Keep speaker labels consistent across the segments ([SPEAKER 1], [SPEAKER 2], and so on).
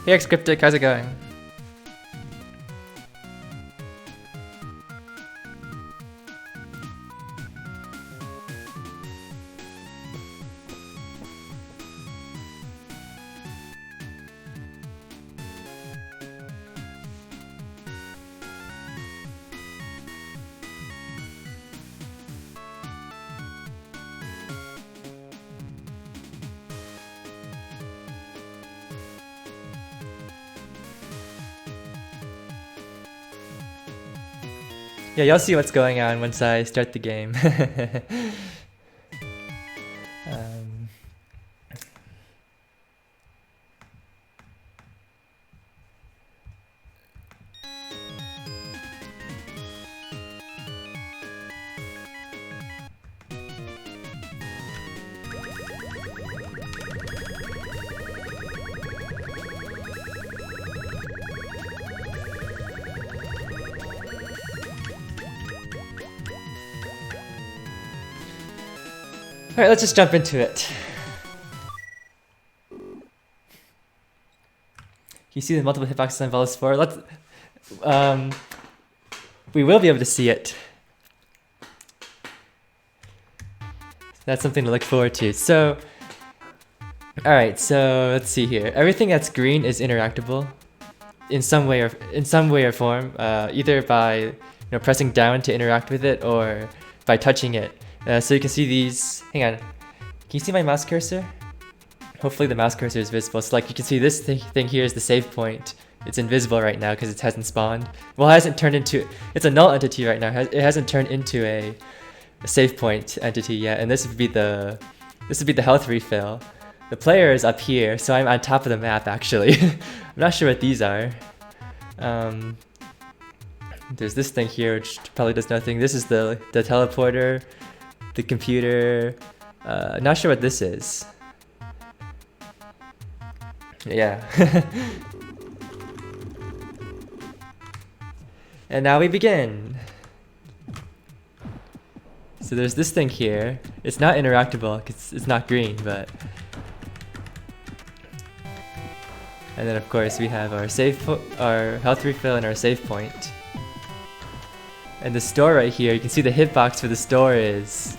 [SPEAKER 1] Hey X-Cryptic, how's it going? Yeah, you'll see what's going on once I start the game. um, Alright, let's just jump into it. You see the multiple hitboxes on Velos 4? We will be able to see it. That's something to look forward to. So, alright, so let's see here. Everything that's green is interactable in some way or form, either by pressing down to interact with it or by touching it. So you can see these. Hang on. Can you see my mouse cursor? Hopefully the mouse cursor is visible. So like you can see this thing here is the save point. It's invisible right now because it hasn't spawned. Well, it hasn't turned into. It's a null entity right now. It hasn't turned into a save point entity yet. And this would be the health refill. The player is up here, so I'm on top of the map actually. I'm not sure what these are. There's this thing here which probably does nothing. This is the teleporter. The computer, not sure what this is. Yeah. And now we begin. So there's this thing here. It's not interactable because it's not green, but. And then of course we have our health refill and our save point. And the store right here, you can see the hitbox for the store is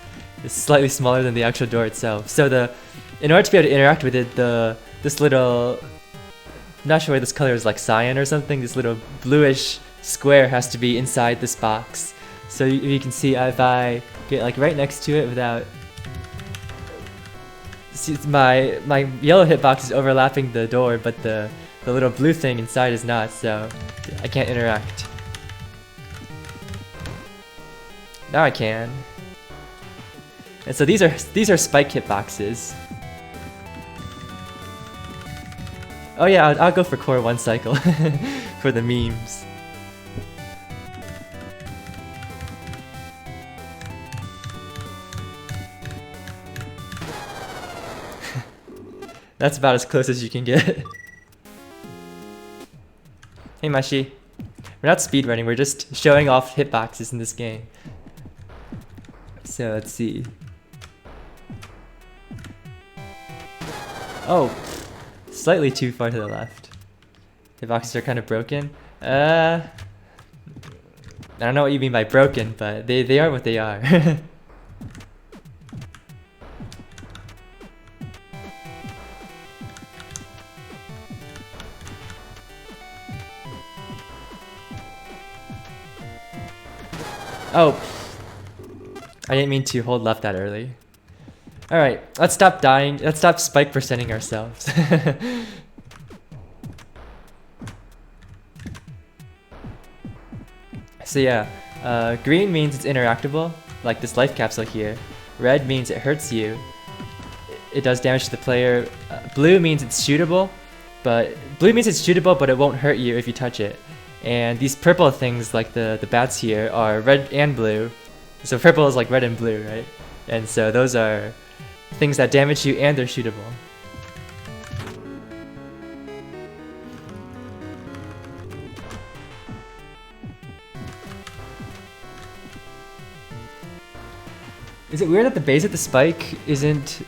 [SPEAKER 1] slightly smaller than the actual door itself. So in order to be able to interact with it, this little, I'm not sure why this color is like cyan or something, this little bluish square has to be inside this box. So you can see if I get like right next to it without, see my yellow hitbox is overlapping the door, but the little blue thing inside is not, so I can't interact. Now I can. And so these are spike hitboxes. Oh yeah, I'll go for core 1 cycle for the memes. That's about as close as you can get. Hey Mashi. We're not speedrunning, we're just showing off hitboxes in this game. So let's see. Oh, slightly too far to the left. Hitboxes are kind of broken. I don't know what you mean by broken, but they are what they are. Oh, I didn't mean to hold left that early. Alright, let's stop dying. Let's stop spike percenting ourselves. So yeah, green means it's interactable, like this life capsule here. Red means it hurts you. It does damage to the player. Blue means it's shootable, but it won't hurt you if you touch it. And these purple things, like the bats here, are red and blue. So purple is like red and blue, right? And so those are things that damage you and they're shootable. Is it weird that the base of the spike isn't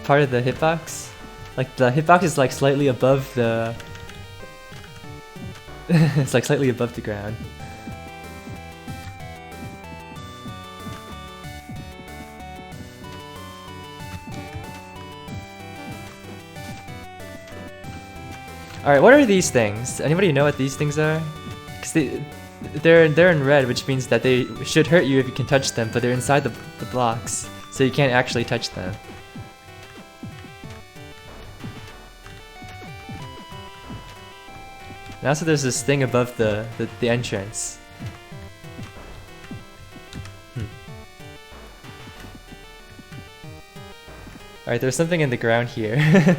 [SPEAKER 1] part of the hitbox? Like the hitbox is like slightly above the. It's like slightly above the ground. Alright, what are these things? Anybody know what these things are? Because they're in red, which means that they should hurt you if you can touch them, but they're inside the blocks, so you can't actually touch them. And also there's this thing above the entrance. Alright, there's something in the ground here.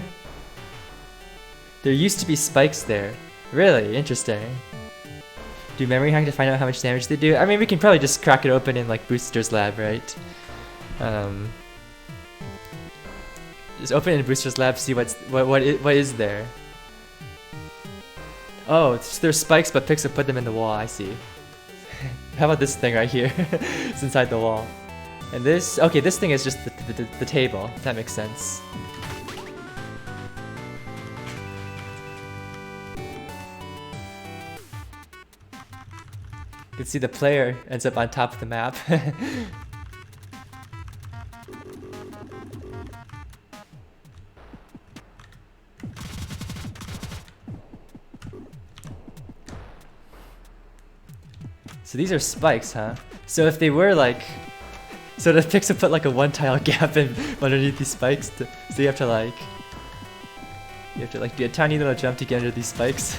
[SPEAKER 1] There used to be spikes there. Really? Interesting. Do memory hack to find out how much damage they do? I mean, we can probably just crack it open in like Booster's lab, right? Just open it in Booster's lab, see what is there. Oh, there's spikes, but Pixel put them in the wall. I see. How about this thing right here? It's inside the wall. And this, okay, this thing is just the table. That makes sense. You can see the player ends up on top of the map. So these are spikes, huh? So if they were like... So the Pixel put like a one tile gap in underneath these spikes, so you have to like do a tiny little jump to get under these spikes.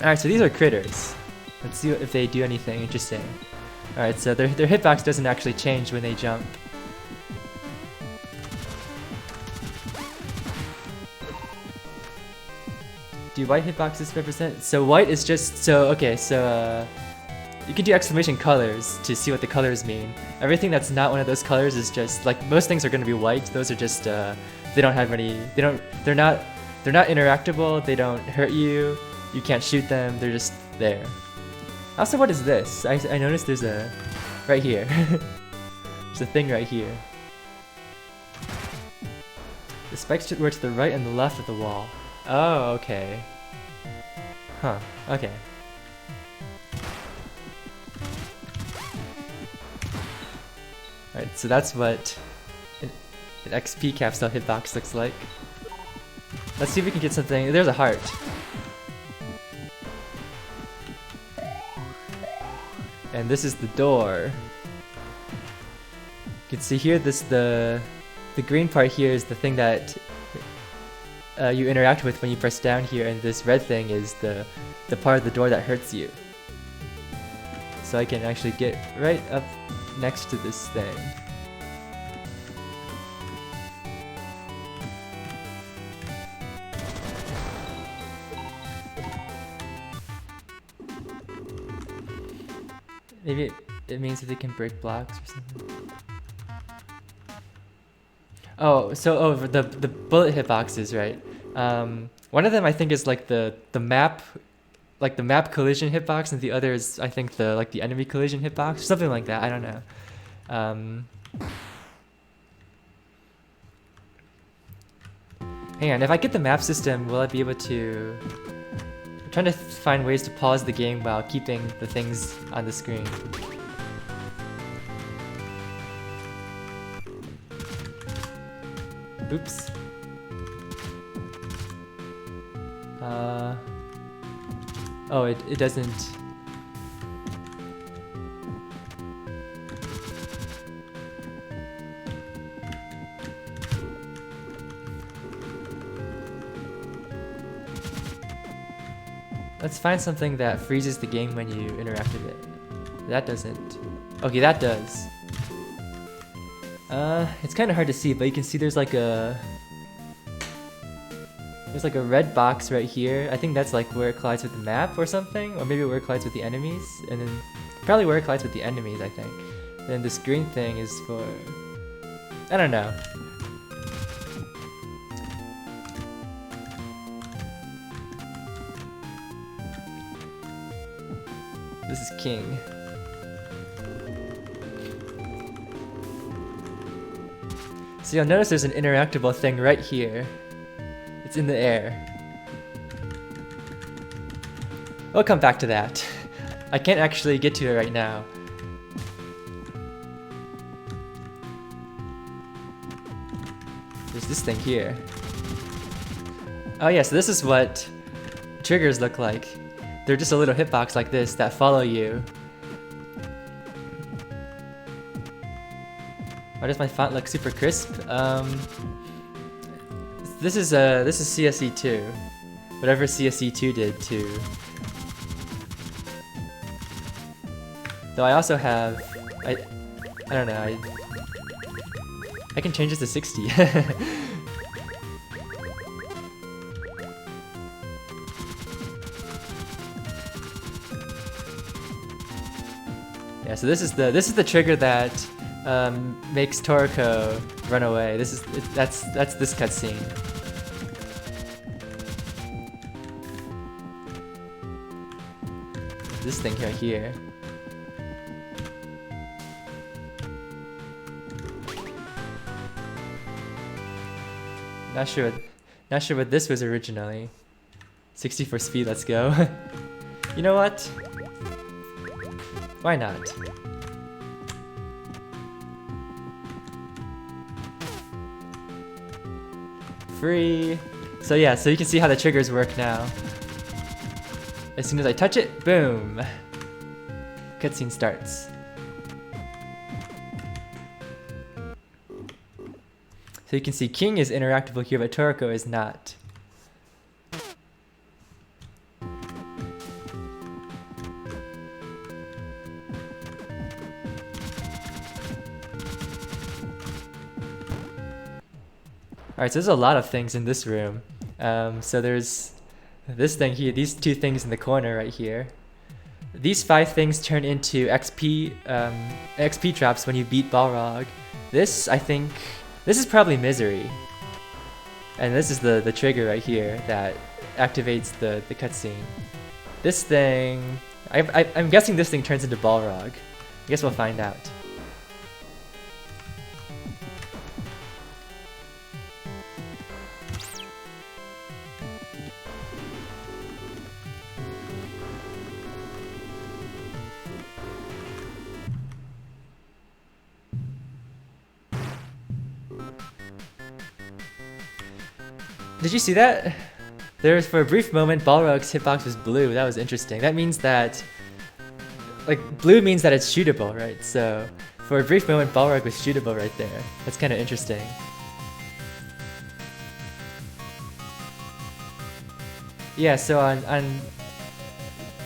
[SPEAKER 1] Alright, so these are critters. Let's see if they do anything interesting. Alright, so their hitbox doesn't actually change when they jump. Do white hitboxes represent? So white is just, so okay, so you can do exclamation colors to see what the colors mean. Everything that's not one of those colors is just, like most things are going to be white. Those are just, they don't have any, they're not interactable, they don't hurt you. You can't shoot them, they're just there. Also, what is this? I noticed there's a... right here. There's a thing right here. The spikes were to the right and the left of the wall. Oh, okay. Huh, okay. Alright, so that's what an XP capsule hitbox looks like. Let's see if we can get something... There's a heart. And this is the door. You can see here, the green part here is the thing that you interact with when you press down here, and this red thing is the part of the door that hurts you. So I can actually get right up next to this thing. Maybe it means that they can break blocks or something. Oh, so the bullet hitboxes, right? One of them I think is like the map, like the map collision hitbox, and the other is I think the enemy collision hitbox, something like that. I don't know. Hang on, if I get the map system, will I be able to? I'm trying to find ways to pause the game while keeping the things on the screen. Oops. Oh, it doesn't. Let's find something that freezes the game when you interact with it. That doesn't. Okay, that does. It's kind of hard to see, but you can see there's like a red box right here. I think that's like where it collides with the map or something, or maybe where it collides with the enemies, and then probably where it collides with the enemies, I think. Then this green thing is for, I don't know. This is King. So you'll notice there's an interactable thing right here. It's in the air. We'll come back to that. I can't actually get to it right now. There's this thing here. Oh yeah, so this is what triggers look like. They're just a little hitbox like this that follow you. Why does my font look super crisp? This is CSE2. Whatever CSE2 did to. Though I also have, I don't know, I can change this to 60. Yeah, so this is the trigger that makes Toriko run away. That's this cutscene. This thing right here. Not sure what this was originally. 60 for speed, let's go. You know what? Why not? Free. So yeah, so you can see how the triggers work now. As soon as I touch it, boom! Cutscene starts. So you can see King is interactable here, but Toriko is not. Alright, so there's a lot of things in this room. So there's this thing here, these two things in the corner right here. These 5 things turn into XP traps when you beat Balrog. This, I think, this is probably Misery. And this is the trigger right here that activates the cutscene. This thing, I'm guessing this thing turns into Balrog. I guess we'll find out. Did you see that? There's, for a brief moment, Balrog's hitbox was blue. That was interesting. That means that, like, blue means that it's shootable, right? So, for a brief moment, Balrog was shootable right there. That's kind of interesting. Yeah, so on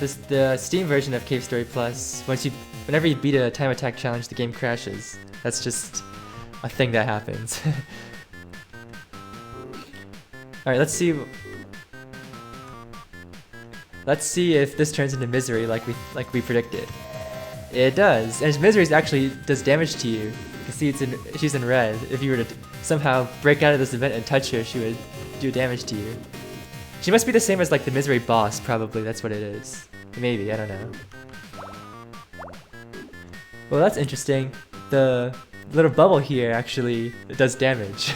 [SPEAKER 1] the Steam version of Cave Story Plus, whenever you beat a time attack challenge, the game crashes. That's just a thing that happens. Alright, let's see. Let's see if this turns into Misery like we predicted. It does, and Misery actually does damage to you. You can see she's in red. If you were to somehow break out of this event and touch her, she would do damage to you. She must be the same as like the Misery boss, probably. That's what it is. Maybe, I don't know. Well, that's interesting. The little bubble here actually does damage.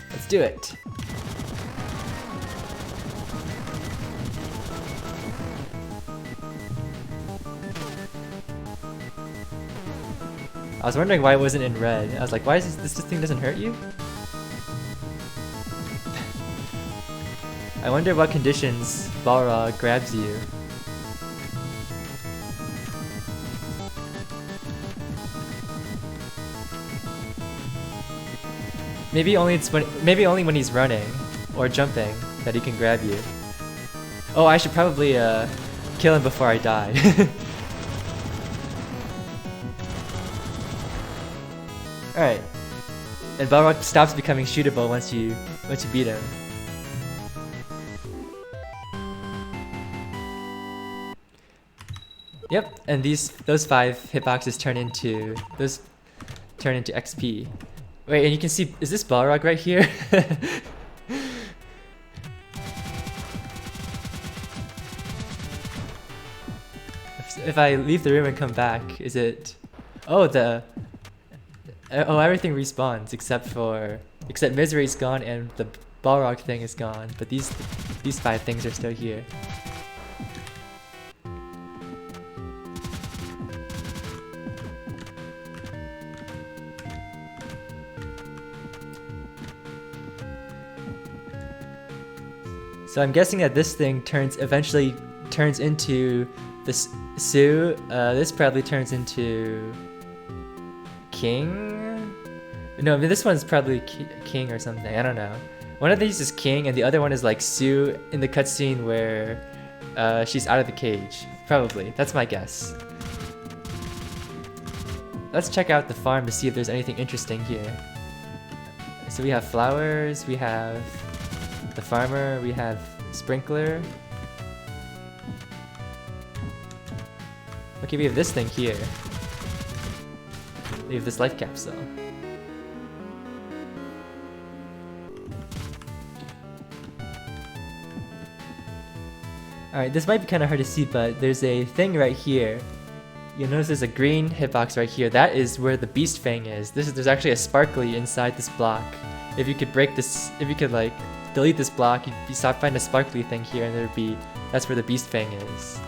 [SPEAKER 1] Let's do it. I was wondering why it wasn't in red. I was like, why is this thing doesn't hurt you? I wonder what conditions Balrog grabs you. Maybe only when he's running or jumping that he can grab you. Oh, I should probably kill him before I die. Alright. And Balrog stops becoming shootable once you beat him. Yep, and those 5 hitboxes turn into XP. Wait, and you can see, is this Balrog right here? if I leave the room and come back, is it? Oh, everything respawns except Misery's gone and the Balrog thing is gone. But these 5 things are still here. So I'm guessing that this thing eventually turns into this Sue. This probably turns into King. No, I mean this one's probably King or something. I don't know. One of these is King, and the other one is like Sue in the cutscene where she's out of the cage. Probably. That's my guess. Let's check out the farm to see if there's anything interesting here. So we have flowers. We have the farmer, we have sprinkler. Okay, we have this thing here. We have this life capsule. Alright, this might be kind of hard to see, but there's a thing right here. You'll notice there's a green hitbox right here. That is where the beast fang is. There's actually a sparkly inside this block. If you could break this, if you could like delete this block, you'd find a sparkly thing here, and that's where the beast fang is.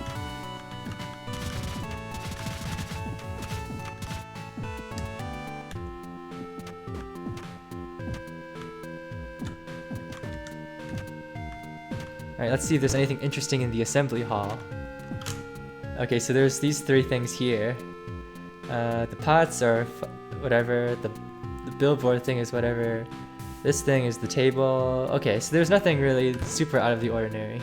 [SPEAKER 1] Alright, let's see if there's anything interesting in the assembly hall. Okay, so there's these 3 things here. The pots are whatever, the billboard thing is whatever. This thing is the table. Okay, so there's nothing really super out of the ordinary.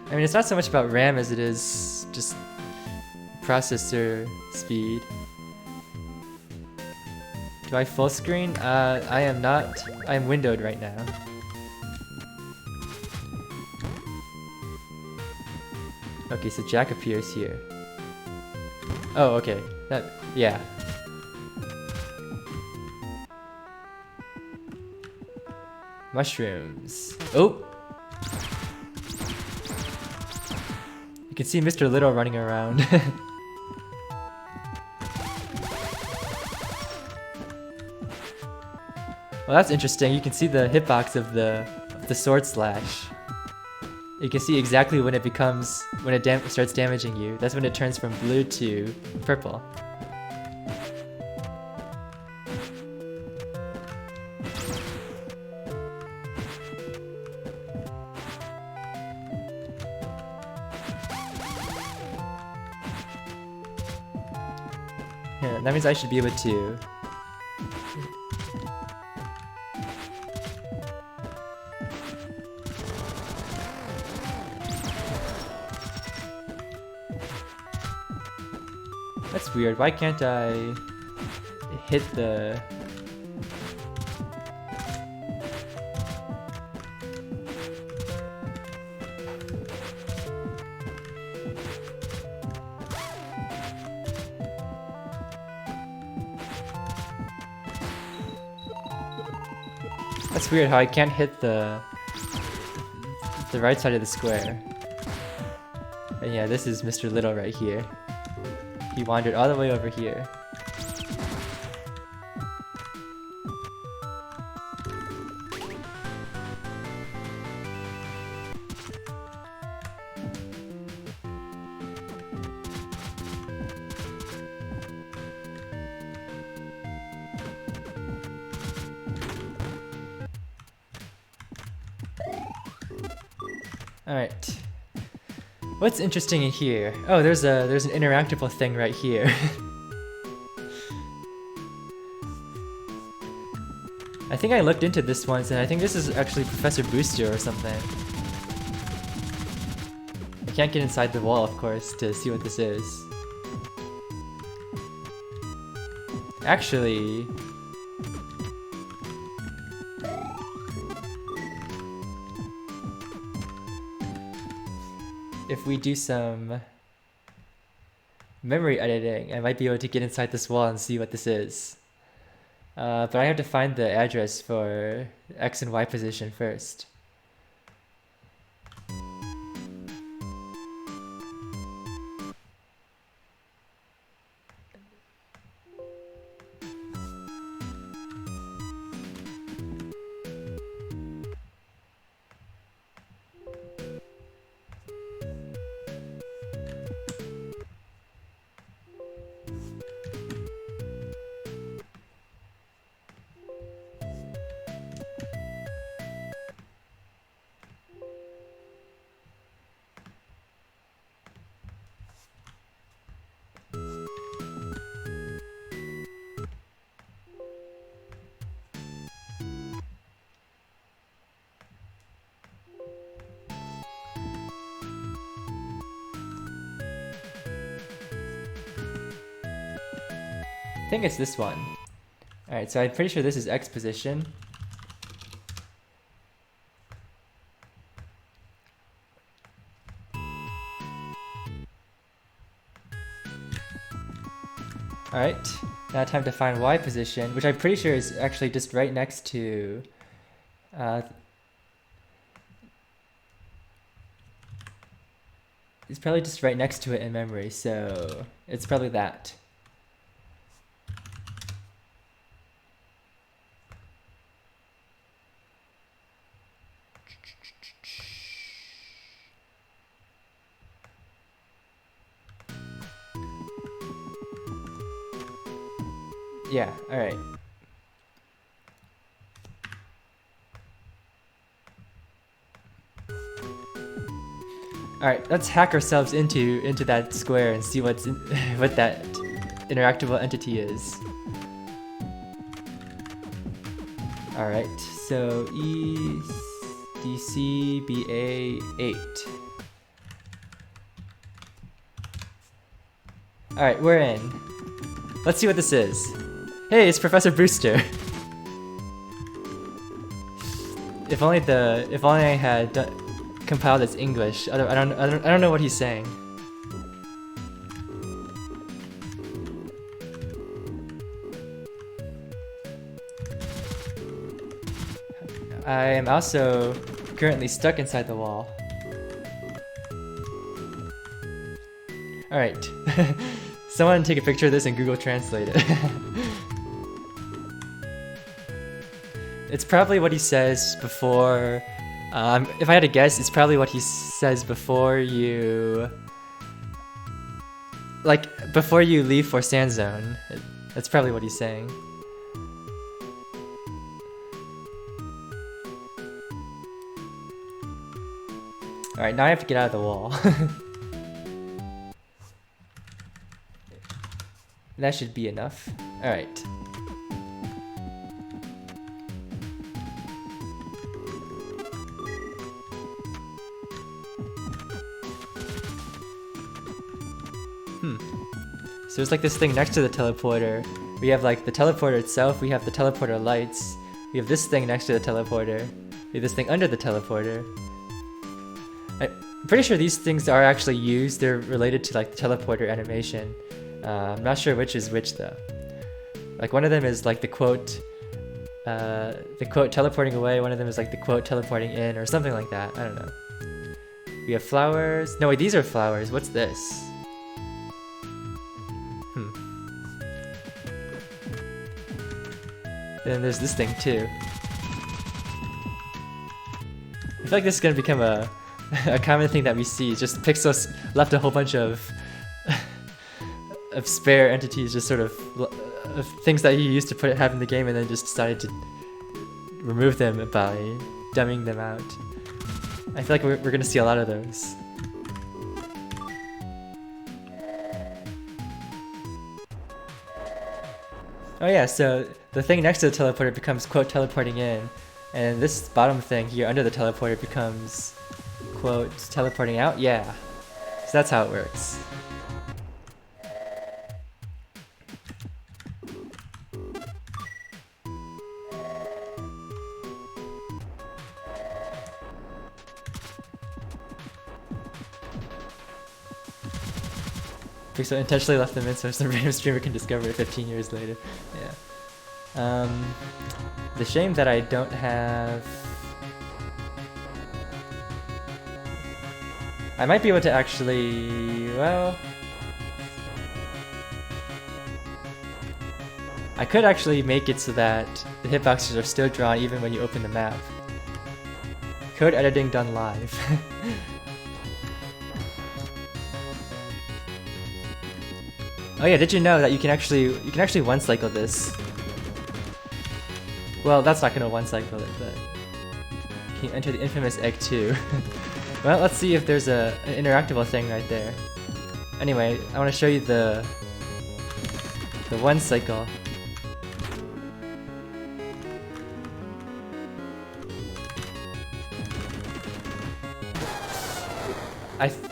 [SPEAKER 1] I mean, it's not so much about RAM as it is just processor speed. Do I full screen? I am not. I am windowed right now. Okay, so Jack appears here. Oh, okay. Yeah. Mushrooms. Oh! You can see Mr. Little running around. Well, that's interesting. You can see the hitbox of the sword slash. You can see exactly when it starts damaging you. That's when it turns from blue to purple. Here, that means I should be able to. That's weird. Why can't I hit the... That's weird how I can't hit the right side of the square. And yeah, this is Mr. Little right here. He wandered all the way over here. Alright. What's interesting in here? Oh, there's an interactable thing right here. I think I looked into this once, and I think this is actually Professor Booster or something. I can't get inside the wall, of course, to see what this is. Actually... if we do some memory editing, I might be able to get inside this wall and see what this is. But I have to find the address for X and Y position first. I think it's this one. Alright, so I'm pretty sure this is X position. Alright, now time to find Y position, which I'm pretty sure is actually just right next to... it's probably just right next to it in memory, so it's probably that. Yeah, alright. Alright, let's hack ourselves into that square and see what's what that interactable entity is. Alright, so EDCBA8. Alright, we're in. Let's see what this is. Hey, it's Professor Brewster. If only I had compiled as English. I don't know what he's saying. I am also currently stuck inside the wall. Alright. Someone take a picture of this and Google Translate it. It's probably what he says before... if I had to guess, it's probably what he says before you... like, before you leave for Sand Zone. That's probably what he's saying. Alright, now I have to get out of the wall. That should be enough. Alright. So it's like this thing next to the teleporter. We have like the teleporter itself, we have the teleporter lights, we have this thing next to the teleporter, we have this thing under the teleporter. I'm pretty sure these things are actually used, they're related to like the teleporter animation. I'm not sure which is which though. Like one of them is like the quote teleporting away, one of them is like the quote teleporting in or something like that, I don't know. We have flowers, no wait, these are flowers, what's this? Then there's this thing too. I feel like this is gonna become a common thing that we see. Just Pixos left a whole bunch of spare entities, just sort of things that he used to have in the game, and then just decided to remove them by dumbing them out. I feel like we're gonna see a lot of those. Oh yeah, so the thing next to the teleporter becomes quote teleporting in, and this bottom thing here under the teleporter becomes quote teleporting out. Yeah, so that's how it works. So intentionally left them in so some random streamer can discover it 15 years later. Yeah. It's a shame that I don't have... I might be able to actually... well... I could actually make it so that the hitboxes are still drawn even when you open the map. Code editing done live. Oh yeah, did you know that you can actually one cycle this? Well, that's not gonna one cycle it, but you can enter the infamous egg too. Well, let's see if there's an interactable thing right there. Anyway, I want to show you the one cycle.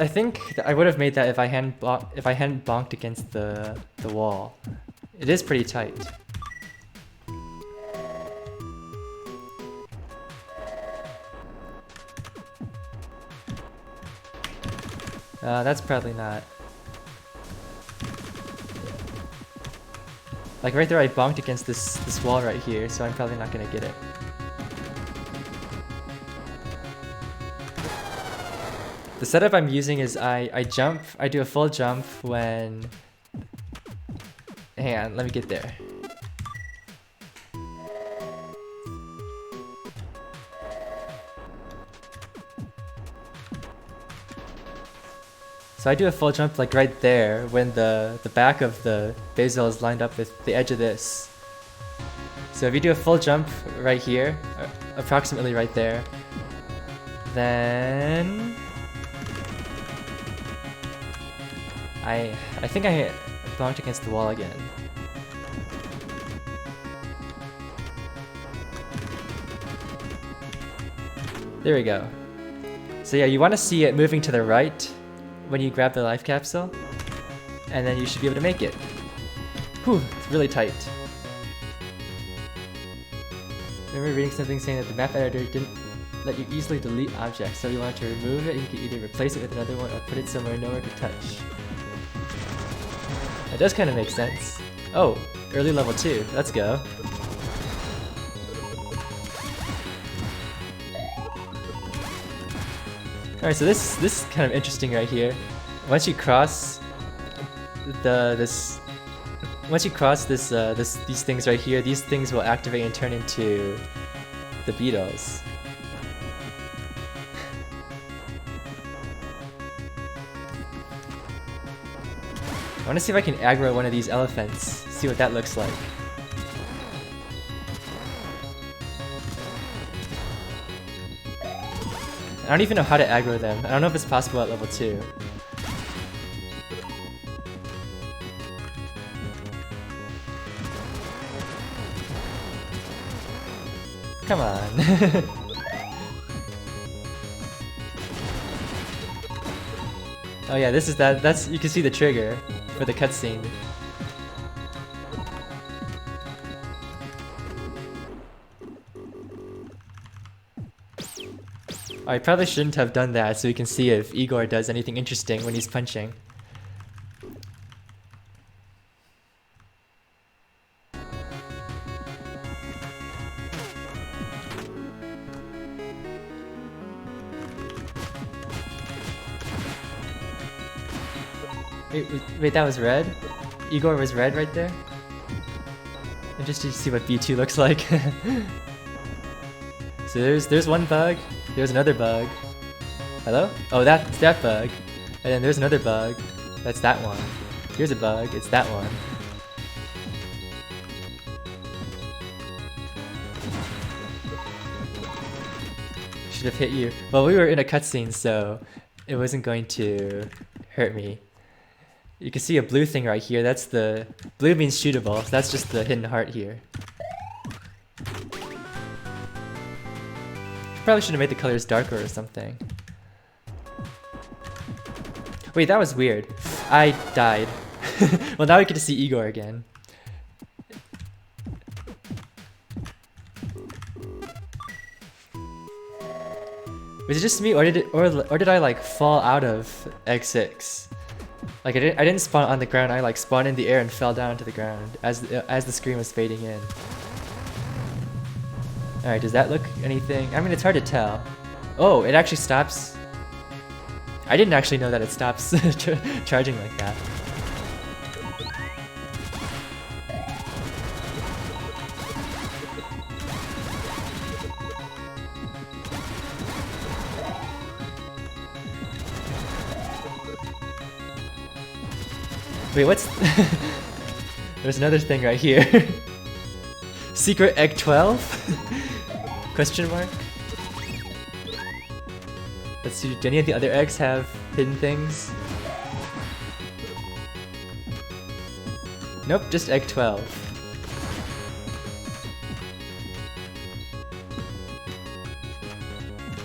[SPEAKER 1] I think that I would have made that if I hadn't bonked against the wall. It is pretty tight. That's probably not. Like right there, I bonked against this wall right here, so I'm probably not gonna get it. The setup I'm using is I do a full jump when... Hang on, let me get there. So I do a full jump like right there when the back of the basil is lined up with the edge of this. So if you do a full jump right here, approximately right there, then... I think I bonked against the wall again. There we go. So yeah, you want to see it moving to the right when you grab the life capsule, and then you should be able to make it. Whew, it's really tight. Remember reading something saying that the map editor didn't let you easily delete objects, so you want to remove it, you can either replace it with another one or put it somewhere nowhere to touch. That does kind of make sense. Oh, early level 2, let's go. Alright, so this is kind of interesting right here. Once you cross these things right here, these things will activate and turn into the beetles. I want to see if I can aggro one of these elephants, see what that looks like. I don't even know how to aggro them. I don't know if it's possible at level 2. Come on. Oh yeah, this is that's you can see the trigger for the cutscene. I probably shouldn't have done that so we can see if Igor does anything interesting when he's punching. Wait, that was red? Igor was red right there? Interested to see what B2 looks like. So there's one bug, there's another bug. Hello? Oh, that's that bug. And then there's another bug. That's that one. Here's a bug, it's that one. Should have hit you. Well, we were in a cutscene, so it wasn't going to hurt me. You can see a blue thing right here. That's the... Blue means shootable, so that's just the hidden heart here. Probably should have made the colors darker or something. Wait, that was weird. I died. Well, now we get to see Igor again. Was it just me, or did I like fall out of X6? Like I didn't spawn on the ground. I like spawned in the air and fell down to the ground as the screen was fading in. Alright, does that look anything? I mean, it's hard to tell. Oh, it actually stops. I didn't actually know that it stops charging like that. Wait, what's... There's another thing right here. Secret egg 12? Question mark? Let's see, do any of the other eggs have hidden things? Nope, just egg 12.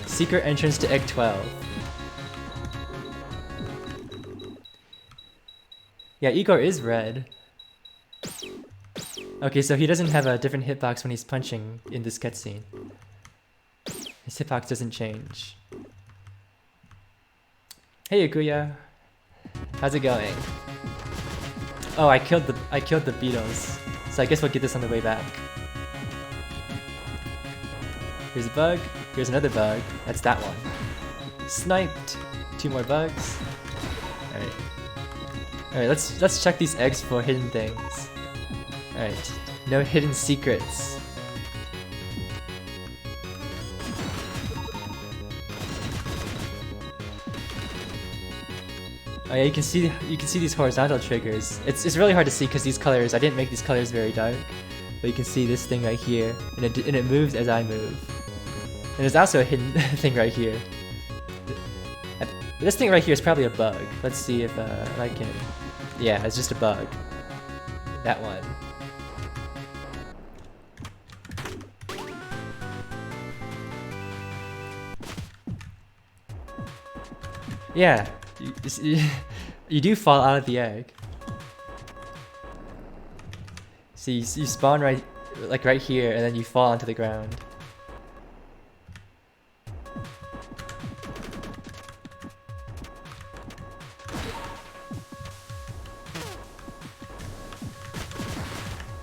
[SPEAKER 1] Secret entrance to egg 12. Yeah, Igor is red. Okay, so he doesn't have a different hitbox when he's punching in this cutscene. His hitbox doesn't change. Hey Ikuya, how's it going? Oh, I killed the beetles, so I guess we'll get this on the way back. Here's a bug. Here's another bug. That's that one. Sniped. 2 more bugs. All right. All right. Let's check these eggs for hidden things. All right. No hidden secrets. Oh yeah, you can see these horizontal triggers. It's really hard to see because these colors, I didn't make these colors very dark, but you can see this thing right here, and it moves as I move. And there's also a hidden thing right here. This thing right here is probably a bug. Let's see if I can. Yeah, it's just a bug. That one. Yeah. You do fall out of the egg. So you spawn right here, and then you fall onto the ground.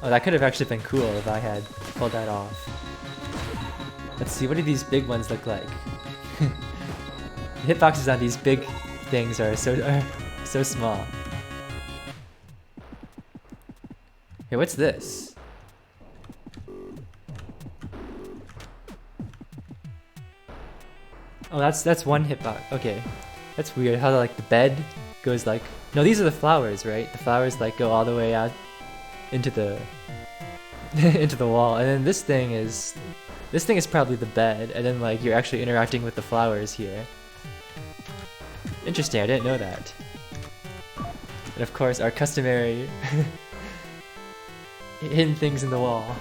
[SPEAKER 1] Oh, that could have actually been cool if I had pulled that off. Let's see, what do these big ones look like? The hitboxes on these big things are so small. Hey, what's this? Oh, that's one hitbox. Okay, that's weird. How like the bed goes like. No, these are the flowers, right? The flowers like go all the way out into the into the wall, and then this thing is probably the bed, and then like you're actually interacting with the flowers here. Interesting, I didn't know that. And of course, our customary hidden things in the wall.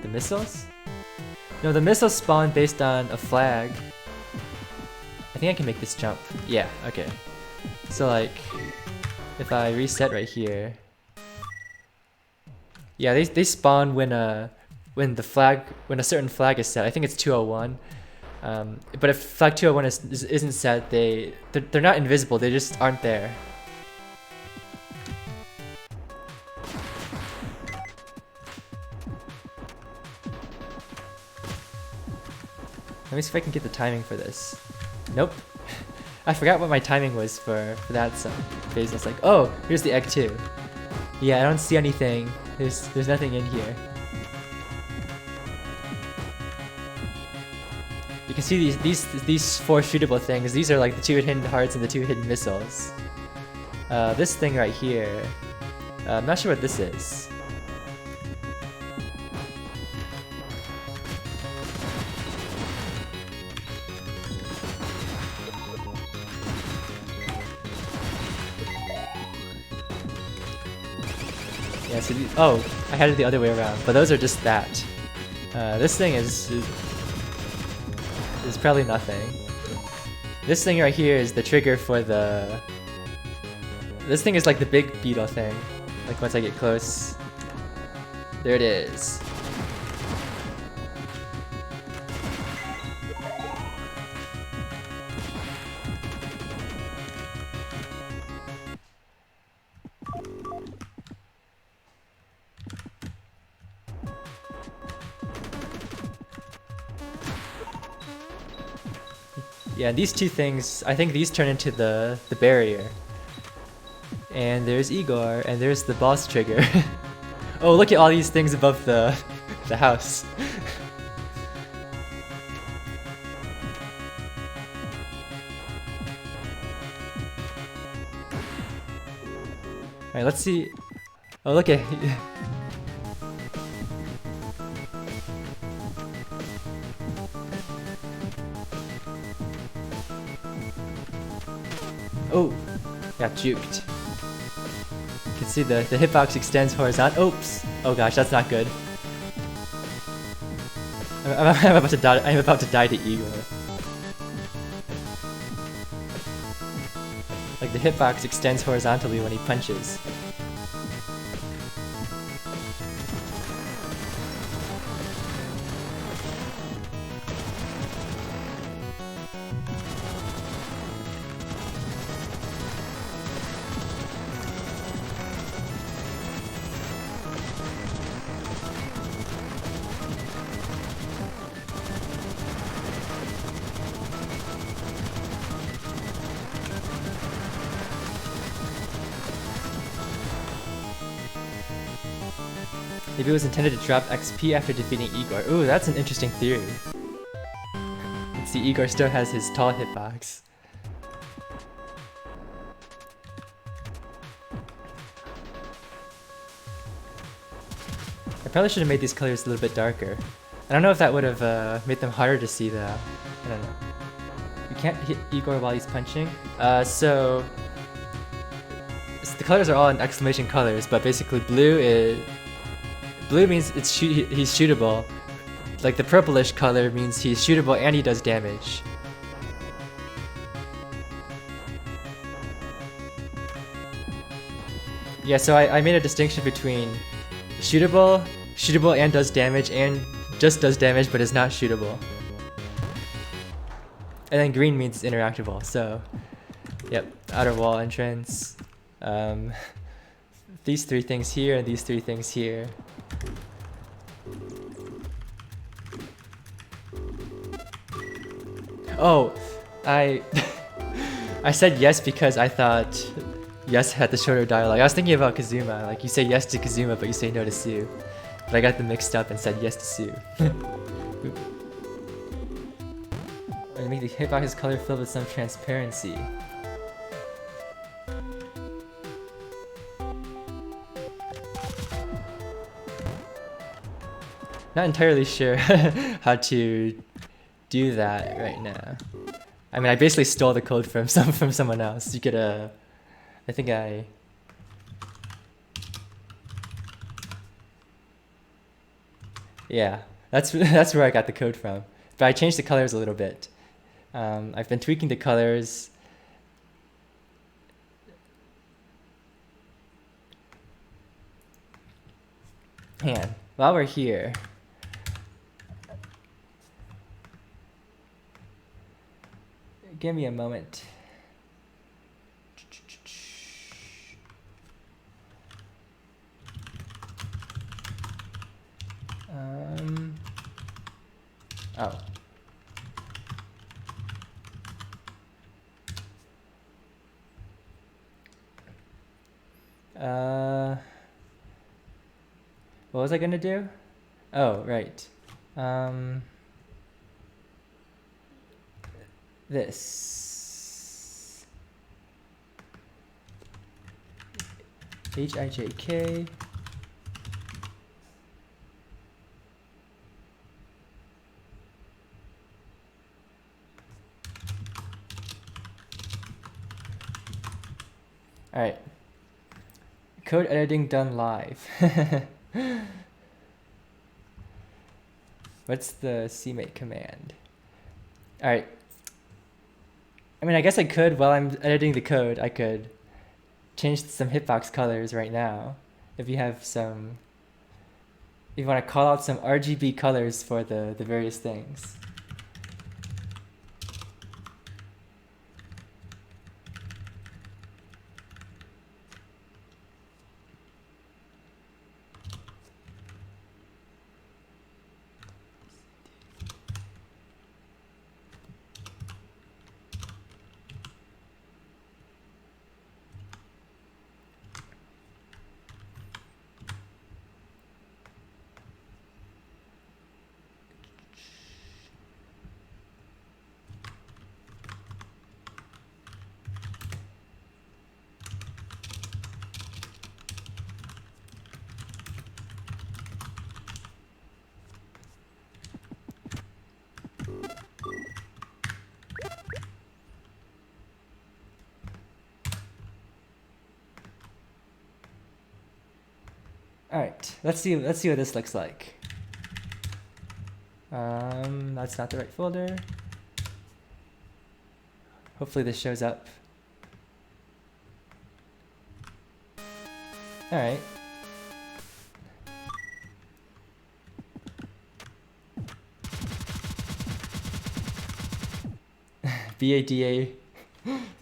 [SPEAKER 1] The missiles? No, the missiles spawn based on a flag. I think I can make this jump. Yeah, okay. So like, if I reset right here, yeah, they spawn when a certain flag is set. I think it's 201. But if flag 201 isn't set, they're not invisible. They just aren't there. Let me see if I can get the timing for this. Nope. I forgot what my timing was for that phase. I was like, oh, here's the egg 2. Yeah, I don't see anything. There's nothing in here. You can see these 4 shootable things. These are like the 2 hidden hearts and the 2 hidden missiles. This thing right here, I'm not sure what this is. Yeah, so oh, I had it the other way around, but those are just that. This thing is probably nothing. This thing right here is the trigger for the... This thing is like the big beetle thing. Like once I get close. There it is. Yeah, these two things, I think these turn into the barrier. And there's Igor, and there's the boss trigger. Oh, look at all these things above the house. Alright, let's see. Oh, look at. Oh, got juked. You can see the hitbox extends horizontal. Oops! Oh gosh, that's not good. I'm about to die. I'm about to die to Igor. Like the hitbox extends horizontally when he punches. Maybe it was intended to drop XP after defeating Igor. Ooh, that's an interesting theory. Let's see, Igor still has his tall hitbox. I probably should have made these colors a little bit darker. I don't know if that would have made them harder to see though. I don't know. You can't hit Igor while he's punching. So the colors are all in exclamation colors, but basically blue means he's shootable. Like the purplish color means he's shootable and he does damage. Yeah, so I made a distinction between shootable and does damage, and just does damage but is not shootable. And then green means it's interactable, so yep, outer wall entrance. These three things here and these three things here. Oh, I said yes because I thought yes had the shorter dialogue. I was thinking about Kazuma, like you say yes to Kazuma but you say no to Sue. But I got them mixed up and said yes to Sue. And make the hitbox's color filled with some transparency. Not entirely sure how to do that right now. I mean, I basically stole the code from someone else. You could I think yeah, that's where I got the code from. But I changed the colors a little bit. I've been tweaking the colors. Hang on, while we're here. Give me a moment. Oh. What was I gonna do? Oh, right. This. HIJK. Alright. Code editing done live. What's the CMake command? Alright. I mean, I guess I could, while I'm editing the code, I could change some hitbox colors right now. If you have some, if you want to call out some RGB colors for the various things. Alright, let's see what this looks like. That's not the right folder. Hopefully this shows up. Alright. BADA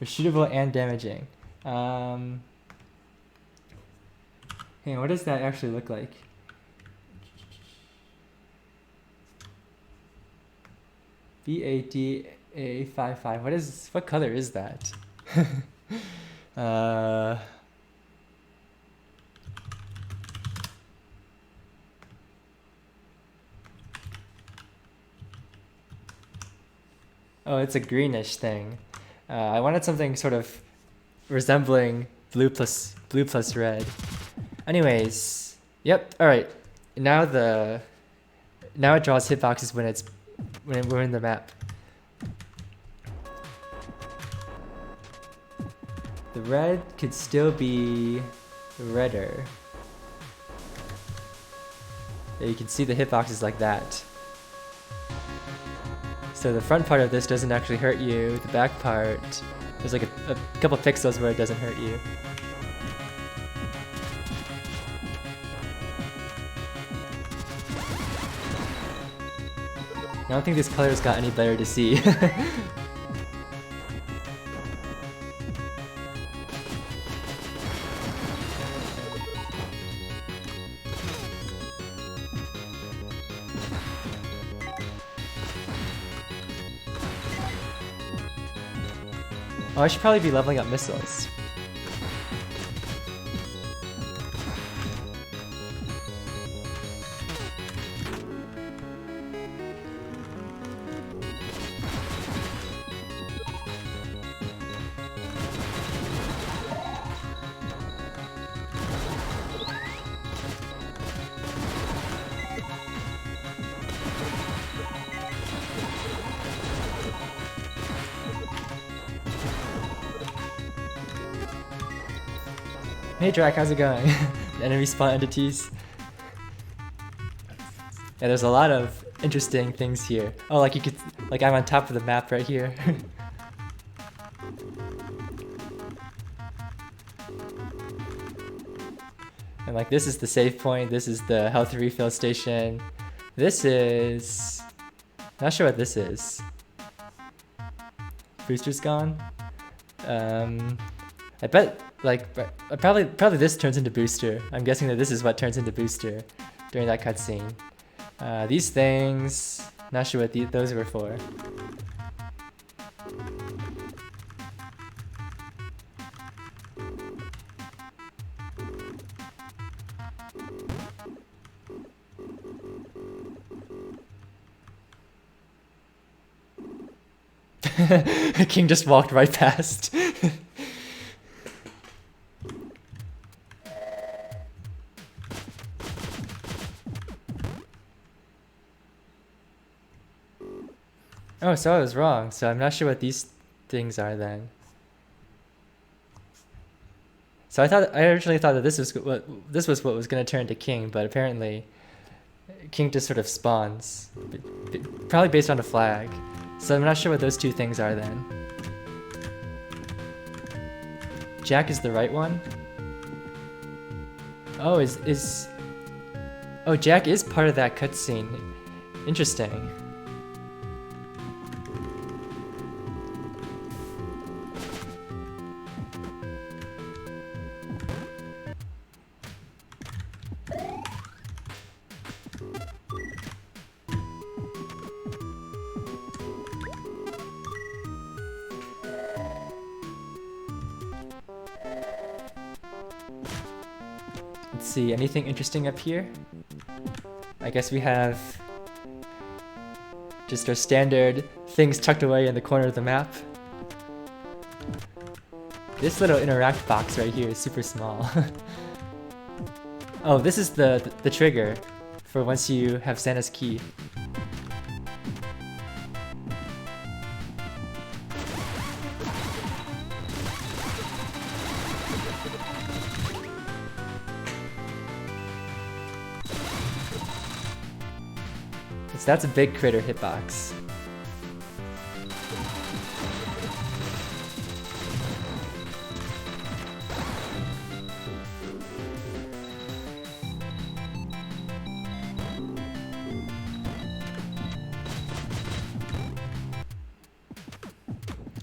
[SPEAKER 1] shootable and damaging. Hey, what does that actually look like? BADA55. What color is that? Oh, it's a greenish thing. I wanted something sort of resembling blue plus red. Anyways, yep. All right. Now it draws hitboxes when we're in the map. The red could still be redder. Yeah, you can see the hitboxes like that. So the front part of this doesn't actually hurt you. The back part, there's like a couple pixels where it doesn't hurt you. I don't think this color's got any better to see. Oh, I should probably be leveling up missiles. Hey Drac, how's it going? Enemy spawn entities. Yeah, there's a lot of interesting things here. Oh, like I'm on top of the map right here. And like this is the save point, this is the health refill station. This is... not sure what this is. Booster's gone? I bet probably this turns into booster. I'm guessing that this is what turns into booster during that cutscene. These things, not sure what those were for. King just walked right past. Oh, so I was wrong. So I'm not sure what these things are then. So I originally thought that this was what was going to turn to King, but apparently King just sort of spawns, probably based on a flag. So I'm not sure what those two things are then. Jack is the right one. Oh, oh, Jack is part of that cutscene. Interesting. Let's see, anything interesting up here? I guess we have just our standard things tucked away in the corner of the map. This little interact box right here is super small. Oh, this is the trigger for once you have Santa's key. So that's a big critter hitbox.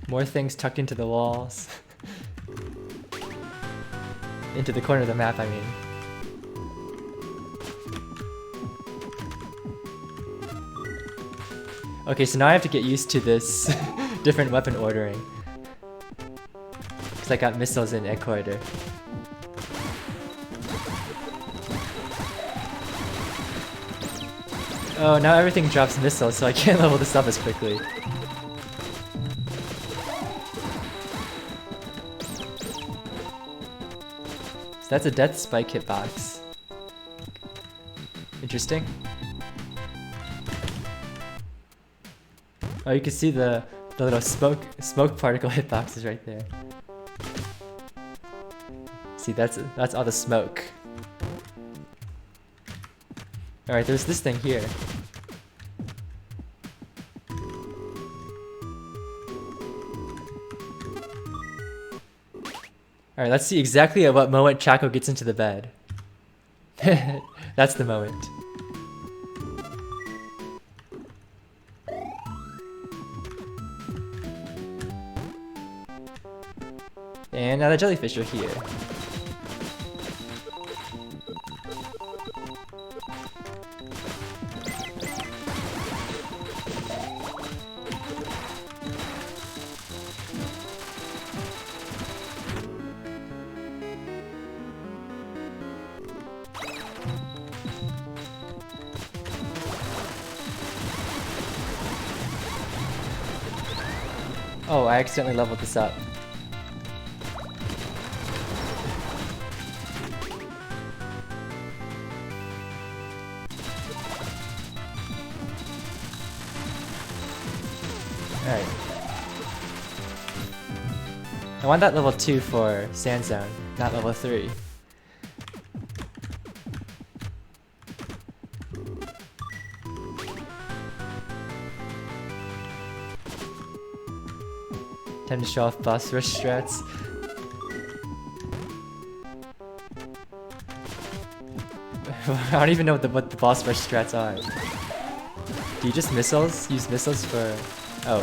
[SPEAKER 1] More things tucked into the walls. Into the corner of the map, I mean. Okay, so now I have to get used to this different weapon ordering. Because I got missiles in egg corridor. Oh, now everything drops missiles, so I can't level this up as quickly. So that's a death spike hitbox. Interesting. Oh, you can see the little smoke particle hitboxes right there. See, that's all the smoke. All right, there's this thing here. All right, let's see exactly at what moment Chaco gets into the bed. That's the moment. And now the jellyfish are here. Oh, I accidentally leveled this up. Alright. I want that level 2 for Sand Zone, not level 3. Time to show off boss rush strats. I don't even know what the boss rush strats are. Do you just missiles? Use missiles for... Oh.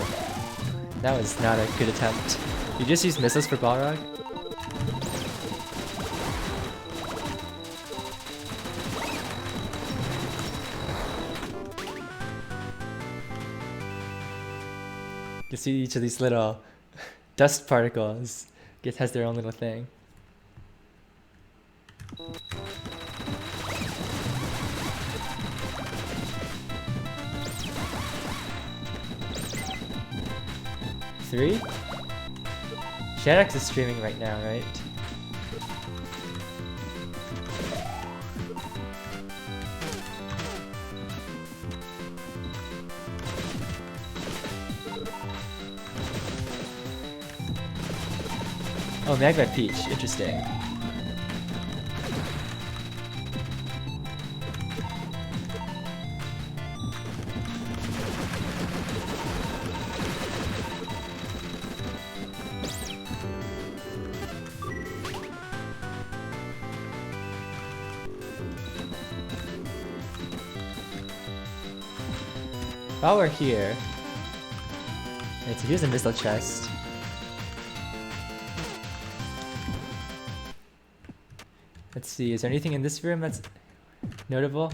[SPEAKER 1] That was not a good attempt. You just use missiles for Balrog? You see each of these little dust particles has their own little thing. Three? Shadox is streaming right now, right? Oh, Magma Peach, interesting. While we're here, right, so here's a missile chest. Let's see, is there anything in this room that's notable?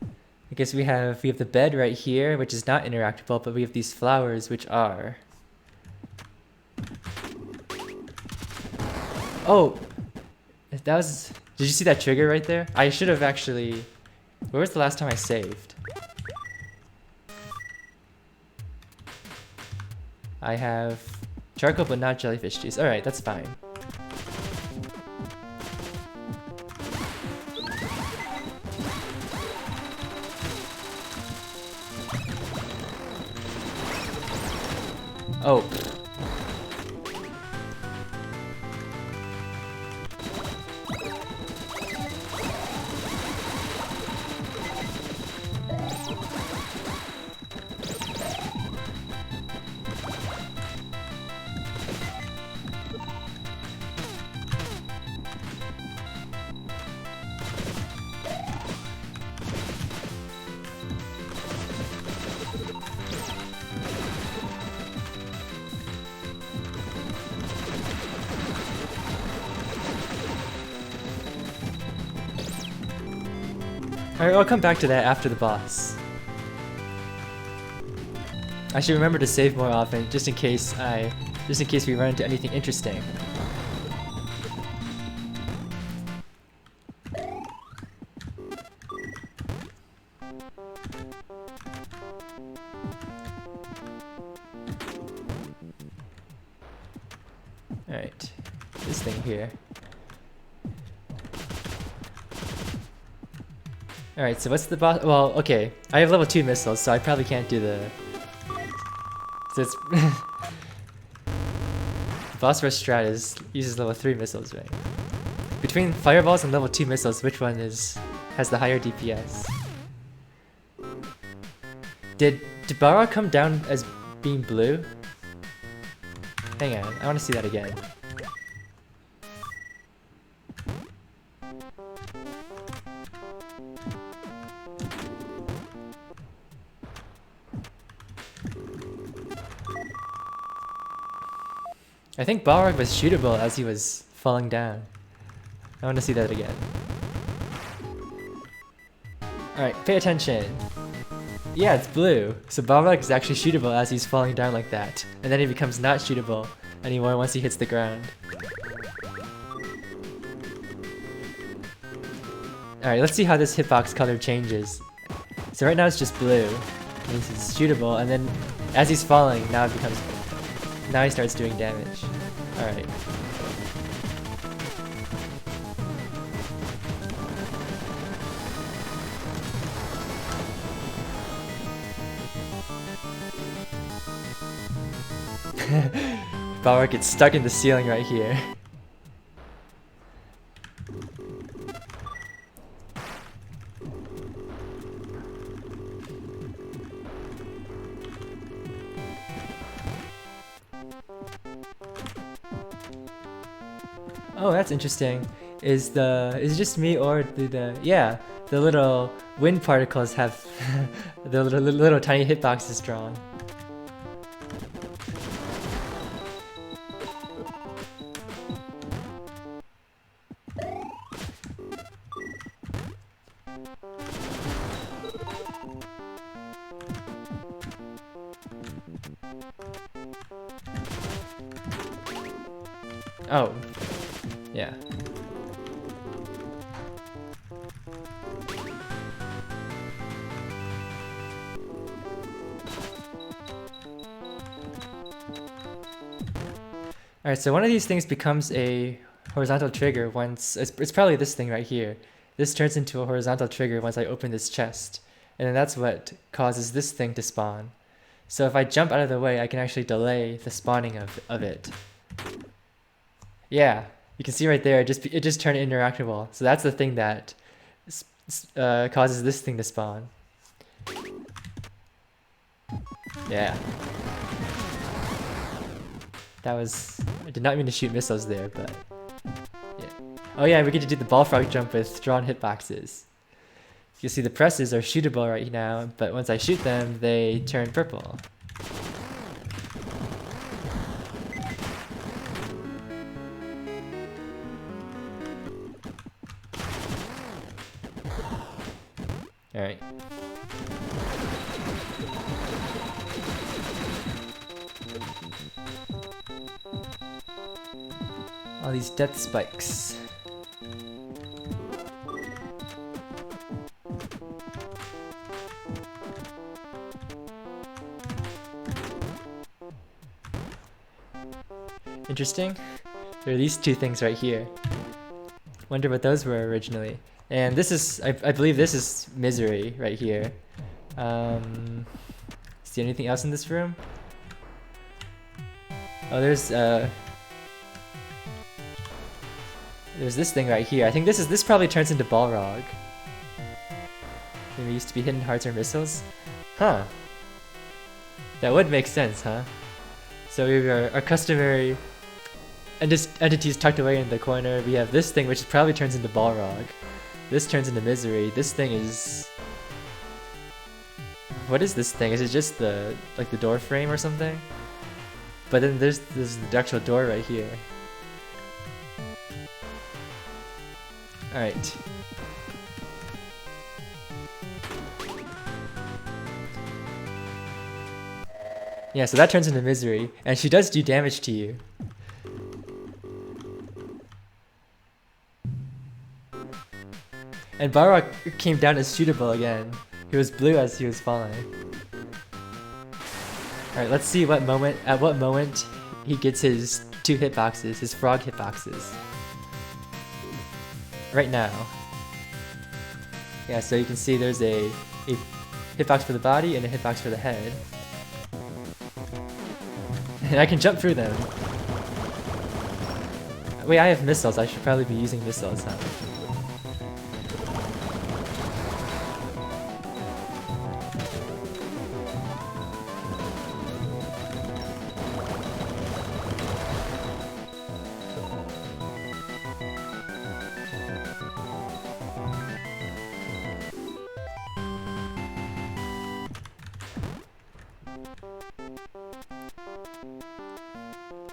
[SPEAKER 1] I guess we have the bed right here, which is not interactable, but we have these flowers, which are. Oh, that was. Did you see that trigger right there? I should have actually. Where was the last time I saved? I have charcoal, but not jellyfish juice. All right, that's fine. Oh. Alright, I'll come back to that after the boss. I should remember to save more often, just in case we run into anything interesting. Alright, this thing here. Alright, so what's the boss? Well, okay, I have level 2 missiles, so I probably can't do the... So it's... the boss rush strat uses level 3 missiles, right? Between fireballs and level 2 missiles, which one has the higher DPS? Did Balrog come down as being blue? Hang on, I want to see that again. I think Balrog was shootable as he was falling down. I want to see that again. Alright, pay attention. Yeah, it's blue. So Balrog is actually shootable as he's falling down like that. And then he becomes not shootable anymore once he hits the ground. Alright, let's see how this hitbox color changes. So right now it's just blue. This is shootable, and then as he's falling, now he starts doing damage. Alright. Balrog gets stuck in the ceiling right here. Oh, that's interesting. Is it just me, or the little wind particles have the little tiny hitboxes drawn? Oh, yeah. Alright, so one of these things becomes a horizontal trigger once... It's probably this thing right here. This turns into a horizontal trigger once I open this chest. And then that's what causes this thing to spawn. So if I jump out of the way, I can actually delay the spawning of it. Yeah, you can see right there, it just turned interactable. So that's the thing that causes this thing to spawn. Yeah. I did not mean to shoot missiles there, but yeah. Oh yeah, we get to do the ball frog jump with drawn hitboxes. You see the presses are shootable right now, but once I shoot them, they turn purple. Alright. All these death spikes. Interesting. There are these two things right here. Wonder what those were originally. And this is, I believe this is Misery right here. See anything else in this room? Oh, there's this thing right here. I think this probably turns into Balrog. Maybe it used to be hidden hearts or missiles? Huh. That would make sense, huh? So we have our customary entities tucked away in the corner. We have this thing which probably turns into Balrog. This turns into Misery. This thing is... What is this thing? Is it just the door frame or something? But then there's the actual door right here. Alright. Yeah, so that turns into misery, and she does do damage to you. And Balrog came down as shootable again. He was blue as he was falling. Alright, let's see at what moment he gets his 2 hitboxes, his frog hitboxes. Right now. Yeah, so you can see there's a hitbox for the body and a hitbox for the head. And I can jump through them. Wait, I have missiles. I should probably be using missiles, huh?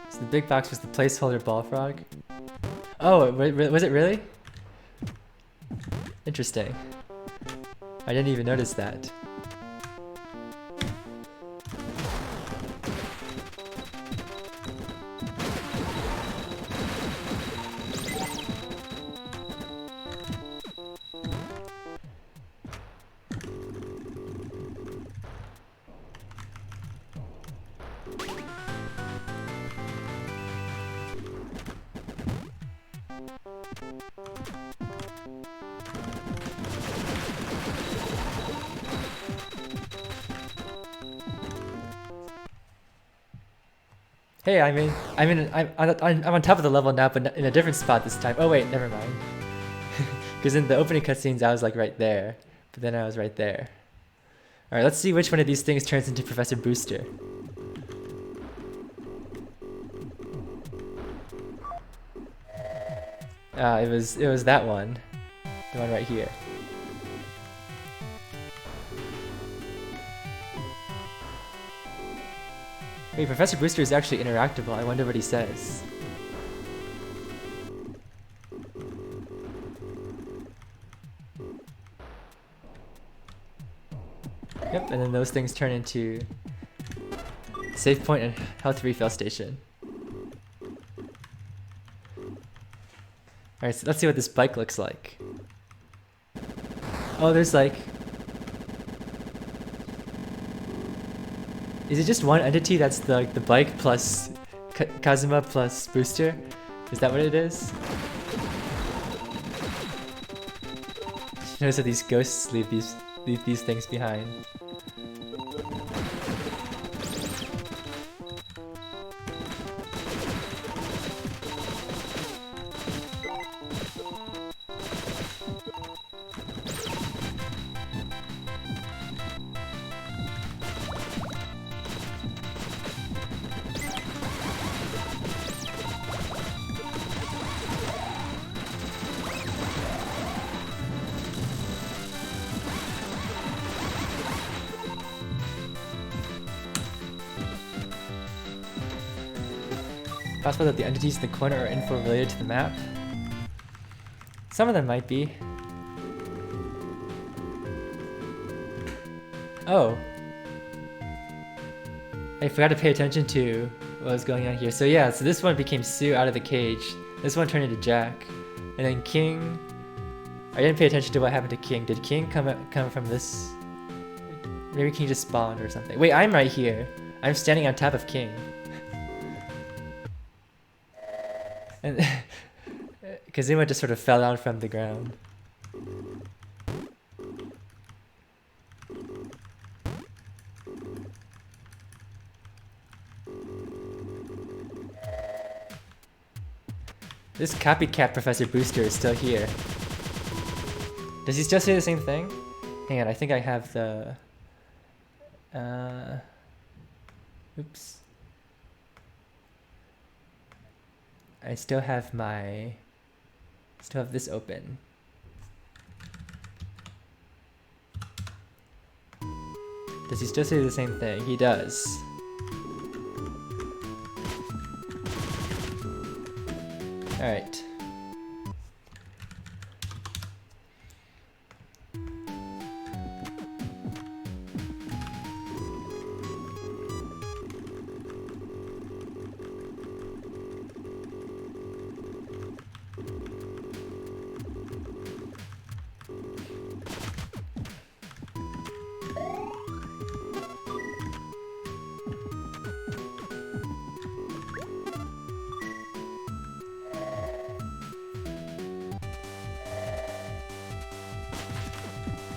[SPEAKER 1] So the big box was the placeholder ball frog. Oh, was it really? Interesting. I didn't even notice that. Hey, I'm on top of the level now, but in a different spot this time. Oh wait, never mind. Because in the opening cutscenes, I was like right there, but then I was right there. All right, let's see which one of these things turns into Professor Booster. It was that one, the one right here. Wait, Professor Booster is actually interactable. I wonder what he says. Yep, and then those things turn into save point and health refill station. Alright, so let's see what this bike looks like. Oh, there's like... Is it just one entity that's the bike plus Kazuma plus Booster? Is that what it is? Notice that these ghosts leave these things behind. Possible that the entities in the corner are info related to the map? Some of them might be. Oh. I forgot to pay attention to what was going on here. So yeah, so this one became Sue out of the cage. This one turned into Jack. And then King... I didn't pay attention to what happened to King. Did King come from this? Maybe King just spawned or something. Wait, I'm right here. I'm standing on top of King. And Kazuma just sort of fell down from the ground. This copycat Professor Booster is still here. Does he still say the same thing? Hang on, I think I have the... Oops. I still have this open. Does he still say the same thing? He does. Alright.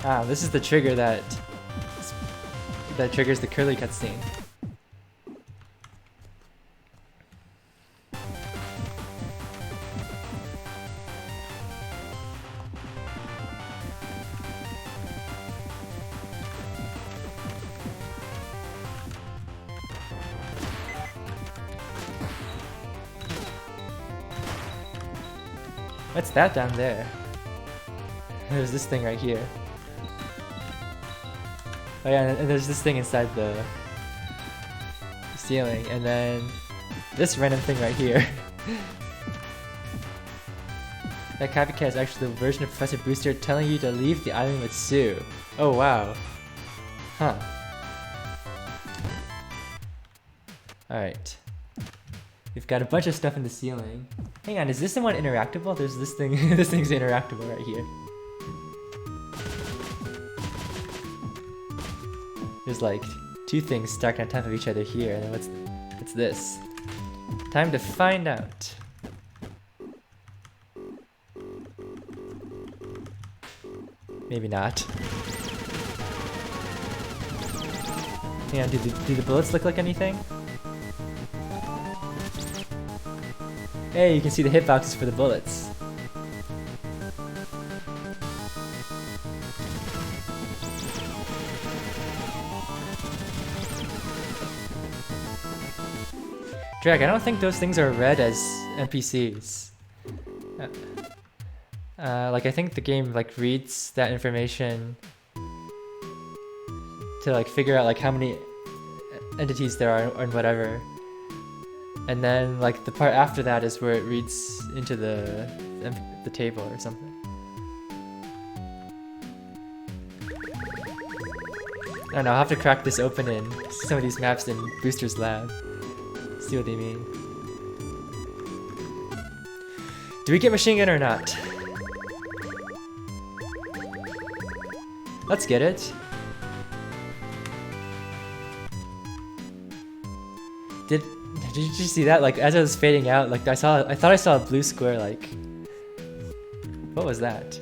[SPEAKER 1] Ah, this is the trigger that triggers the curly cutscene. What's that down there? There's this thing right here. Oh yeah, and there's this thing inside the ceiling, and then this random thing right here. That copycat is actually the version of Professor Brewster telling you to leave the island with Sue. Oh wow. Huh. Alright. We've got a bunch of stuff in the ceiling. Hang on, is this the one interactable? There's this thing, this thing's interactable right here. There's like two things stacked on top of each other here, and then what's this? Time to find out. Maybe not. Hang on, do the bullets look like anything? Hey, you can see the hitboxes for the bullets. Drag, I don't think those things are read as NPCs. Like I think the game like reads that information to like figure out like how many entities there are and whatever. And then like the part after that is where it reads into the table or something. I don't know, I'll have to crack this open in some of these maps in Booster's lab. See what they mean. Do we get machine gun or not? Let's get it. Did you see that? Like as I was fading out, like I thought I saw a blue square. Like, what was that?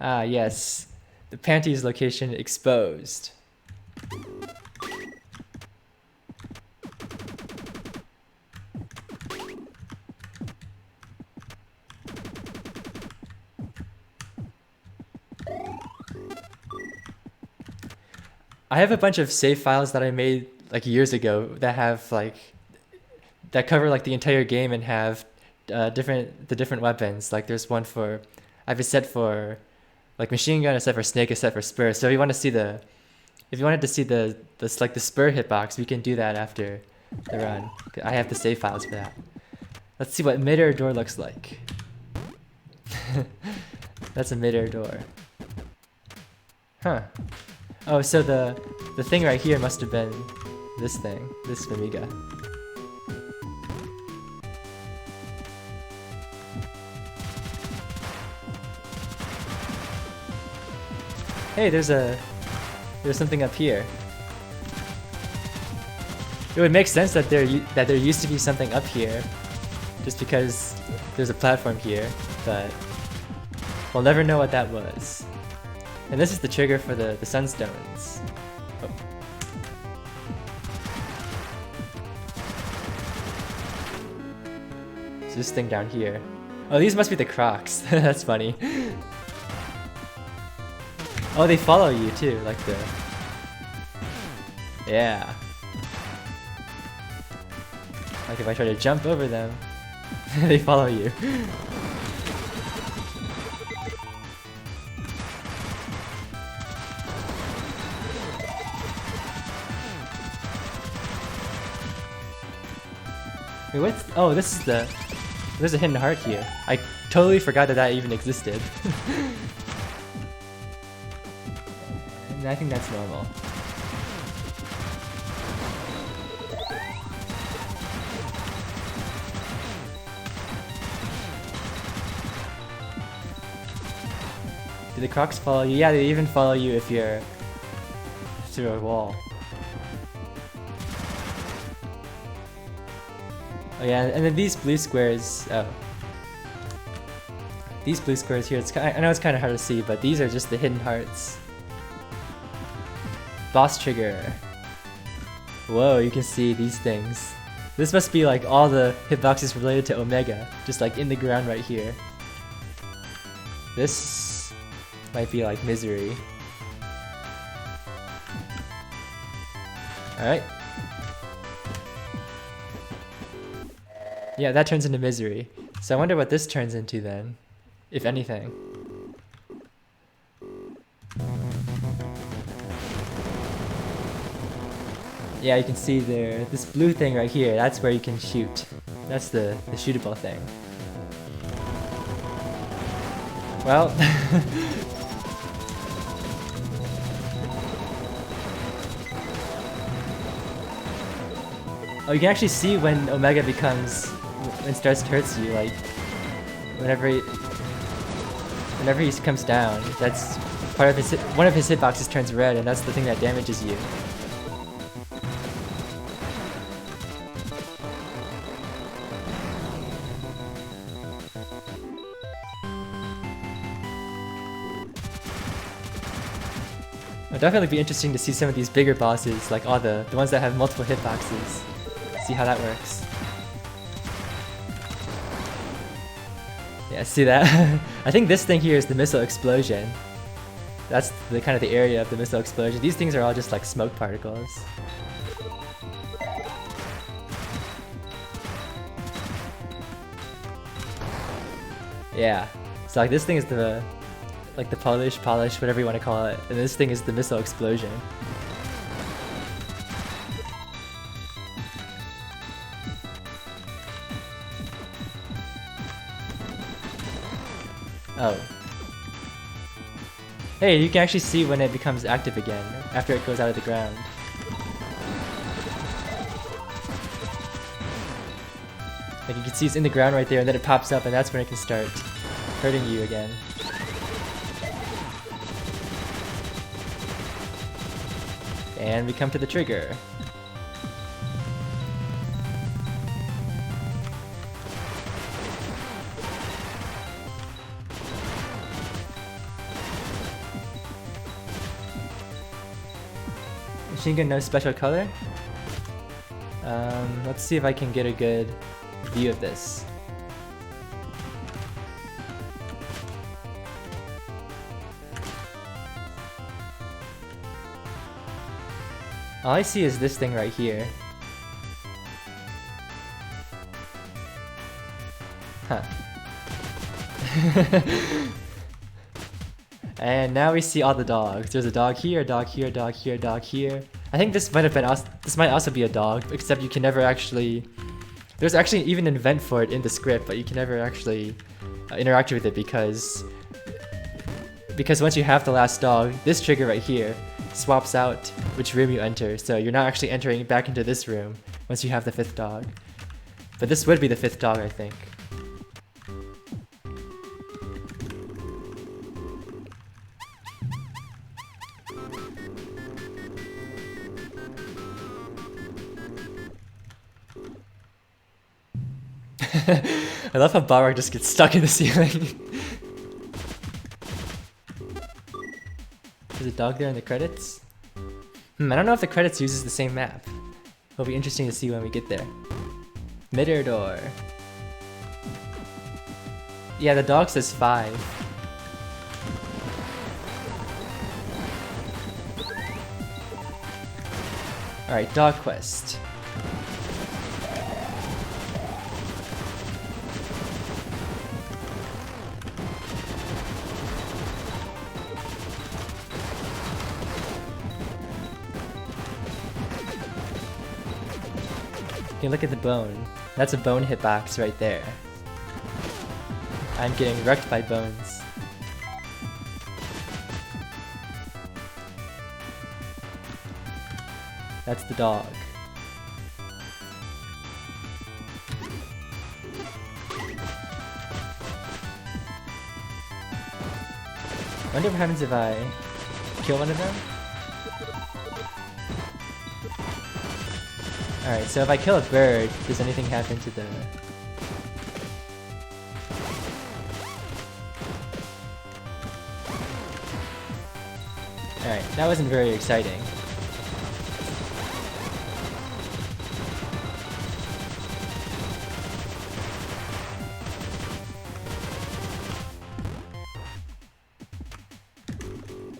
[SPEAKER 1] Ah yes, the panties location exposed. I have a bunch of save files that I made like years ago that have like that cover like the entire game and have different weapons. Like there's one for I have a set for like machine gun, a set for snake, a set for spur. So if you wanted to see the spur hitbox, we can do that after the run. I have the save files for that. Let's see what mid-air door looks like. That's a mid-air door. Huh. Oh, so the thing right here must have been this thing, this Amiga. Hey, there's something up here. It would make sense that there used to be something up here, just because there's a platform here, but we'll never know what that was. And this is the trigger for the sunstones. Oh. So this thing down here. Oh, these must be the Crocs. That's funny. Oh, they follow you too, like the... Yeah. Like if I try to jump over them, they follow you. Wait, what's... Oh, this is the... There's a hidden heart here. I totally forgot that even existed. And I think that's normal. Do the Crocs follow you? Yeah, they even follow you if you're through a wall. Oh yeah, and then these blue squares, oh. These blue squares here, I know it's kind of hard to see, but these are just the hidden hearts. Boss trigger. Whoa, you can see these things. This must be like all the hitboxes related to Omega, just like in the ground right here. This might be like Misery. Alright. Yeah, that turns into Misery. So I wonder what this turns into then, if anything. Yeah, you can see there, this blue thing right here, that's where you can shoot. That's the shootable thing. Well... oh, you can actually see when Omega becomes... when starts to hurt you, like... whenever he comes down, that's part of his one of his hitboxes turns red, and that's the thing that damages you. It'll definitely be interesting to see some of these bigger bosses, like all the ones that have multiple hitboxes. See how that works. Yeah, see that? I think this thing here is the missile explosion. That's the kind of the area of the missile explosion. These things are all just like smoke particles. Yeah, so like this thing is the like the polish, whatever you want to call it, and this thing is the missile explosion. Oh. Hey, you can actually see when it becomes active again, after it goes out of the ground. Like you can see it's in the ground right there, and then it pops up, and that's when it can start hurting you again. And we come to the trigger. Machine gun, no special color? Let's see if I can get a good view of this. All I see is this thing right here. Huh. And now we see all the dogs. There's a dog here, a dog here, a dog here, a dog here. I think this might have been this might also be a dog, except you can never actually... There's actually even an event for it in the script, but you can never actually interact with it because once you have the last dog, this trigger right here swaps out which room you enter, so you're not actually entering back into this room once you have the 5th dog. But this would be the 5th dog, I think. I love how Balrog just gets stuck in the ceiling. There's a dog there in the credits? I don't know if the credits uses the same map. It'll be interesting to see when we get there. Midair door. Yeah, the dog says 5. Alright, dog quest. You look at the bone. That's a bone hitbox right there. I'm getting wrecked by bones. That's the dog. Wonder what happens if I kill one of them? Alright, so if I kill a bird, does anything happen to the... Alright, that wasn't very exciting.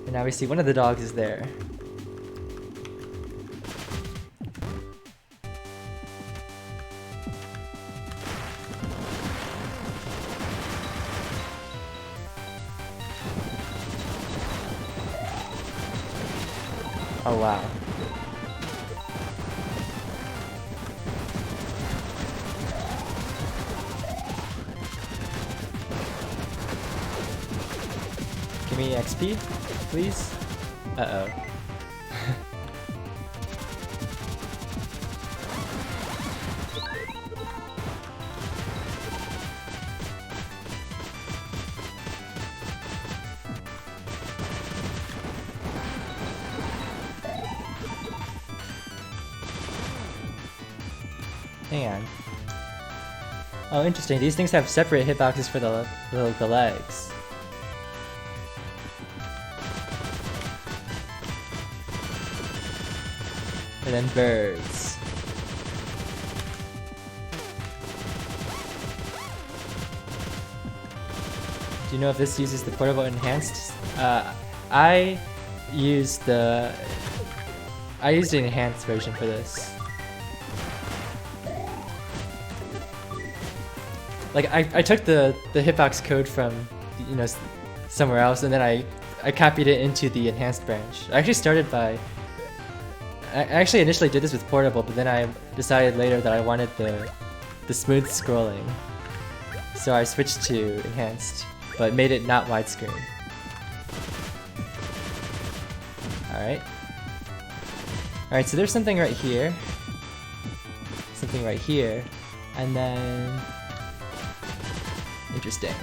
[SPEAKER 1] And now we see one of the dogs is there. Oh wow. Give me XP, please? Uh-oh. Hang on. Oh, interesting. These things have separate hitboxes for the legs. And then birds. Do you know if this uses the portable enhanced? I used the enhanced version for this. Like I took the hitbox code from, you know, somewhere else, and then I copied it into the enhanced branch. I actually started by. I actually initially did this with portable, but then I decided later that I wanted the smooth scrolling, so I switched to enhanced, but made it not widescreen. All right. So there's something right here, and then interesting.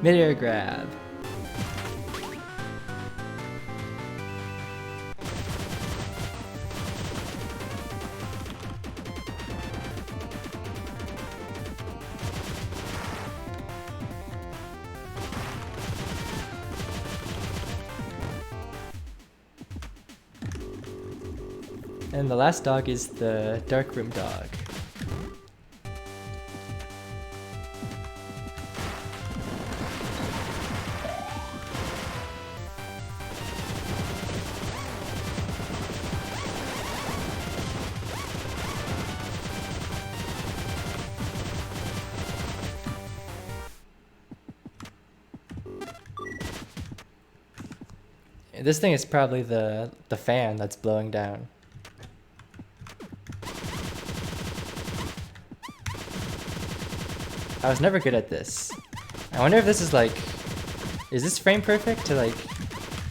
[SPEAKER 1] Mid-air grab. And the last dog is the dark room dog. This thing is probably the fan that's blowing down. I was never good at this. I wonder if this is like, is this frame perfect to like,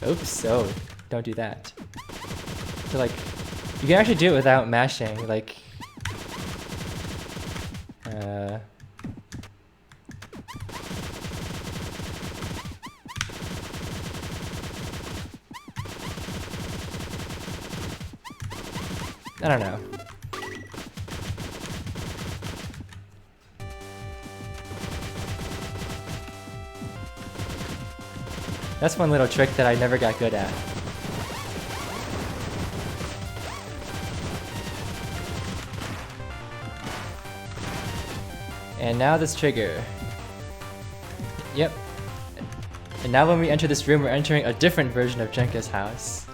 [SPEAKER 1] oops, oh, don't do that. To like, you can actually do it without mashing, like, I don't know. That's one little trick that I never got good at. And now this trigger. Yep. And now when we enter this room, we're entering a different version of Jenka's house.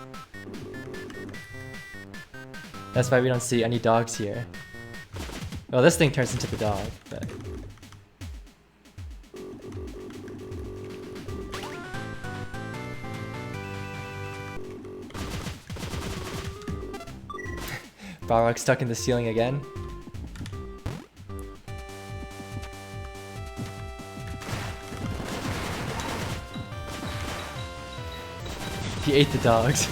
[SPEAKER 1] That's why we don't see any dogs here. Well, this thing turns into the dog, but... Balrog stuck in the ceiling again. He ate the dogs.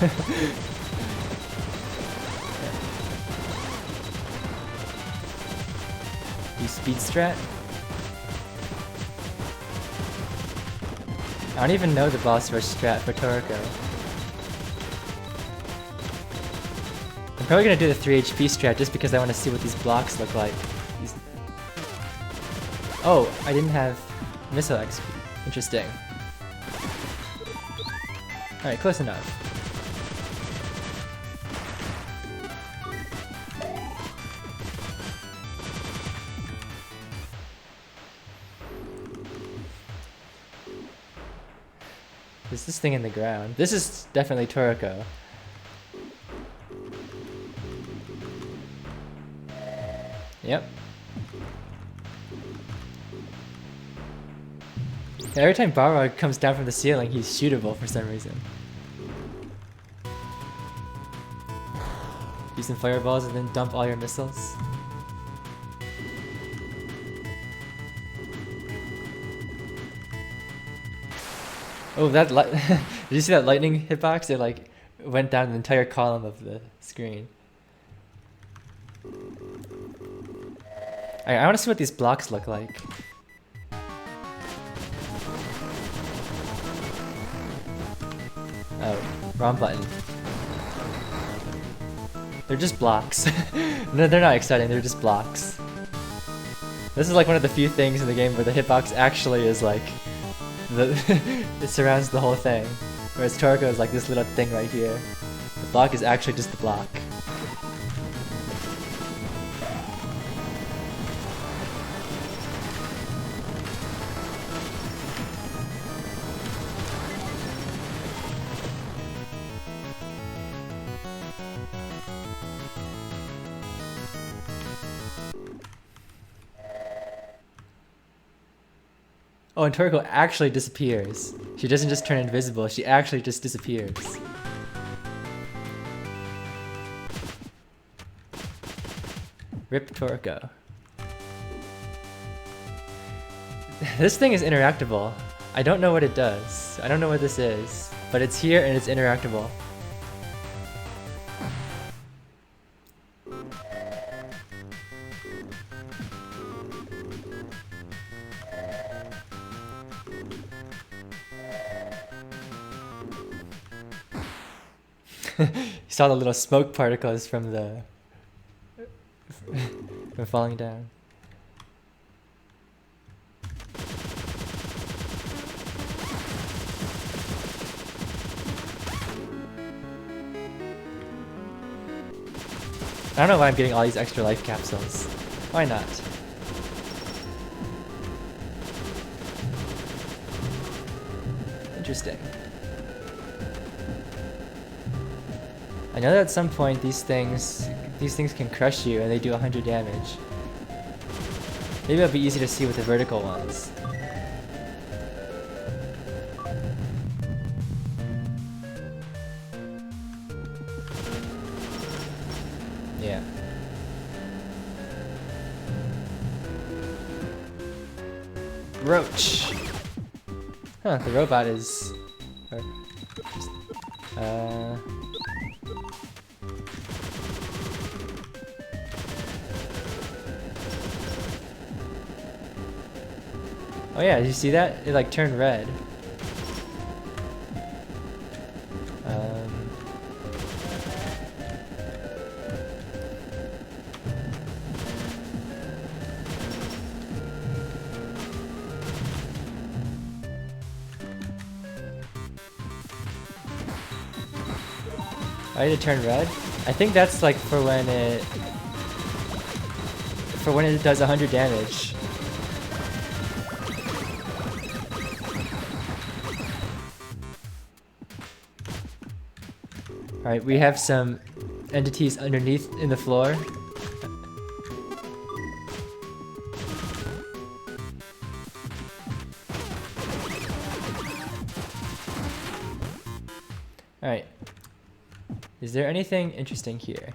[SPEAKER 1] You speed strat? I don't even know the boss rush strat for Toriko. I'm probably gonna do the 3 HP strat just because I want to see what these blocks look like. Oh, I didn't have missile XP. Interesting. Alright, close enough. There's this thing in the ground. This is definitely Toriko. Yep. Every time Balrog comes down from the ceiling, he's shootable for some reason. Use some fireballs and then dump all your missiles. Oh, that did you see that lightning hitbox? It like went down the entire column of the screen. I want to see what these blocks look like. Oh, wrong button. They're just blocks. No, they're not exciting, they're just blocks. This is like one of the few things in the game where the hitbox actually is like... it surrounds the whole thing. Whereas Toriko is like this little thing right here. The block is actually just the block. Oh, and Toriko actually disappears. She doesn't just turn invisible, she actually just disappears. Rip Toriko. This thing is interactable. I don't know what it does. I don't know what this is. But it's here and it's interactable. You saw the little smoke particles from the from falling down. I don't know why I'm getting all these extra life capsules. Why not? Interesting. I know that at some point these things can crush you and they do 100 damage. Maybe it'll be easy to see with the vertical ones. Yeah. Roach! Huh, the robot is... Oh yeah, did you see that? It like turned red. Why did it turn red? I think that's like for when it does 100 damage. Alright, we have some entities underneath in the floor. Alright. Is there anything interesting here?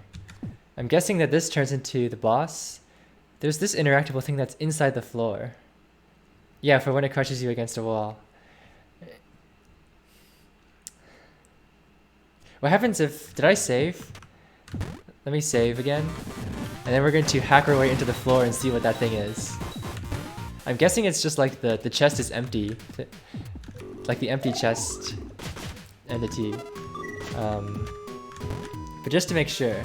[SPEAKER 1] I'm guessing that this turns into the boss. There's this interactable thing that's inside the floor. Yeah, for when it crushes you against a wall. What happens if... Did I save? Let me save again. And then we're going to hack our way into the floor and see what that thing is. I'm guessing it's just like the chest is empty. Like the empty chest entity. But just to make sure.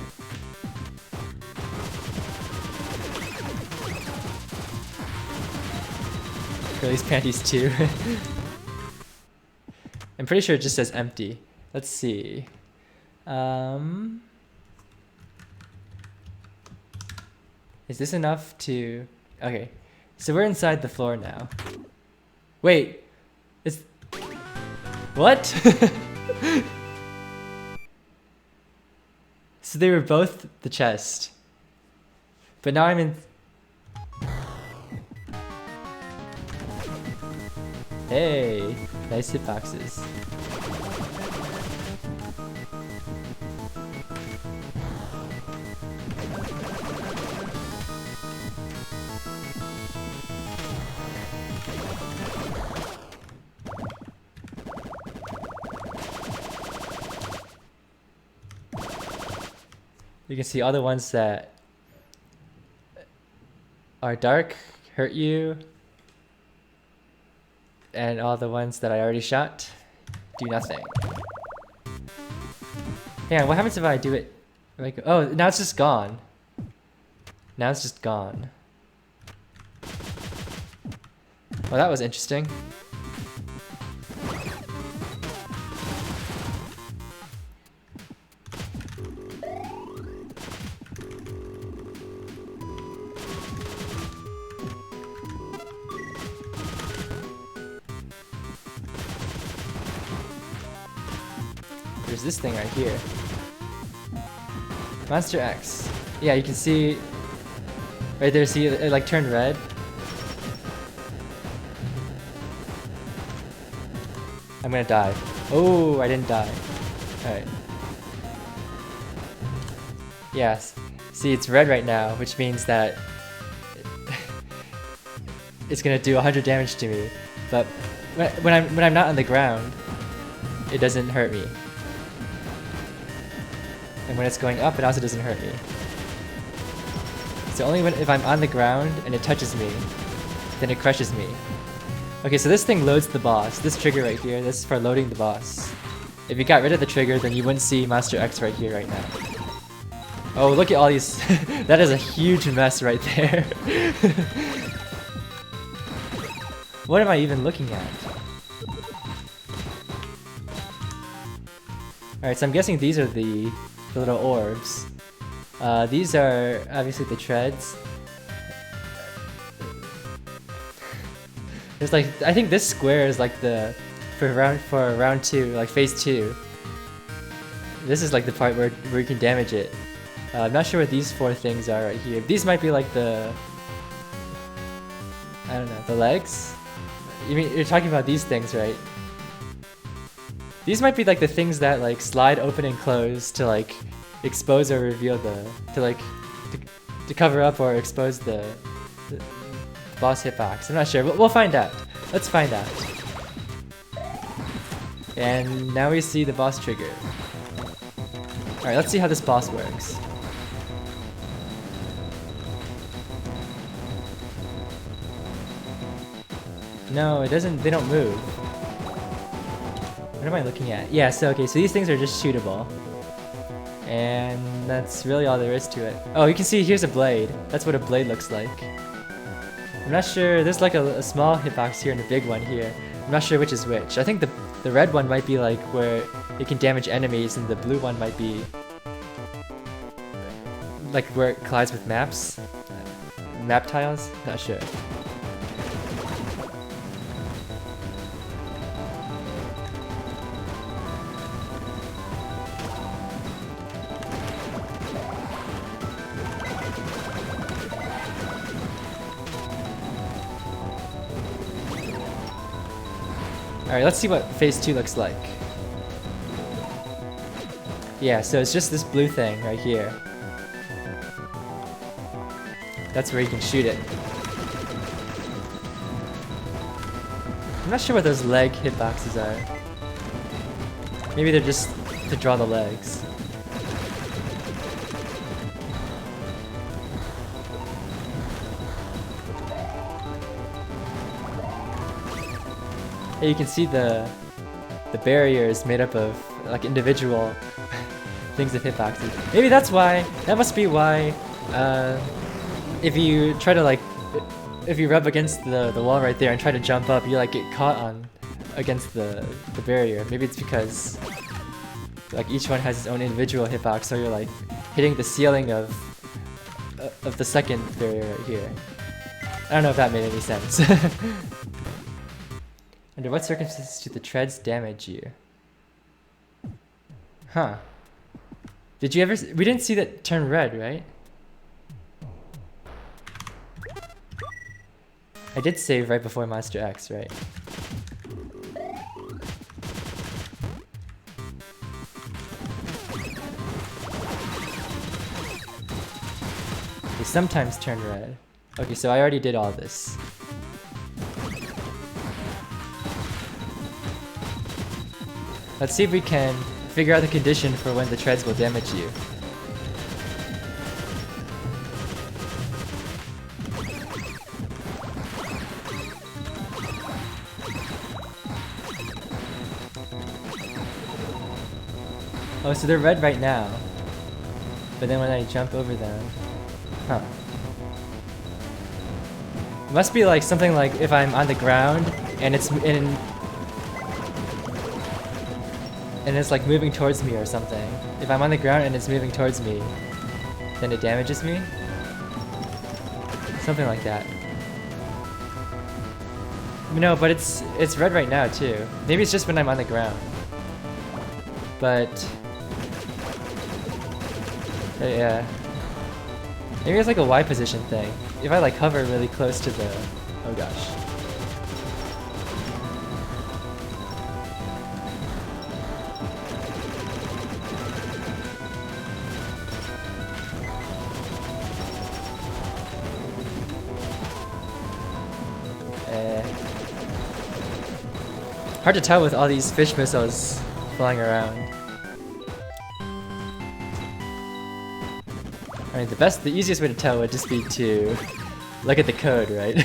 [SPEAKER 1] Curly's panties too. I'm pretty sure it just says empty. Let's see. Is this enough to... Okay. So we're inside the floor now. Wait. It's... What? So they were both the chest. But now I'm in... Hey, nice hitboxes. You can see all the ones that are dark hurt you, and all the ones that I already shot do nothing. Yeah, what happens if I do it? Like, oh, now it's just gone. Now it's just gone. Well, that was interesting. There's this thing right here. Monster X. Yeah, you can see right there, see it like turned red. I'm gonna die. Oh, I didn't die. Alright. Yes. See, it's red right now, which means that it's gonna do 100 damage to me. But when I'm not on the ground, it doesn't hurt me. And when it's going up, it also doesn't hurt me. So only if I'm on the ground and it touches me, then it crushes me. Okay, so this thing loads the boss. This trigger right here, this is for loading the boss. If you got rid of the trigger, then you wouldn't see Monster X right here right now. Oh, look at all these. That is a huge mess right there. What am I even looking at? Alright, so I'm guessing these are the little orbs. These are obviously the treads. There's like, I think this square is like the for round 2, like phase 2. This is like the part where you can damage it. I'm not sure what these 4 things are right here. These might be like the, I don't know, the legs? You mean you're talking about these things, right? These might be like the things that like slide open and close to like expose or reveal to cover up or expose the boss hitbox. I'm not sure. We'll find out. Let's find out. And now we see the boss trigger. Alright, let's see how this boss works. No, it doesn't, they don't move. What am I looking at? Yeah, so okay, so these things are just shootable. And that's really all there is to it. Oh, you can see here's a blade. That's what a blade looks like. I'm not sure, there's like a small hitbox here and a big one here. I'm not sure which is which. I think the red one might be like where it can damage enemies, and the blue one might be like where it collides with maps. Map tiles? Not sure. Alright, let's see what phase 2 looks like. Yeah, so it's just this blue thing right here. That's where you can shoot it. I'm not sure what those leg hitboxes are. Maybe they're just to draw the legs. Hey, you can see the barrier is made up of like individual things of hitboxes. Maybe that's why. That must be why. If you try to like, if you rub against the wall right there and try to jump up, you like get caught on against the barrier. Maybe it's because like each one has its own individual hitbox, so you're like hitting the ceiling of the second barrier right here. I don't know if that made any sense. Under what circumstances do the treads damage you? Huh. Did you ever... We didn't see that turn red, right? I did save right before Monster X, right? They sometimes turn red. Okay, so I already did all this. Let's see if we can figure out the condition for when the treads will damage you. Oh, so they're red right now. But then when I jump over them... Huh. It must be like something like if I'm on the ground and it's like moving towards me or something. If I'm on the ground and it's moving towards me, then it damages me? Something like that. No, but it's red right now too. Maybe it's just when I'm on the ground. But... yeah. Maybe it's like a Y position thing. If I like hover really close to the... Oh gosh. Hard to tell with all these fish missiles flying around. I mean, the easiest way to tell would just be to look at the code, right?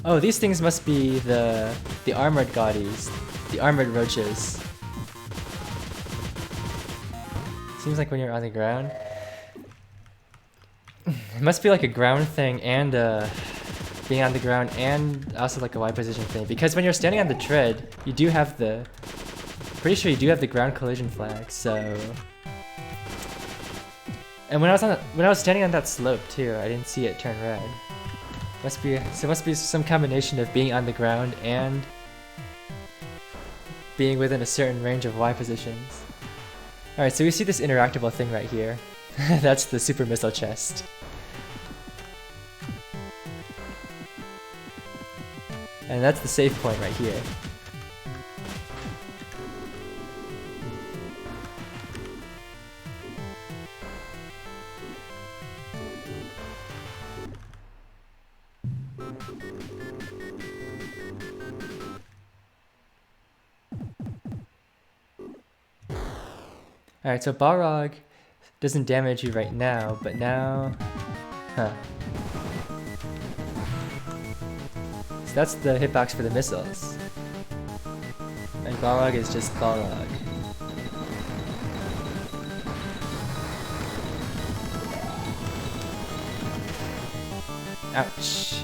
[SPEAKER 1] Oh, these things must be the armored Gaudis, the armored roaches. Seems like when you're on the ground. It must be like a ground thing and being on the ground and also like a Y position thing. Because when you're standing on the tread, you do have the... Pretty sure you do have the ground collision flag, so... And when I was standing on that slope too, I didn't see it turn red. So it must be some combination of being on the ground and being within a certain range of Y positions. Alright, so we see this interactable thing right here. That's the super missile chest. And that's the save point right here. Alright, so Balrog doesn't damage you right now, but now... Huh. So that's the hitbox for the missiles. And Balrog is just Balrog. Ouch.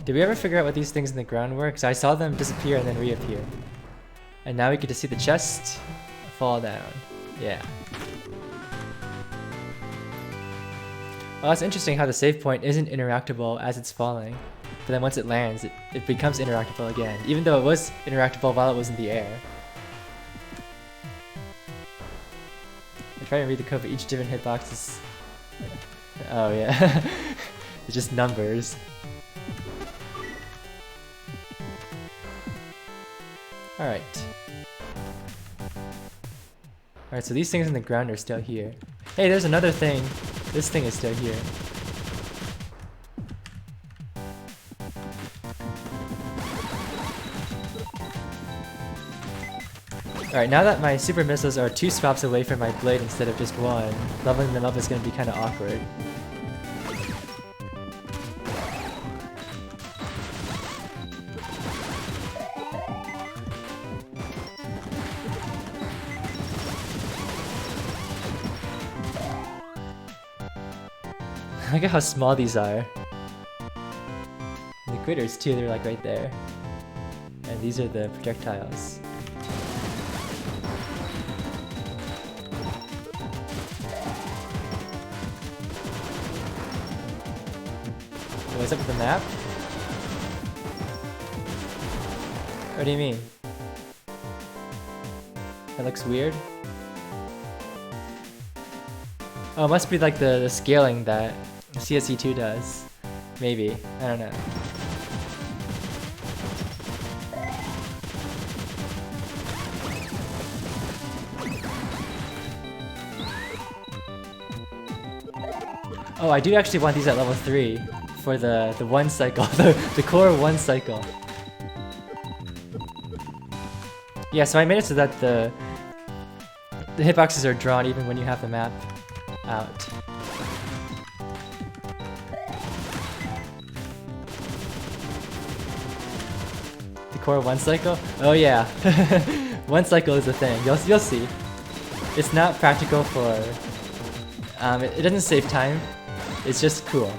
[SPEAKER 1] Did we ever figure out what these things in the ground were? Because I saw them disappear and then reappear. And now we get to see the chest fall down. Yeah. Well, it's interesting how the save point isn't interactable as it's falling. but then once it lands, it becomes interactable again, even though it was interactable while it was in the air. I try to read the code for each different hitbox is... Oh yeah, it's just numbers. Alright. Alright, so these things in the ground are still here. Hey, there's another thing. This thing is still here. Alright, now that my super missiles are 2 swaps away from my blade instead of just 1, leveling them up is going to be kind of awkward. Look at how small these are. And the critters too, they're like right there. And these are the projectiles. What's up with the map? What do you mean? That looks weird? Oh, it must be like the scaling that CSE2 does. Maybe. I don't know. Oh, I do actually want these at level 3 for the 1 cycle, the core 1 cycle. Yeah, so I made it so that the hitboxes are drawn even when you have the map out. The core 1 cycle? Oh yeah, 1 cycle is a thing. You'll see. It's not practical for. It doesn't save time. It's just cool.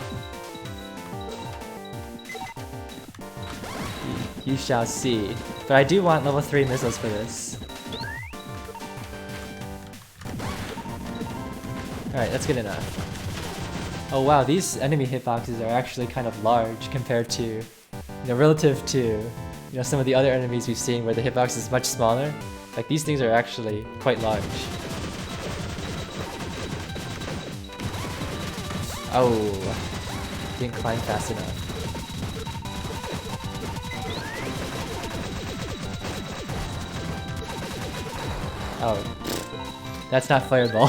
[SPEAKER 1] You shall see. But I do want level 3 missiles for this. Alright, that's good enough. Oh wow, these enemy hitboxes are actually kind of large compared to, relative to, some of the other enemies we've seen where the hitbox is much smaller. Like these things are actually quite large. Oh, didn't climb fast enough. Oh, that's not fireball.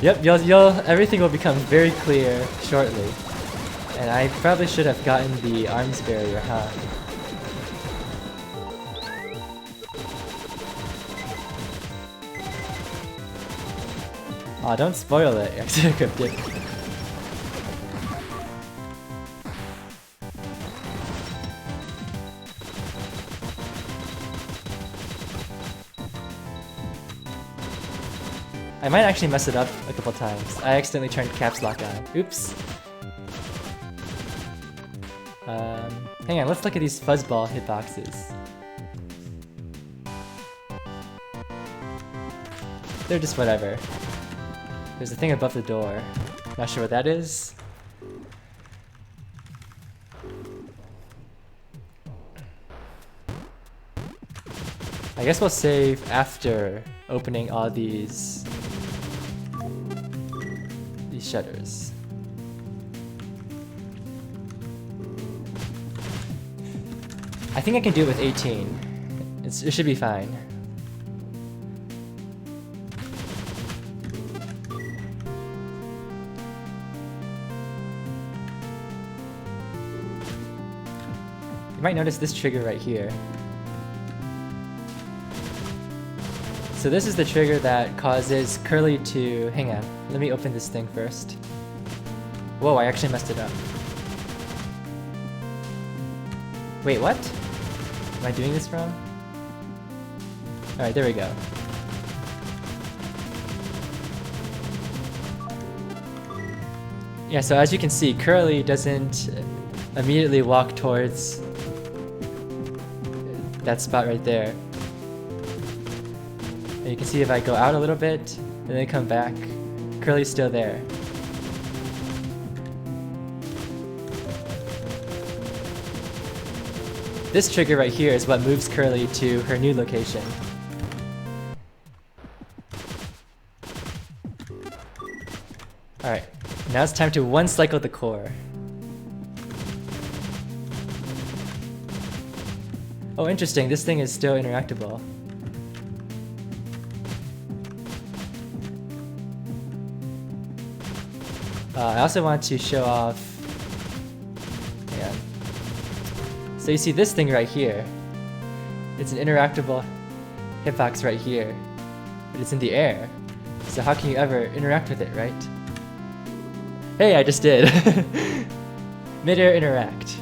[SPEAKER 1] Yep, everything will become very clear shortly. And I probably should have gotten the arms barrier, huh? Aw, don't spoil it, I accidentally equipped it. I might actually mess it up a couple times. I accidentally turned caps lock on. Oops. Hang on, let's look at these fuzzball hitboxes. They're just whatever. There's a thing above the door. Not sure what that is. I guess we'll save after opening all these shutters. I think I can do it with 18. It should be fine. You might notice this trigger right here. So this is the trigger that causes Curly to... Hang on, let me open this thing first. Whoa, I actually messed it up. Wait, what? Am I doing this wrong? Alright, there we go. Yeah, so as you can see, Curly doesn't immediately walk towards that spot right there. And you can see if I go out a little bit, and then come back. Curly's still there. This trigger right here is what moves Curly to her new location. Alright, now it's time to one cycle the core. Oh, interesting, this thing is still interactable. I also want to show off. Yeah. So you see this thing right here. It's an interactable hitbox right here, but it's in the air. So how can you ever interact with it, right? Hey, I just did. Mid-air interact.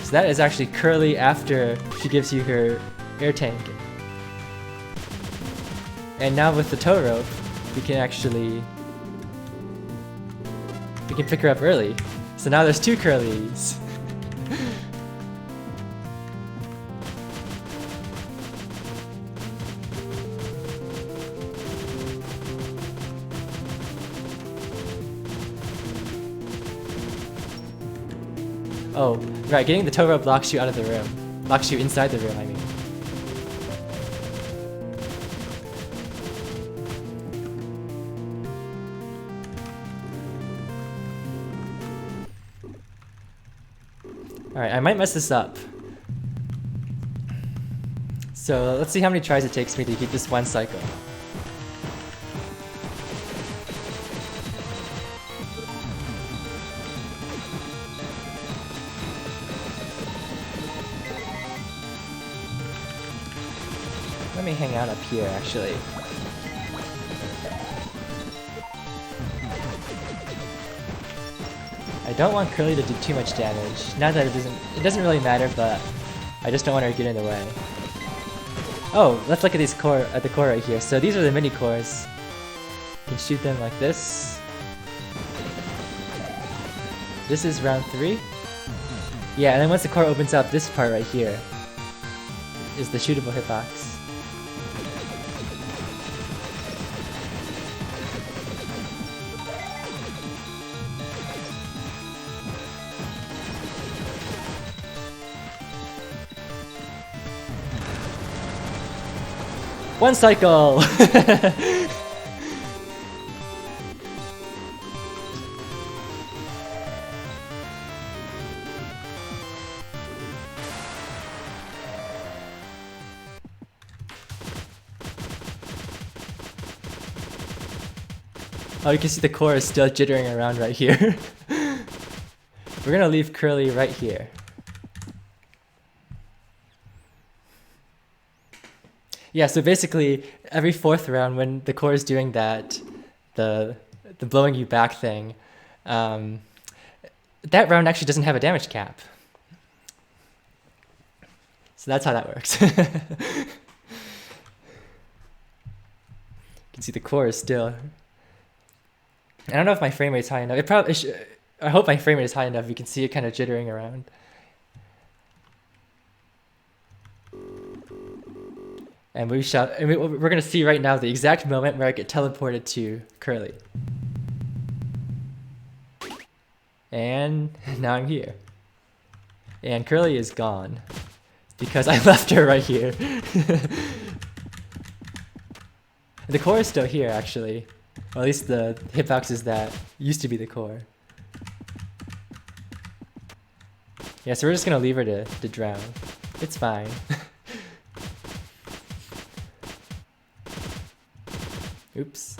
[SPEAKER 1] So that is actually Curly after she gives you her air tank. And now with the tow rope, we can pick her up early. So now there's 2 Curlies. Oh, right, getting the tow rope locks you out of the room. Locks you inside the room, I mean. Alright, I might mess this up. So let's see how many tries it takes me to keep this one cycle. Let me hang out up here, actually. I don't want Curly to do too much damage. Not that it doesn't really matter, but I just don't want her to get in the way. Oh, let's look at these the core right here. So these are the mini cores. You can shoot them like this. This is round 3. Yeah, and then once the core opens up, this part right here is the shootable hitbox. One cycle! Oh, you can see the core is still jittering around right here. We're gonna leave Curly right here. Yeah, so basically, every 4th round when the core is doing that, the blowing you back thing, that round actually doesn't have a damage cap. So that's how that works. You can see the core is still... I don't know if my frame rate is high enough. I hope my frame rate is high enough. You can see it kind of jittering around. And we're gonna see right now the exact moment where I get teleported to Curly. And now I'm here. And Curly is gone. Because I left her right here. The core is still here, actually. Or at least the hitboxes that used to be the core. Yeah, so we're just gonna leave her to drown. It's fine. Oops.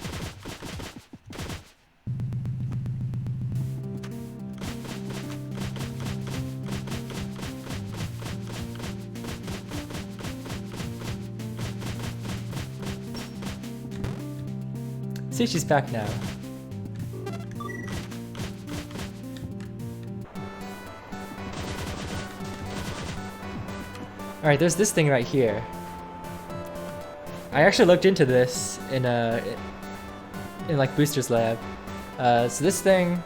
[SPEAKER 1] See, she's back now. Alright, there's this thing right here. I actually looked into this in like Booster's lab. So this thing...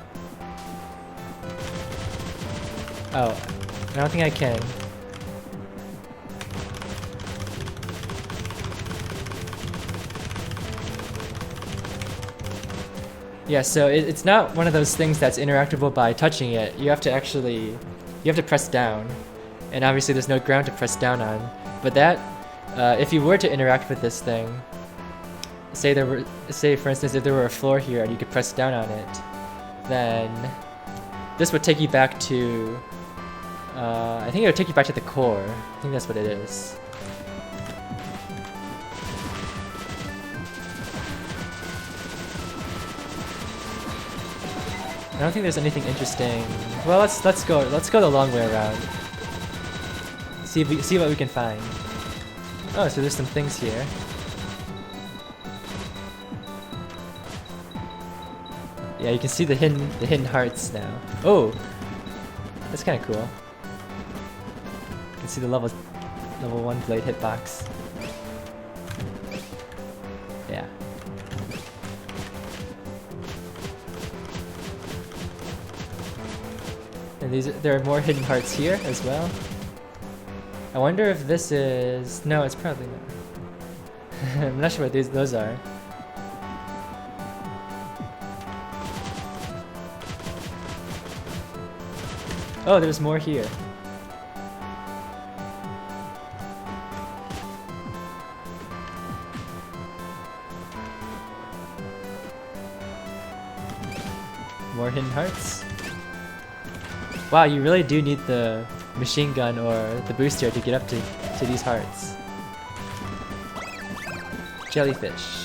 [SPEAKER 1] Oh, I don't think I can. Yeah, so it's not one of those things that's interactable by touching it. You have to press down. And obviously there's no ground to press down on. But that, if you were to interact with this thing, say for instance if there were a floor here and you could press down on it, then this would take you back to, I think it would take you back to the core. I think that's what it is. I don't think there's anything interesting. Well, let's go the long way around. See what we can find. Oh, so there's some things here. Yeah, you can see the hidden hearts now. Oh, that's kind of cool. You can see the level 1 blade hitbox. Yeah. And there are more hidden hearts here as well. I wonder if this is... No, it's probably not. I'm not sure what those are. Oh, there's more here. More hidden hearts. Wow, you really do need the machine gun or the booster to get up to these hearts. Jellyfish.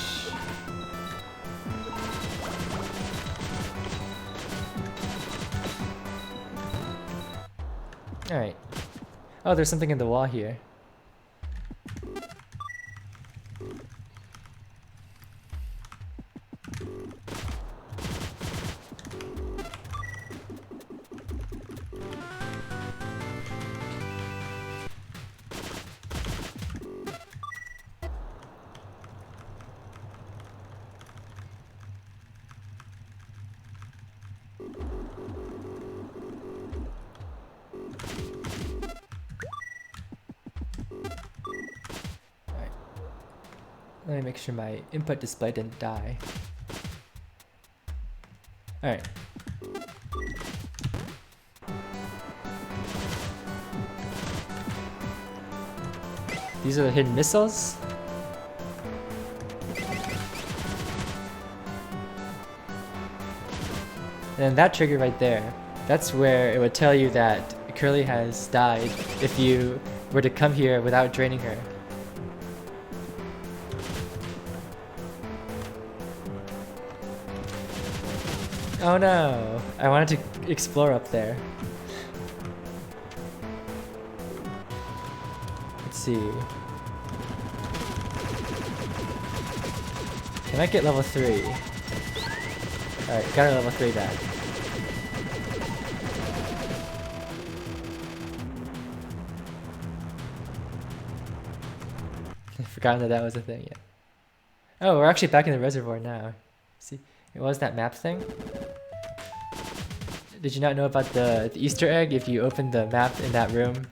[SPEAKER 1] Alright. Oh, there's something in the wall here. Let me make sure my input display didn't die. Alright. These are the hidden missiles. And that trigger right there, that's where it would tell you that Curly has died if you were to come here without draining her. Oh no! I wanted to explore up there. Let's see. Can I get level 3? Alright, got our level 3 back. I've forgotten that was a thing yet. Oh, we're actually back in the reservoir now. See, it was that map thing. Did you not know about the Easter egg if you open the map in that room?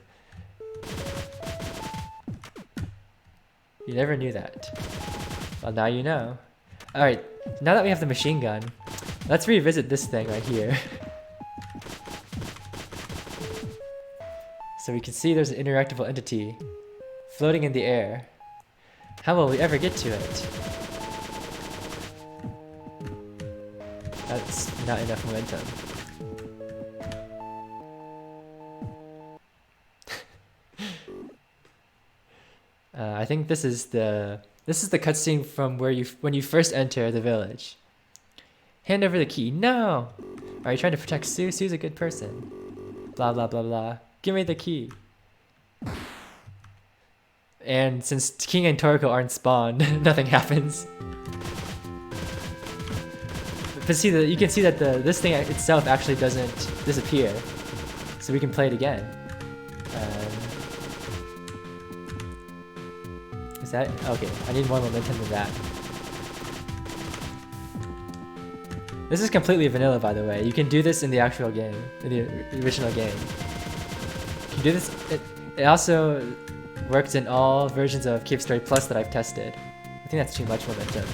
[SPEAKER 1] You never knew that. Well, now you know. Alright, now that we have the machine gun, let's revisit this thing right here. So we can see there's an interactable entity floating in the air. How will we ever get to it? That's not enough momentum. I think this is the cutscene from when you first enter the village. Hand over the key. No! Are you trying to protect Sue? Sue's a good person. Blah blah blah blah. Give me the key. And since King and Toriko aren't spawned, nothing happens. But see, you can see that this thing itself actually doesn't disappear, so we can play it again. Is that okay? I need more momentum than that. This is completely vanilla, by the way. You can do this in the actual game, in the original game. You can do this. It also works in all versions of Cave Story Plus that I've tested. I think that's too much momentum.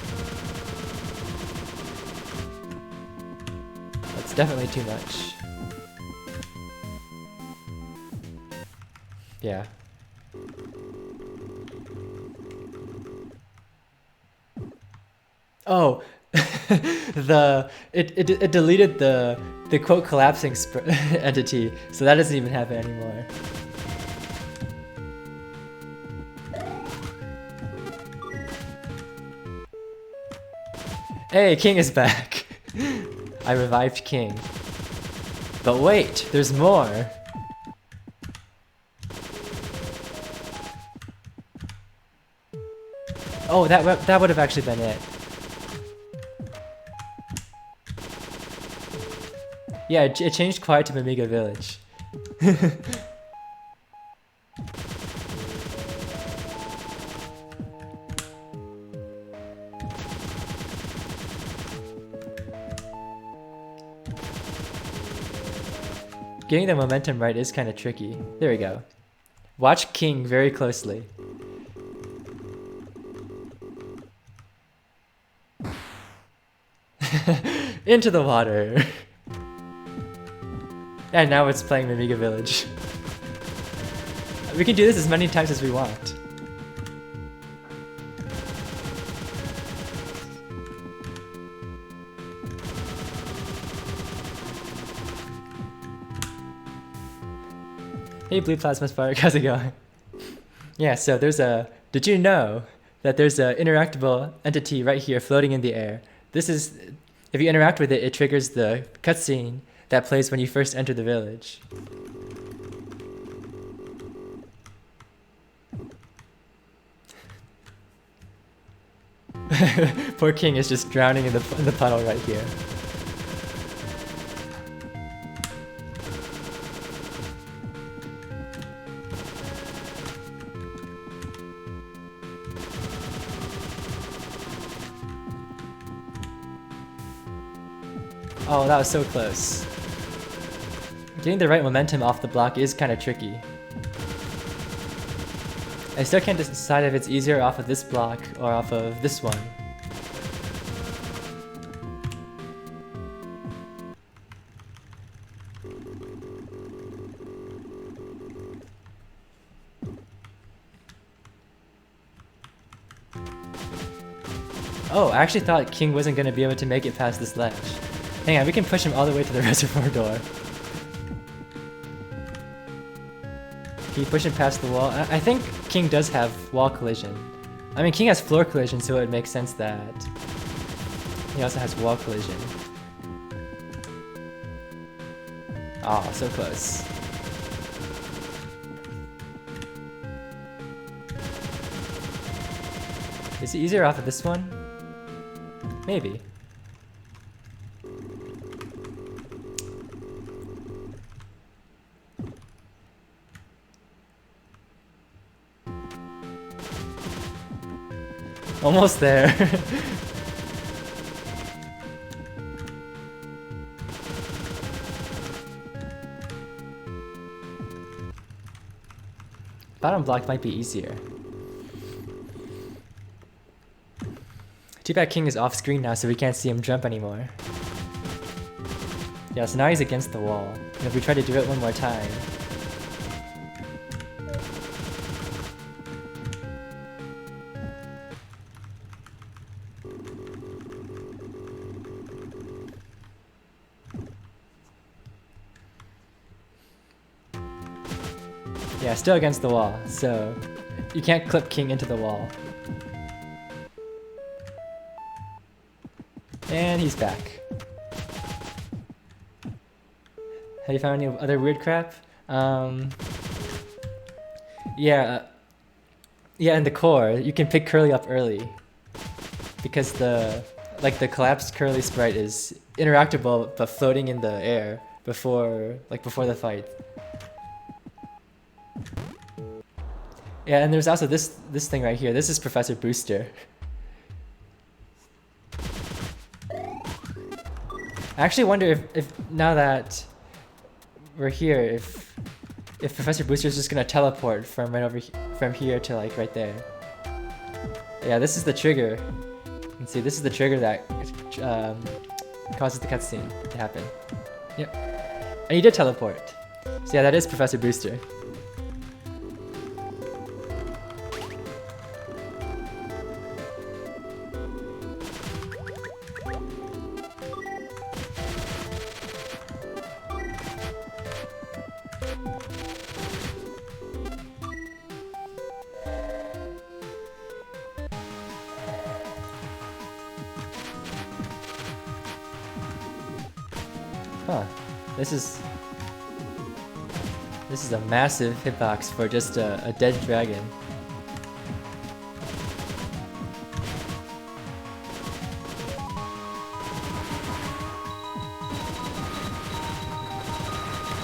[SPEAKER 1] definitely too much. Yeah. Oh, it deleted the quote collapsing entity, so that doesn't even happen anymore. Hey, King is back. I revived King. But wait, there's more. Oh, that would have actually been it. Yeah, it changed quiet to Mimiga Village. Getting the momentum right is kind of tricky. There we go. Watch King very closely. Into the water. And now it's playing Mimiga Village. We can do this as many times as we want. Hey Blue Plasma Spark, how's it going? Yeah, so there's a... Did you know that there's an interactable entity right here floating in the air? This is... If you interact with it, it triggers the cutscene that plays when you first enter the village. Poor King is just drowning in the puddle right here. Oh, that was so close. Getting the right momentum off the block is kind of tricky. I still can't decide if it's easier off of this block or off of this one. Oh, I actually thought King wasn't going to be able to make it past this ledge. Hang on, we can push him all the way to the reservoir door. Can you push him past the wall? I think King does have wall collision. I mean, King has floor collision, so it would make sense that he also has wall collision. Oh, so close. Is it easier off of this one? Maybe. Almost there. Bottom block might be easier. Too bad King is off screen now, so we can't see him jump anymore. Yeah, so now he's against the wall. And if we try to do it one more time... Yeah, still against the wall, so you can't clip King into the wall. And he's back. Have you found any other weird crap? Yeah, in the core, you can pick Curly up early. Because the collapsed Curly sprite is interactable but floating in the air before the fight. Yeah, and there's also this thing right here. This is Professor Booster. I actually wonder if now that we're here, if Professor Booster is just gonna teleport from right over from here to like right there. Yeah, this is the trigger. You can see this is the trigger that causes the cutscene to happen. Yep. And you did teleport. So yeah, that is Professor Booster. Huh. This is a massive hitbox for just a dead dragon.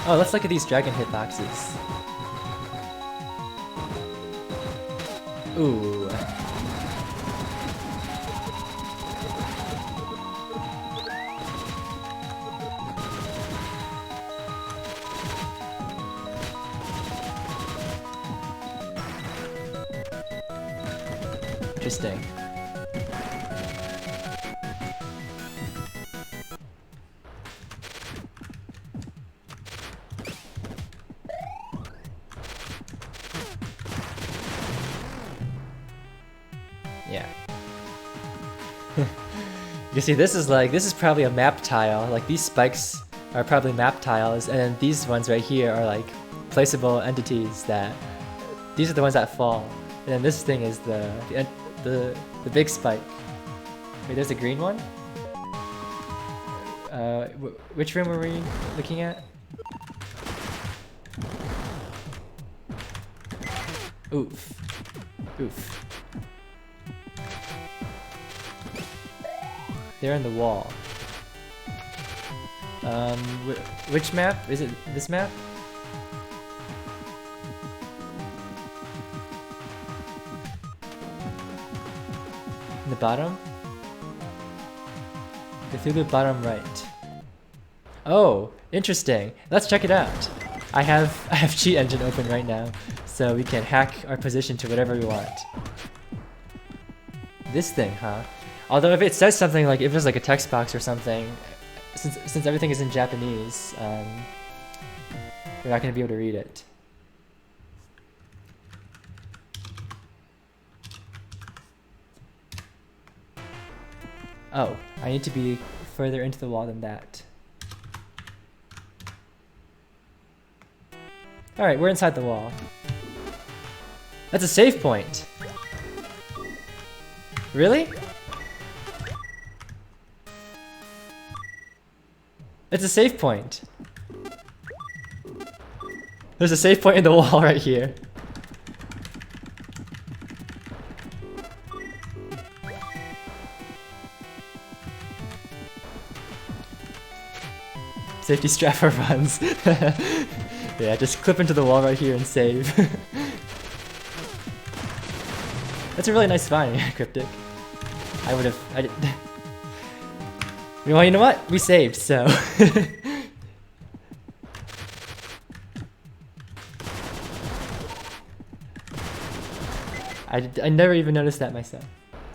[SPEAKER 1] Oh, let's look at these dragon hitboxes. Ooh. Interesting. Yeah. You see, this is probably a map tile. Like, these spikes are probably map tiles, and these ones right here are like placeable entities that, these are the ones that fall. And then this thing is the big spike. Wait, there's a green one? Which room were we looking at? Oof. Oof. They're in the wall. Which map? Is it this map? In the bottom? Through the bottom right. Oh, interesting. Let's check it out. I have Cheat Engine open right now, so we can hack our position to whatever we want. This thing, huh? Although if it says something like, if it was like a text box or something, since everything is in Japanese, we're not going to be able to read it. Oh, I need to be further into the wall than that. Alright, we're inside the wall. That's a save point! Really? It's a save point! There's a save point in the wall right here. Safety strap for runs. Yeah, just clip into the wall right here and save. That's a really nice find, Cryptic. I would've... Well, you know what? We saved, so... I never even noticed that myself.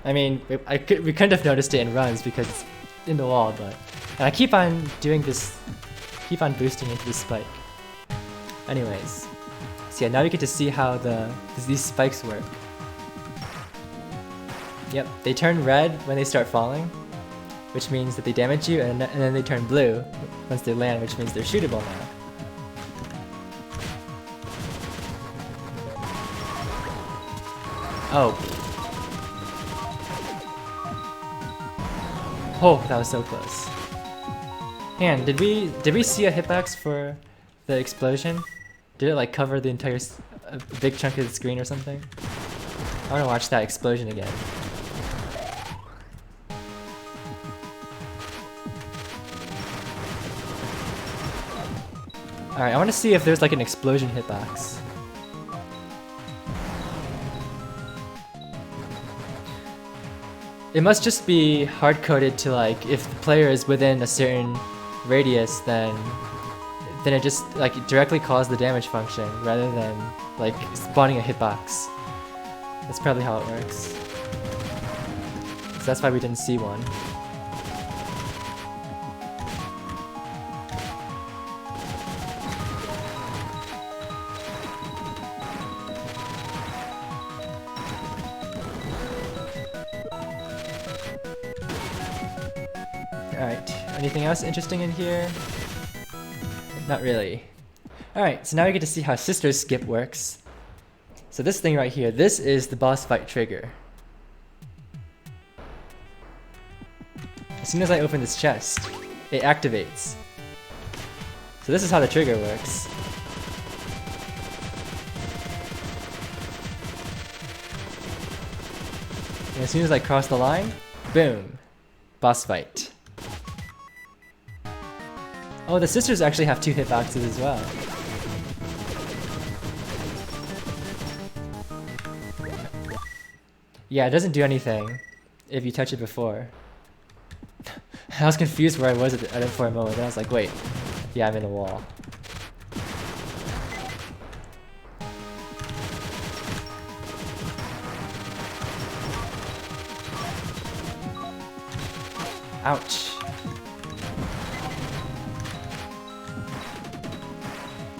[SPEAKER 1] I mean, we couldn't have noticed it in runs because it's in the wall, but... And I keep on doing this... Keep on boosting into this spike. Anyways. So yeah, now you get to see how these spikes work. Yep, they turn red when they start falling, which means that they damage you, and then they turn blue once they land, which means they're shootable now. Oh. Oh, that was so close. Man, did we see a hitbox for the explosion? Did it like cover the entire a big chunk of the screen or something? I want to watch that explosion again. Alright, I want to see if there's like an explosion hitbox. It must just be hard-coded to like, if the player is within a certain radius, then it just like directly calls the damage function rather than like spawning a hitbox. That's probably how it works. So that's why we didn't see one. Alright, anything else interesting in here? Not really. Alright, so now we get to see how sister skip works. So this thing right here, this is the boss fight trigger. As soon as I open this chest, it activates. So this is how the trigger works. And as soon as I cross the line, boom, boss fight. Oh, the sisters actually have 2 hitboxes as well. Yeah, it doesn't do anything if you touch it before. I was confused where I was at it for a moment, and I was like, wait, yeah, I'm in a wall. Ouch.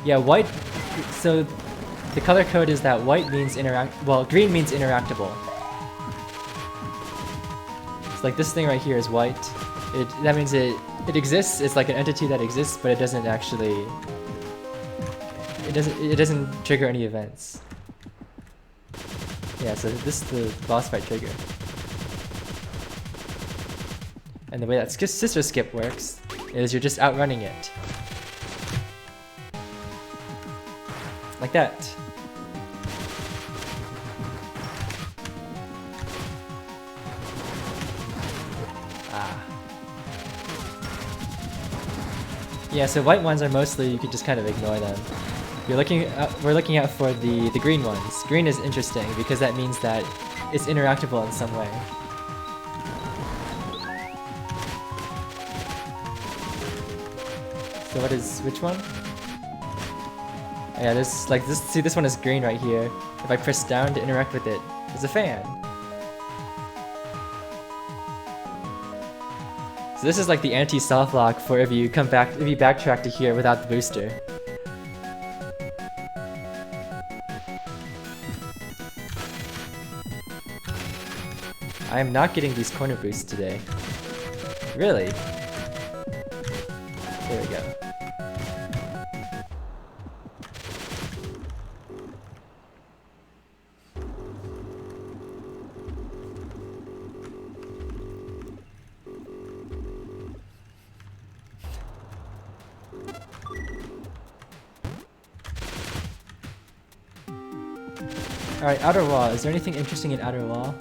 [SPEAKER 1] Yeah, white, so the color code is that white means green means interactable. It's like this thing right here is white. That means it exists, it's like an entity that exists, but it doesn't actually, it doesn't trigger any events. Yeah, so this is the boss fight trigger. And the way that sister skip works is you're just outrunning it. Like that. Ah. Yeah, so white ones are mostly, you can just kind of ignore them. We're looking out for the green ones. Green is interesting because that means that it's interactable in some way. So which one? Yeah, see this one is green right here. If I press down to interact with it, there's a fan. So this is like the anti-soft lock for if you backtrack to here without the booster. I am not getting these corner boosts today. Really? There we go. Alright, outer wall. Is there anything interesting in outer wall?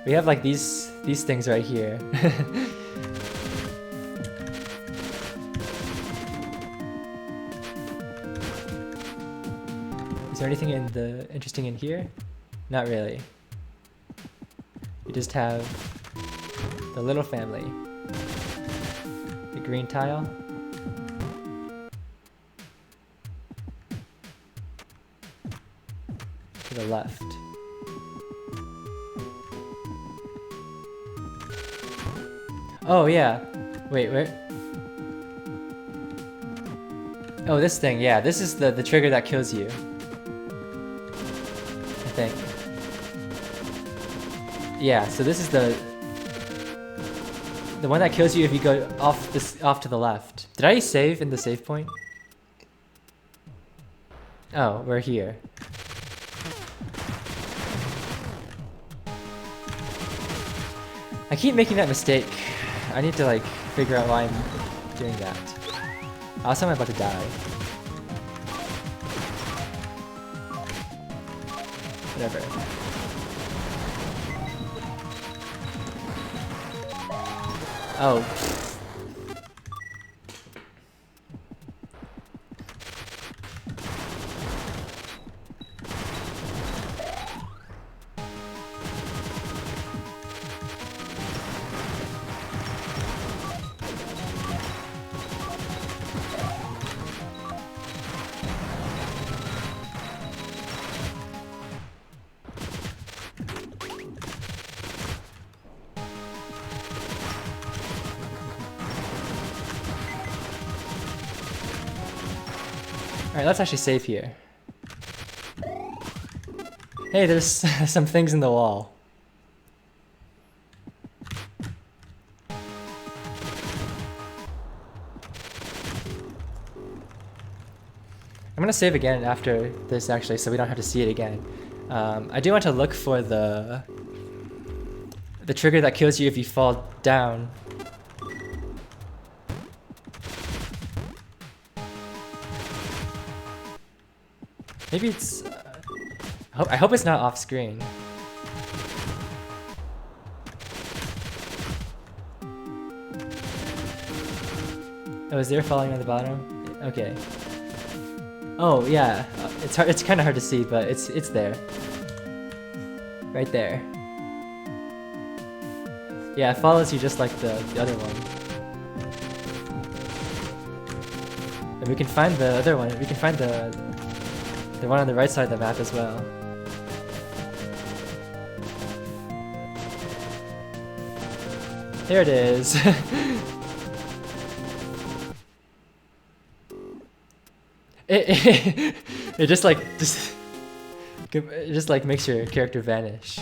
[SPEAKER 1] We have like these things right here. Is there anything interesting in here? Not really. We just have the little family. The green tile. To the left. Oh yeah. Wait, where? Oh, this thing, yeah. This is the trigger that kills you. I think. Yeah, so this is the one that kills you if you go off to the left. Did I save in the save point? Oh, we're here. I keep making that mistake. I need to like figure out why I'm doing that. Also, I'm about to die. Whatever. Oh. Alright, let's actually save here. Hey, there's some things in the wall. I'm gonna save again after this actually, so we don't have to see it again. I do want to look for the trigger that kills you if you fall down. Maybe it's. I hope it's not off screen. Oh, is there falling on the bottom? Okay. Oh yeah, it's hard. It's kind of hard to see, but it's there. Right there. Yeah, it follows you just like the other one. And we can find the other one. We can find the one on the right side of the map as well. There it is. It just like makes your character vanish.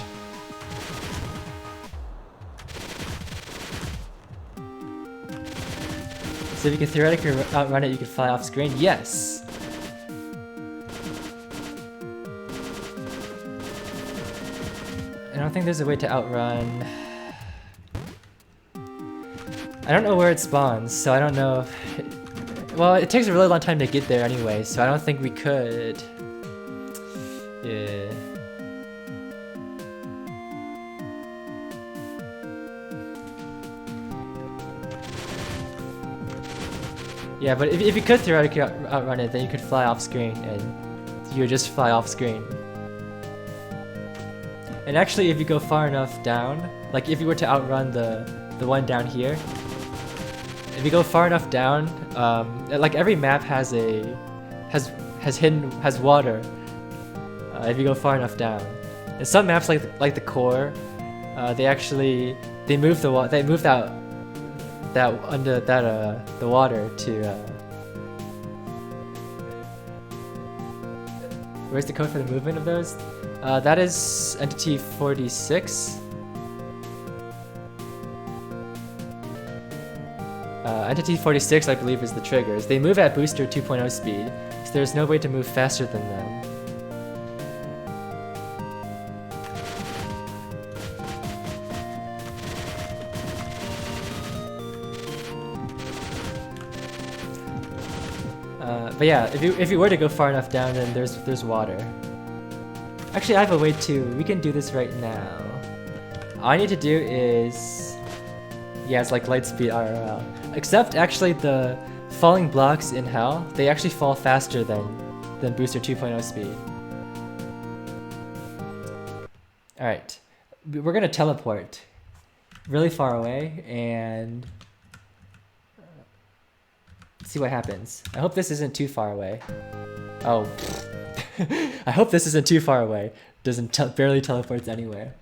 [SPEAKER 1] So if you can theoretically outrun it, you can fly off screen. Yes. I don't think there's a way to outrun. I don't know where it spawns, so I don't know if... Well, it takes a really long time to get there anyway, so I don't think we could. Yeah. Yeah, but if you could theoretically outrun it, then you could fly off screen, and you would just fly off screen. And actually, if you go far enough down, like if you were to outrun the one down here, if you go far enough down, like every map has water. If you go far enough down, and some maps like the core, they move the water to. Where's the code for the movement of those? That is entity 46. Entity 46, I believe, is the triggers. They move at booster 2.0 speed, so there's no way to move faster than them. But yeah, if you were to go far enough down, then there's water. Actually, I have a way too. We can do this right now. All I need to do is... Yeah, it's like Lightspeed IRL. Except, actually, the falling blocks in Hell, they actually fall faster than Booster 2.0 speed. Alright. We're gonna teleport really far away and... see what happens. I hope this isn't too far away. Oh. I hope this isn't too far away. Doesn't barely teleports anywhere.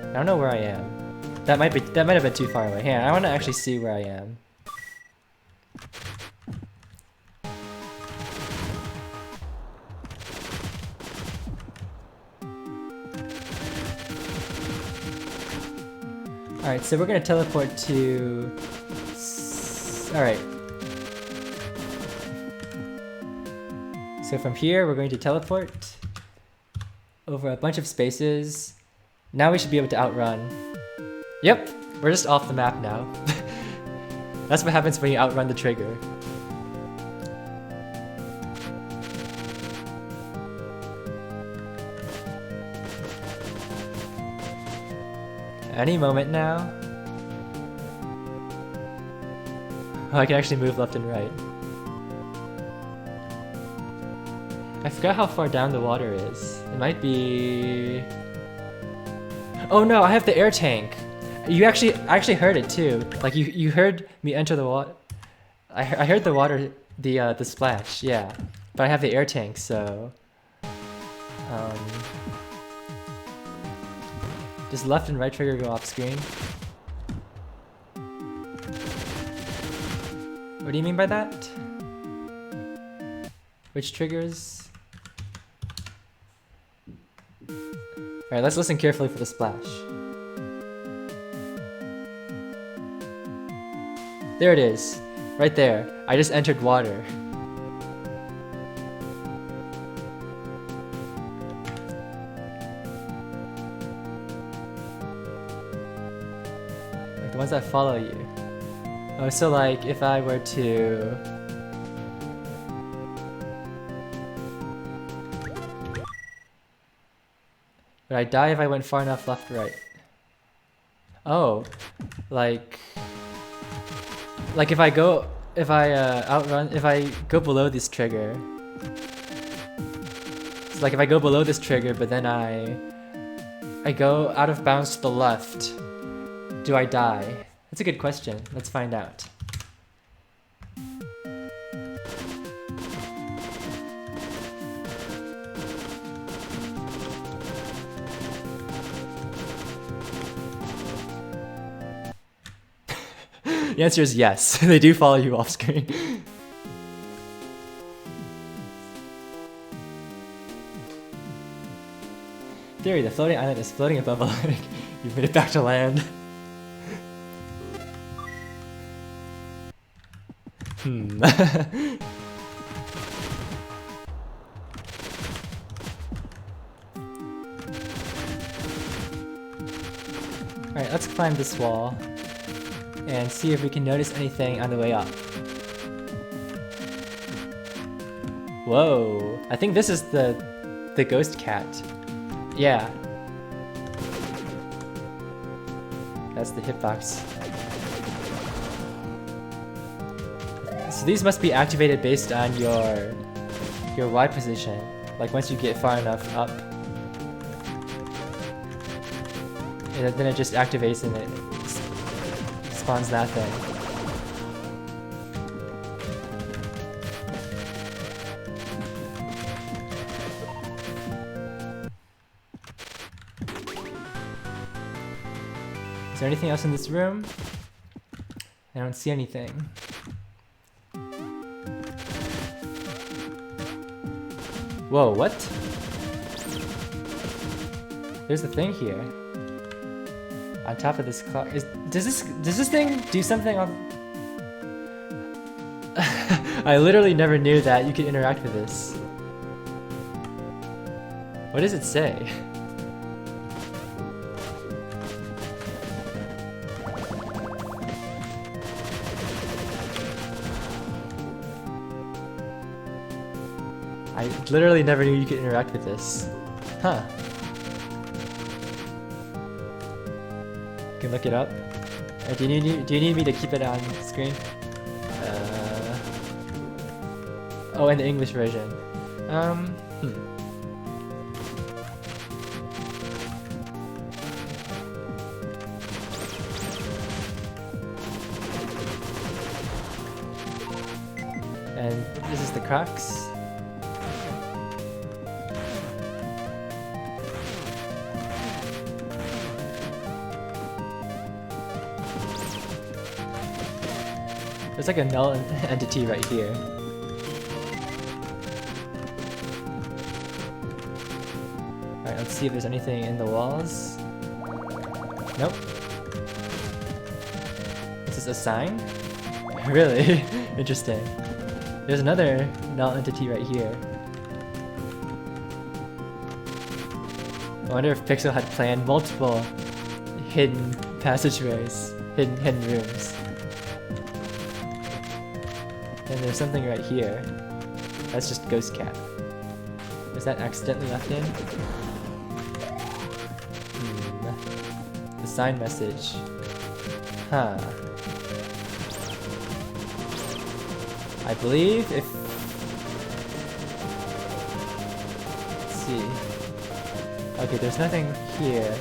[SPEAKER 1] I don't know where I am. That might have been too far away. Hang on, I want to actually see where I am. Alright, so we're gonna teleport to... Alright. So from here, we're going to teleport over a bunch of spaces. Now we should be able to outrun. Yep, we're just off the map now. That's what happens when you outrun the trigger. Any moment now. Oh, I can actually move left and right. I forgot how far down the water is. It might be... Oh no, I have the air tank! I actually heard it too. Like you heard me enter the water. I heard the water, the splash, yeah. But I have the air tank, so... Does left and right trigger go off screen? What do you mean by that? Which triggers? Alright, let's listen carefully for the splash. There it is. Right there. I just entered water. Like the ones that follow you. Oh, so like if I were to... Would I die if I went far enough left, right? Oh, like if I go below this trigger. So like if I go below this trigger, but then I go out of bounds to the left, do I die? That's a good question. Let's find out. The answer is yes. They do follow you off screen. Theory, the floating island is floating above a lake. You've made it back to land. Alright, let's climb this wall and see if we can notice anything on the way up. Whoa, I think this is the ghost cat. Yeah. That's the hitbox. So these must be activated based on your Y position. Like once you get far enough up. And then it just activates and it spawns that thing. Is there anything else in this room? I don't see anything. Whoa, what? There's a thing here. On top of this clock. Does this thing do something on... I literally never knew that you could interact with this. What does it say? I literally never knew you could interact with this. Huh. You can look it up. Do you need me to keep it on screen? Oh, in the English version. And this is the crux. There's like a null entity right here. Alright, let's see if there's anything in the walls. Nope. Is this a sign? Really? Interesting. There's another null entity right here. I wonder if Pixel had planned multiple hidden passageways, hidden rooms. And there's something right here. That's just Ghost Cat. Was that accidentally left in? The sign message. Huh. I believe if... Let's see. Okay, there's nothing here.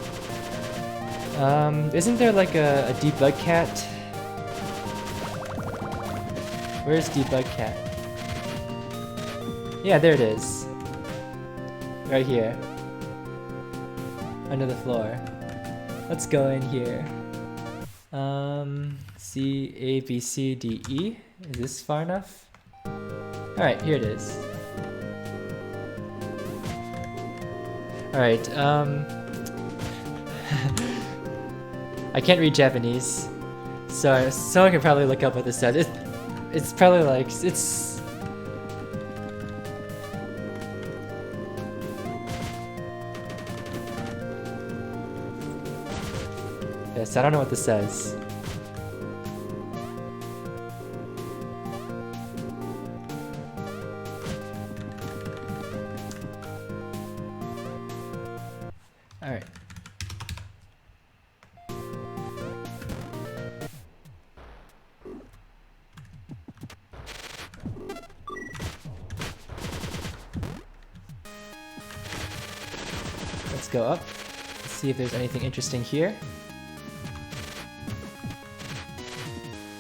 [SPEAKER 1] Isn't there like a debug cat? Where's debug cat? Yeah, there it is. Right here. Under the floor. Let's go in here. C, A, B, C, D, E. Is this far enough? Alright, here it is. Alright, I can't read Japanese, So someone can probably look up what this says. It's probably like it's. Yes, I don't know what this says. All right. Let's go up. Let's see if there's anything interesting here.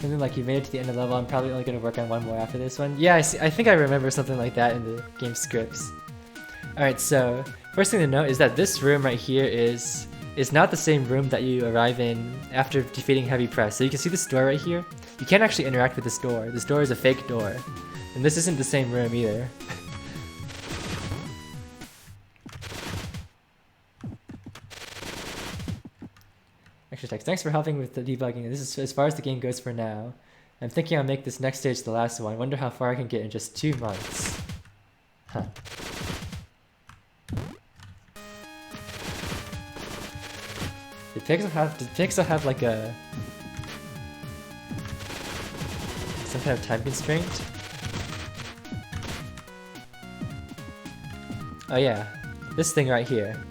[SPEAKER 1] Something like you made it to the end of the level. I'm probably only going to work on one more after this one. Yeah, I think I remember something like that in the game scripts. Alright, so first thing to note is that this room right here is not the same room that you arrive in after defeating Heavy Press. So you can see this door right here. You can't actually interact with this door. This door is a fake door. And this isn't the same room either. Extra text. Thanks for helping with the debugging. This is as far as the game goes for now. I'm thinking I'll make this next stage the last one. Wonder how far I can get in just 2 months. Huh. Did Pixel have like a some kind of time constraint? Oh yeah, this thing right here.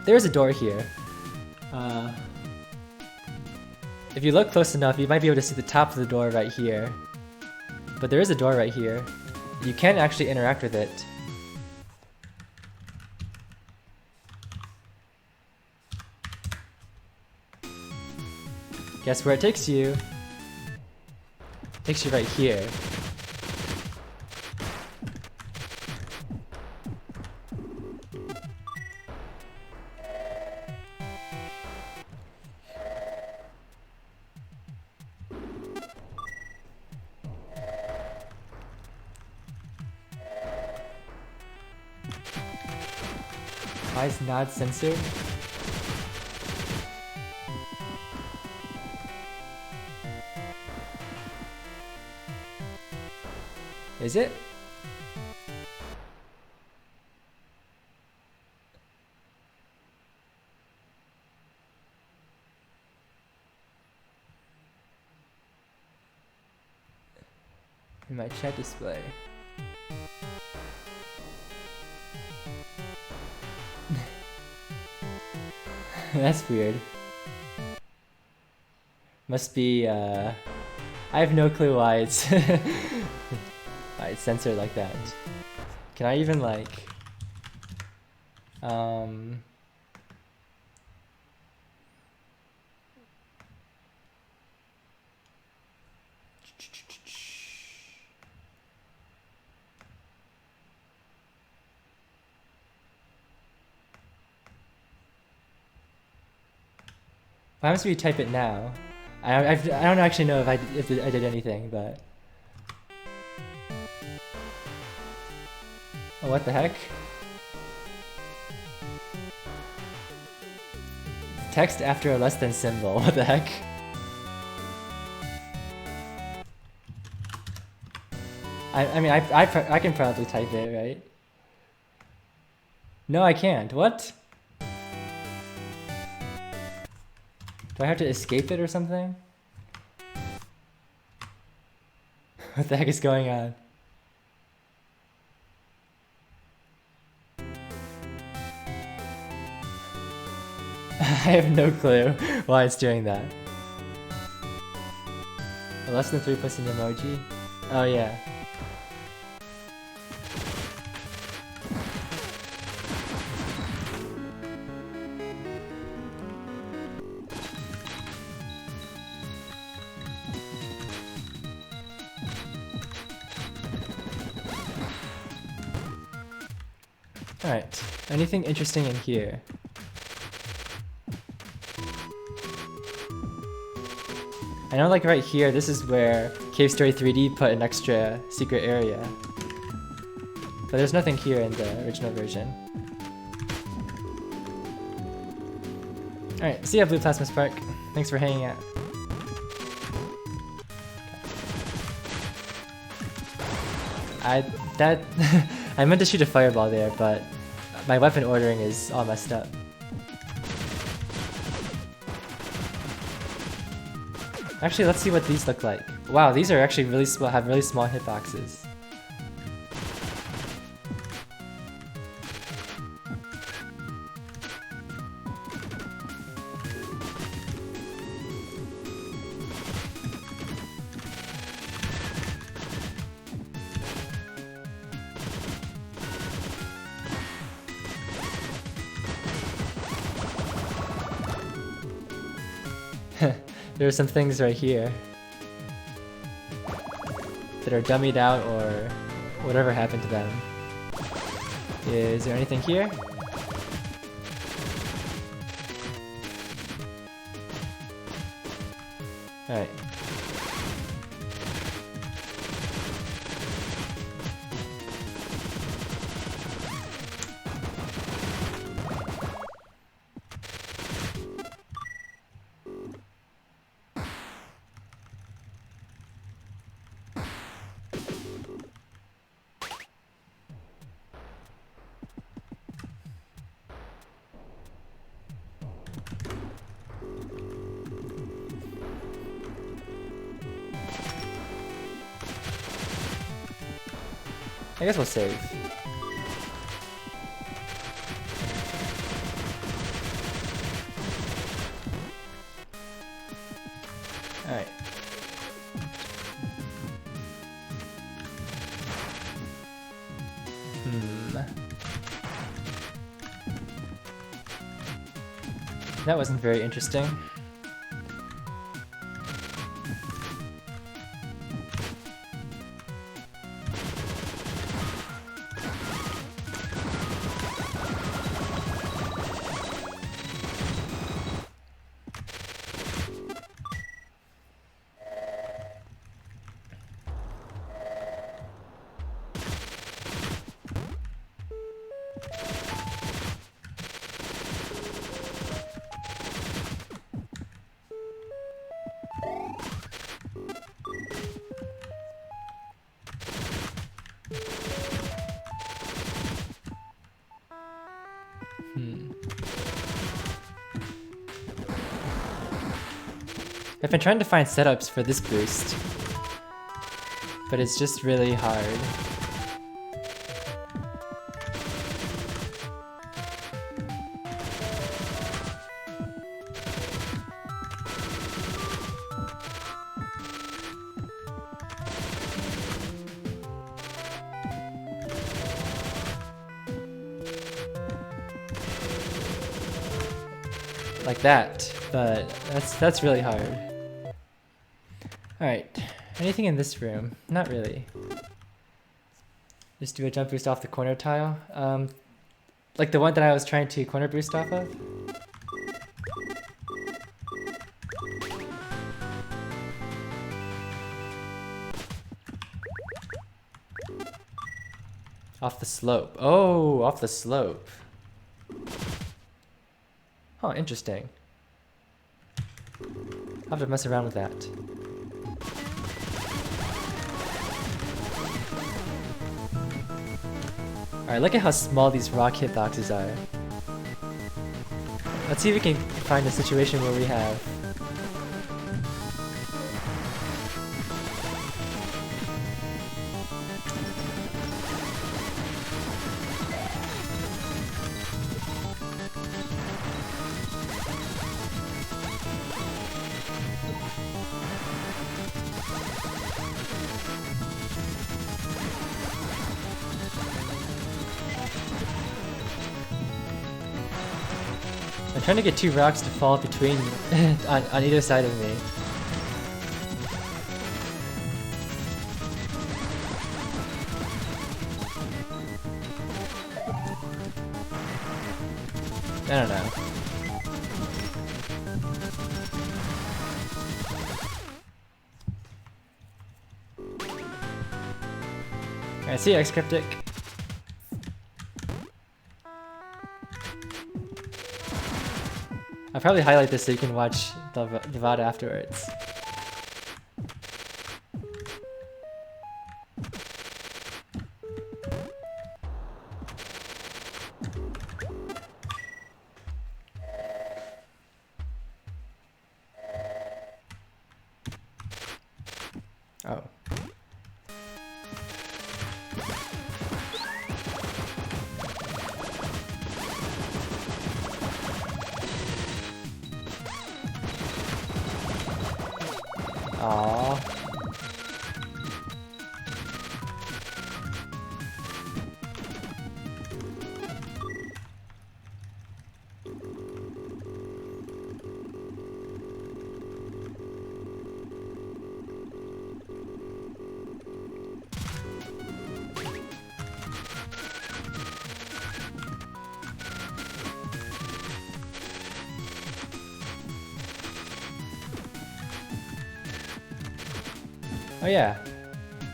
[SPEAKER 1] There's a door here. If you look close enough, you might be able to see the top of the door right here. But there is a door right here. You can actually interact with it. Guess where it takes you? It takes you right here. Why is not censored? Is it? In my chat display. That's weird. Must be, I have no clue why it's why it's censored like that. Can I even like what happens if you type it now? I don't actually know if I did anything, but oh, what the heck? Text after a less than symbol. What the heck? I mean I can probably type it, right? No, I can't. What? Do I have to escape it or something? What the heck is going on? I have no clue why it's doing that. A less than 3 plus an emoji? Oh yeah. Alright, anything interesting in here? I know like right here, this is where Cave Story 3D put an extra secret area. But there's nothing here in the original version. Alright, see ya Blue Plasma Spark. Thanks for hanging out. that I meant to shoot a fireball there, but my weapon ordering is all messed up. Actually, let's see what these look like. Wow, these are actually really small, have really small hitboxes. There are some things right here that are dummied out or whatever happened to them. Is there anything here? Alright. I guess we'll save. Alright. That wasn't very interesting. I've been trying to find setups for this boost, but it's just really hard. Like that, but that's really hard. Alright, anything in this room? Not really. Just do a jump boost off the corner tile. Like the one that I was trying to corner boost off of. Off the slope. Oh, off the slope. Oh, interesting. I'll have to mess around with that. Alright, look at how small these rock hitboxes are. Let's see if we can find a situation where we have... I'm trying to get two rocks to fall between on either side of me. I don't know. Alright, see you, X-Cryptic. I'll probably highlight this so you can watch the VOD afterwards. Aww. Oh yeah,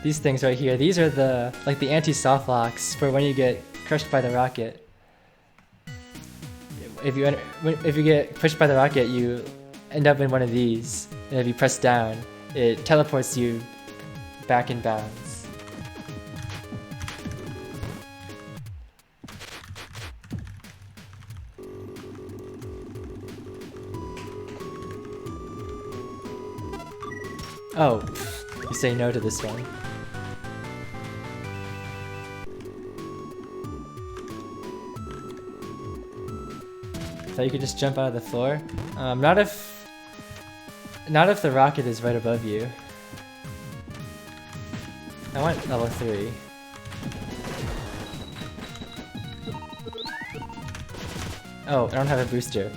[SPEAKER 1] these things right here. These are the the anti-soft locks for when you get crushed by the rocket. If you get pushed by the rocket, you end up in one of these, and if you press down, it teleports you back in bounds. Oh. You say no to this one. Thought you could just jump out of the floor? Not if the rocket is right above you. I want level 3. Oh, I don't have a booster.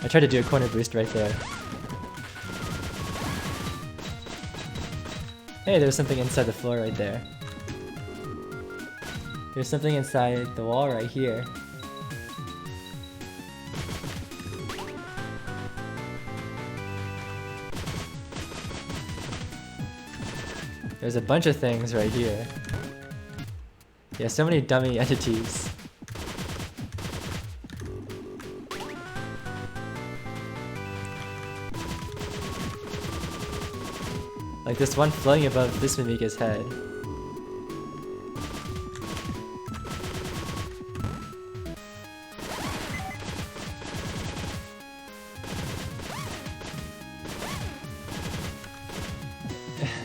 [SPEAKER 1] I tried to do a corner boost right there. Hey, there's something inside the floor right there. There's something inside the wall right here. There's a bunch of things right here. Yeah, so many dummy entities. Like this one floating above this Mimika's head.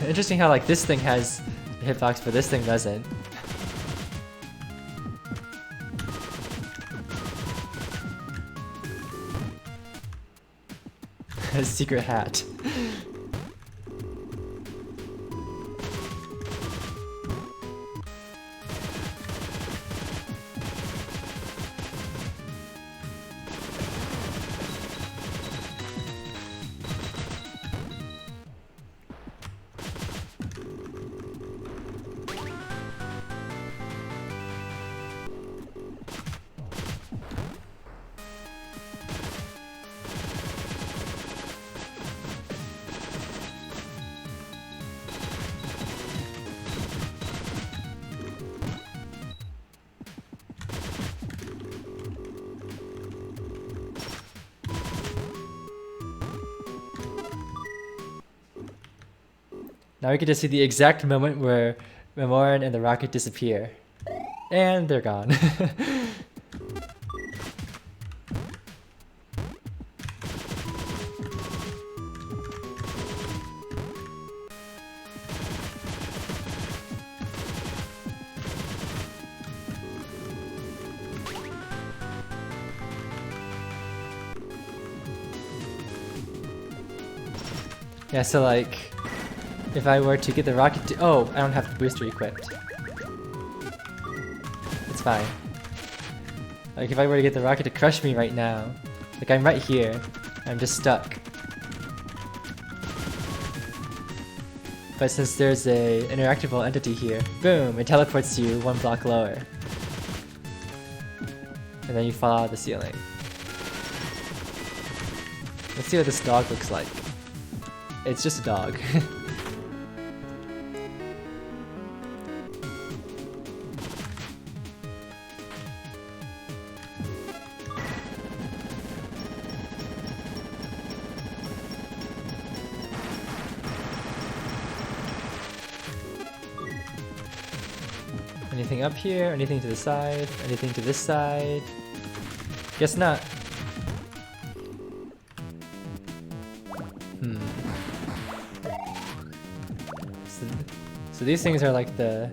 [SPEAKER 1] Interesting how this thing has a hitbox but this thing doesn't. A secret hat. Now we get to see the exact moment where Memoran and the rocket disappear. And they're gone. Yeah, so if I were to get the rocket to— oh, I don't have the booster equipped. It's fine. If I were to get the rocket to crush me right now, I'm right here, I'm just stuck. But since there's a interactable entity here, boom, it teleports you one block lower. And then you fall out of the ceiling. Let's see what this dog looks like. It's just a dog. Anything up here? Anything to the side? Anything to this side? Guess not. So these things are like the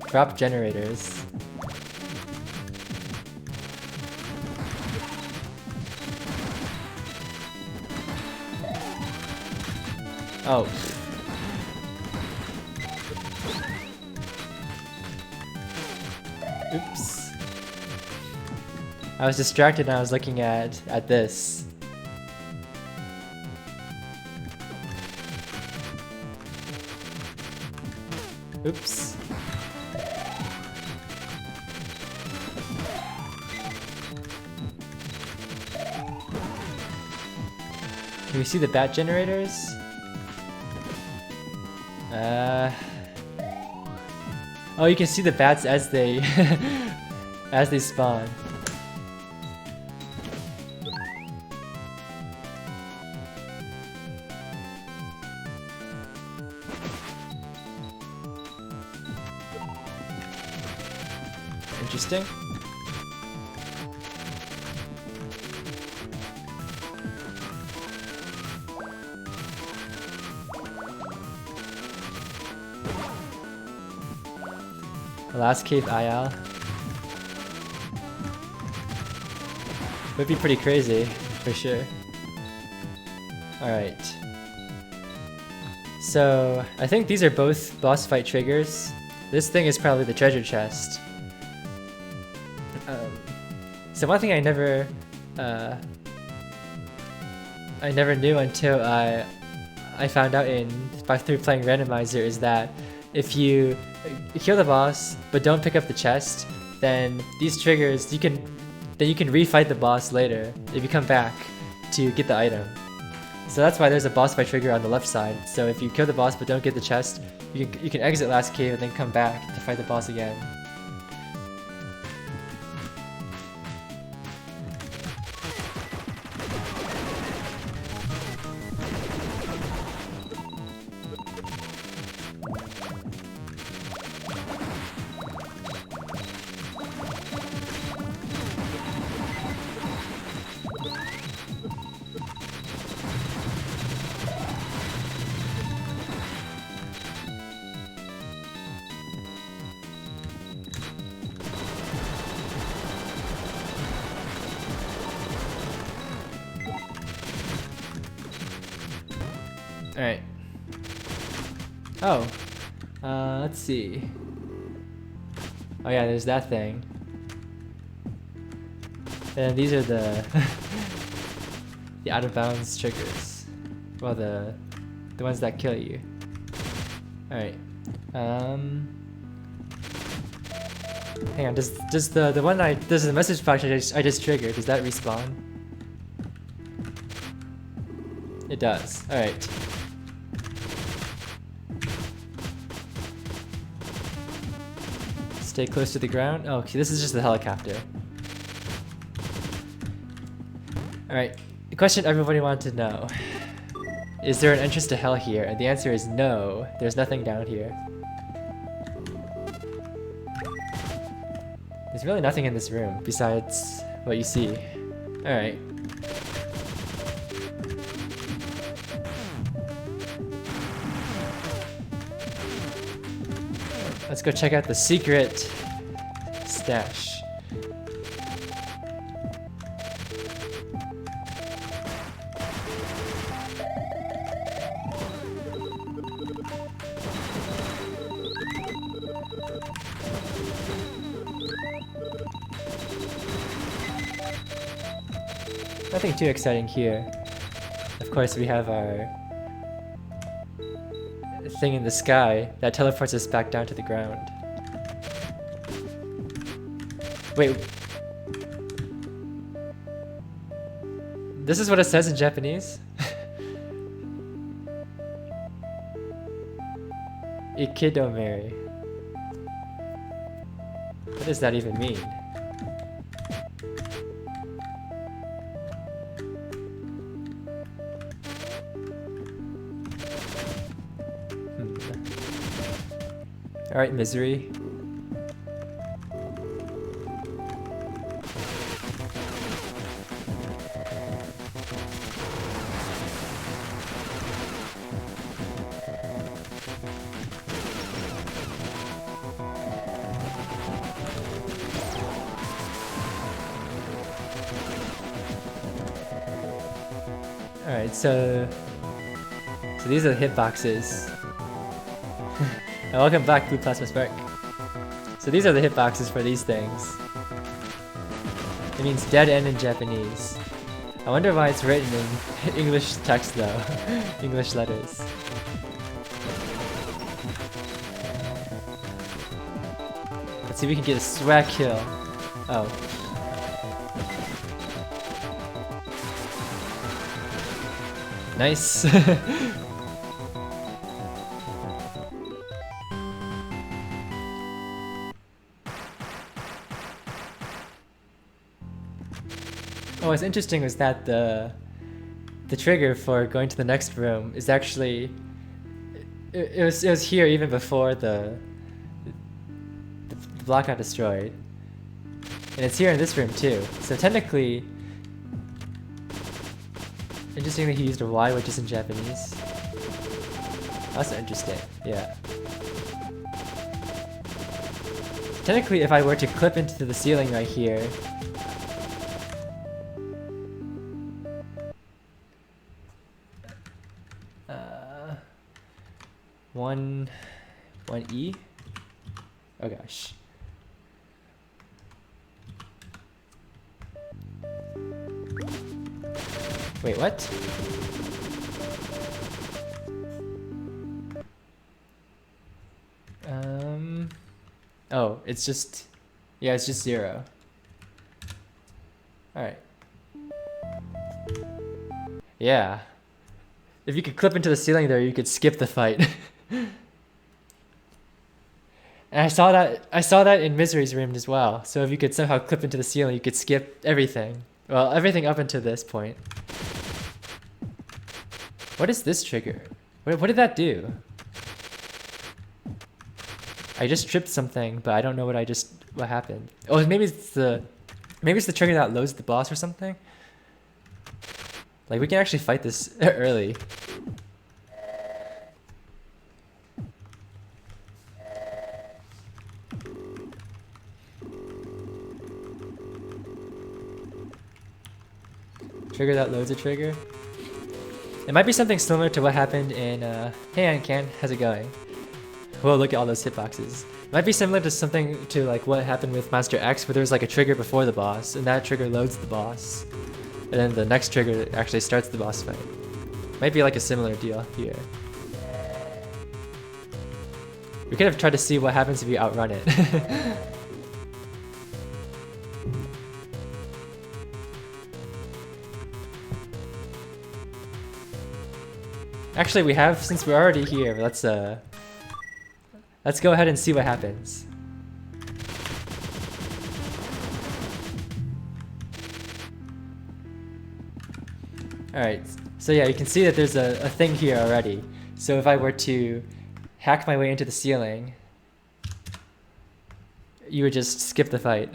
[SPEAKER 1] drop generators. Oh. Oops. I was distracted and I was looking at this. Oops. Can we see the bat generators? Oh, you can see the bats as they as they spawn. Interesting. The last cave IL would be pretty crazy, for sure. Alright. So, I think these are both boss fight triggers. This thing is probably the treasure chest. So one thing I never knew until I found out through playing randomizer is that if you kill the boss but don't pick up the chest, then these triggers you can refight the boss later if you come back to get the item. So that's why there's a boss fight trigger on the left side. So if you kill the boss but don't get the chest, you can exit last cave and then come back to fight the boss again. Alright. Oh. Let's see. Oh yeah, there's that thing. And these are the the out of bounds triggers. Well, the ones that kill you. Alright. Hang on, does the one does the message box I just triggered, does that respawn? It does. Alright. Stay close to the ground. Oh, okay, this is just the helicopter. Alright, the question everybody wanted to know. Is there an entrance to hell here? And the answer is no, there's nothing down here. There's really nothing in this room besides what you see. Alright. Let's go check out the secret stash. Nothing too exciting here. Of course, we have our thing in the sky that teleports us back down to the ground. Wait. This is what it says in Japanese? Ikidomeri. What does that even mean? Alright, misery. Alright, so these are the hitboxes. And welcome back, Blue Plasma Spark. So these are the hitboxes for these things. It means dead end in Japanese. I wonder why it's written in English text though. English letters. Let's see if we can get a swag kill. Oh. Nice. Oh, what's interesting was that the trigger for going to the next room is actually it was here even before the block got destroyed, and it's here in this room too. So technically, interesting that he used a Y, which is in Japanese. That's interesting. Yeah. Technically, if I were to clip into the ceiling right here. One E? Oh gosh. Wait, what? Oh, it's just, yeah, it's just 0. Alright. Yeah. If you could clip into the ceiling there, you could skip the fight. And I saw that in Misery's room as well. So if you could somehow clip into the ceiling, you could skip everything. Well, everything up until this point. What is this trigger? What did that do? I just tripped something, but I don't know what happened. Oh, maybe it's the trigger that loads the boss or something. Like, we can actually fight this early. Trigger that loads a trigger. It might be something similar to what happened in, hey Ancan, how's it going? Whoa, look at all those hitboxes. It might be similar to something to like what happened with Monster X, where there's like a trigger before the boss, and that trigger loads the boss. And then the next trigger actually starts the boss fight. Might be like a similar deal here. We could have tried to see what happens if you outrun it. Actually, we have, since we're already here, let's go ahead and see what happens. Alright, so yeah, you can see that there's a thing here already. So if I were to hack my way into the ceiling, you would just skip the fight.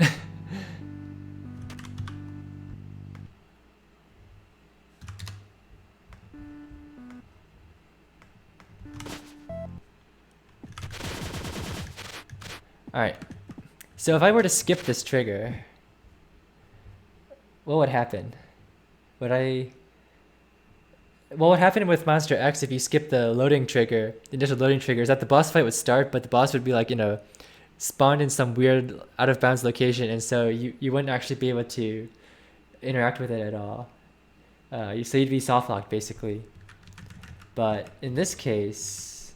[SPEAKER 1] Alright, so if I were to skip this trigger, what would happen? What would happen with Monster X if you skip the loading trigger, the initial loading trigger, is that the boss fight would start, but the boss would be like, you know, spawned in some weird out of bounds location, and so you wouldn't actually be able to interact with it at all. So you'd be soft locked basically. But in this case,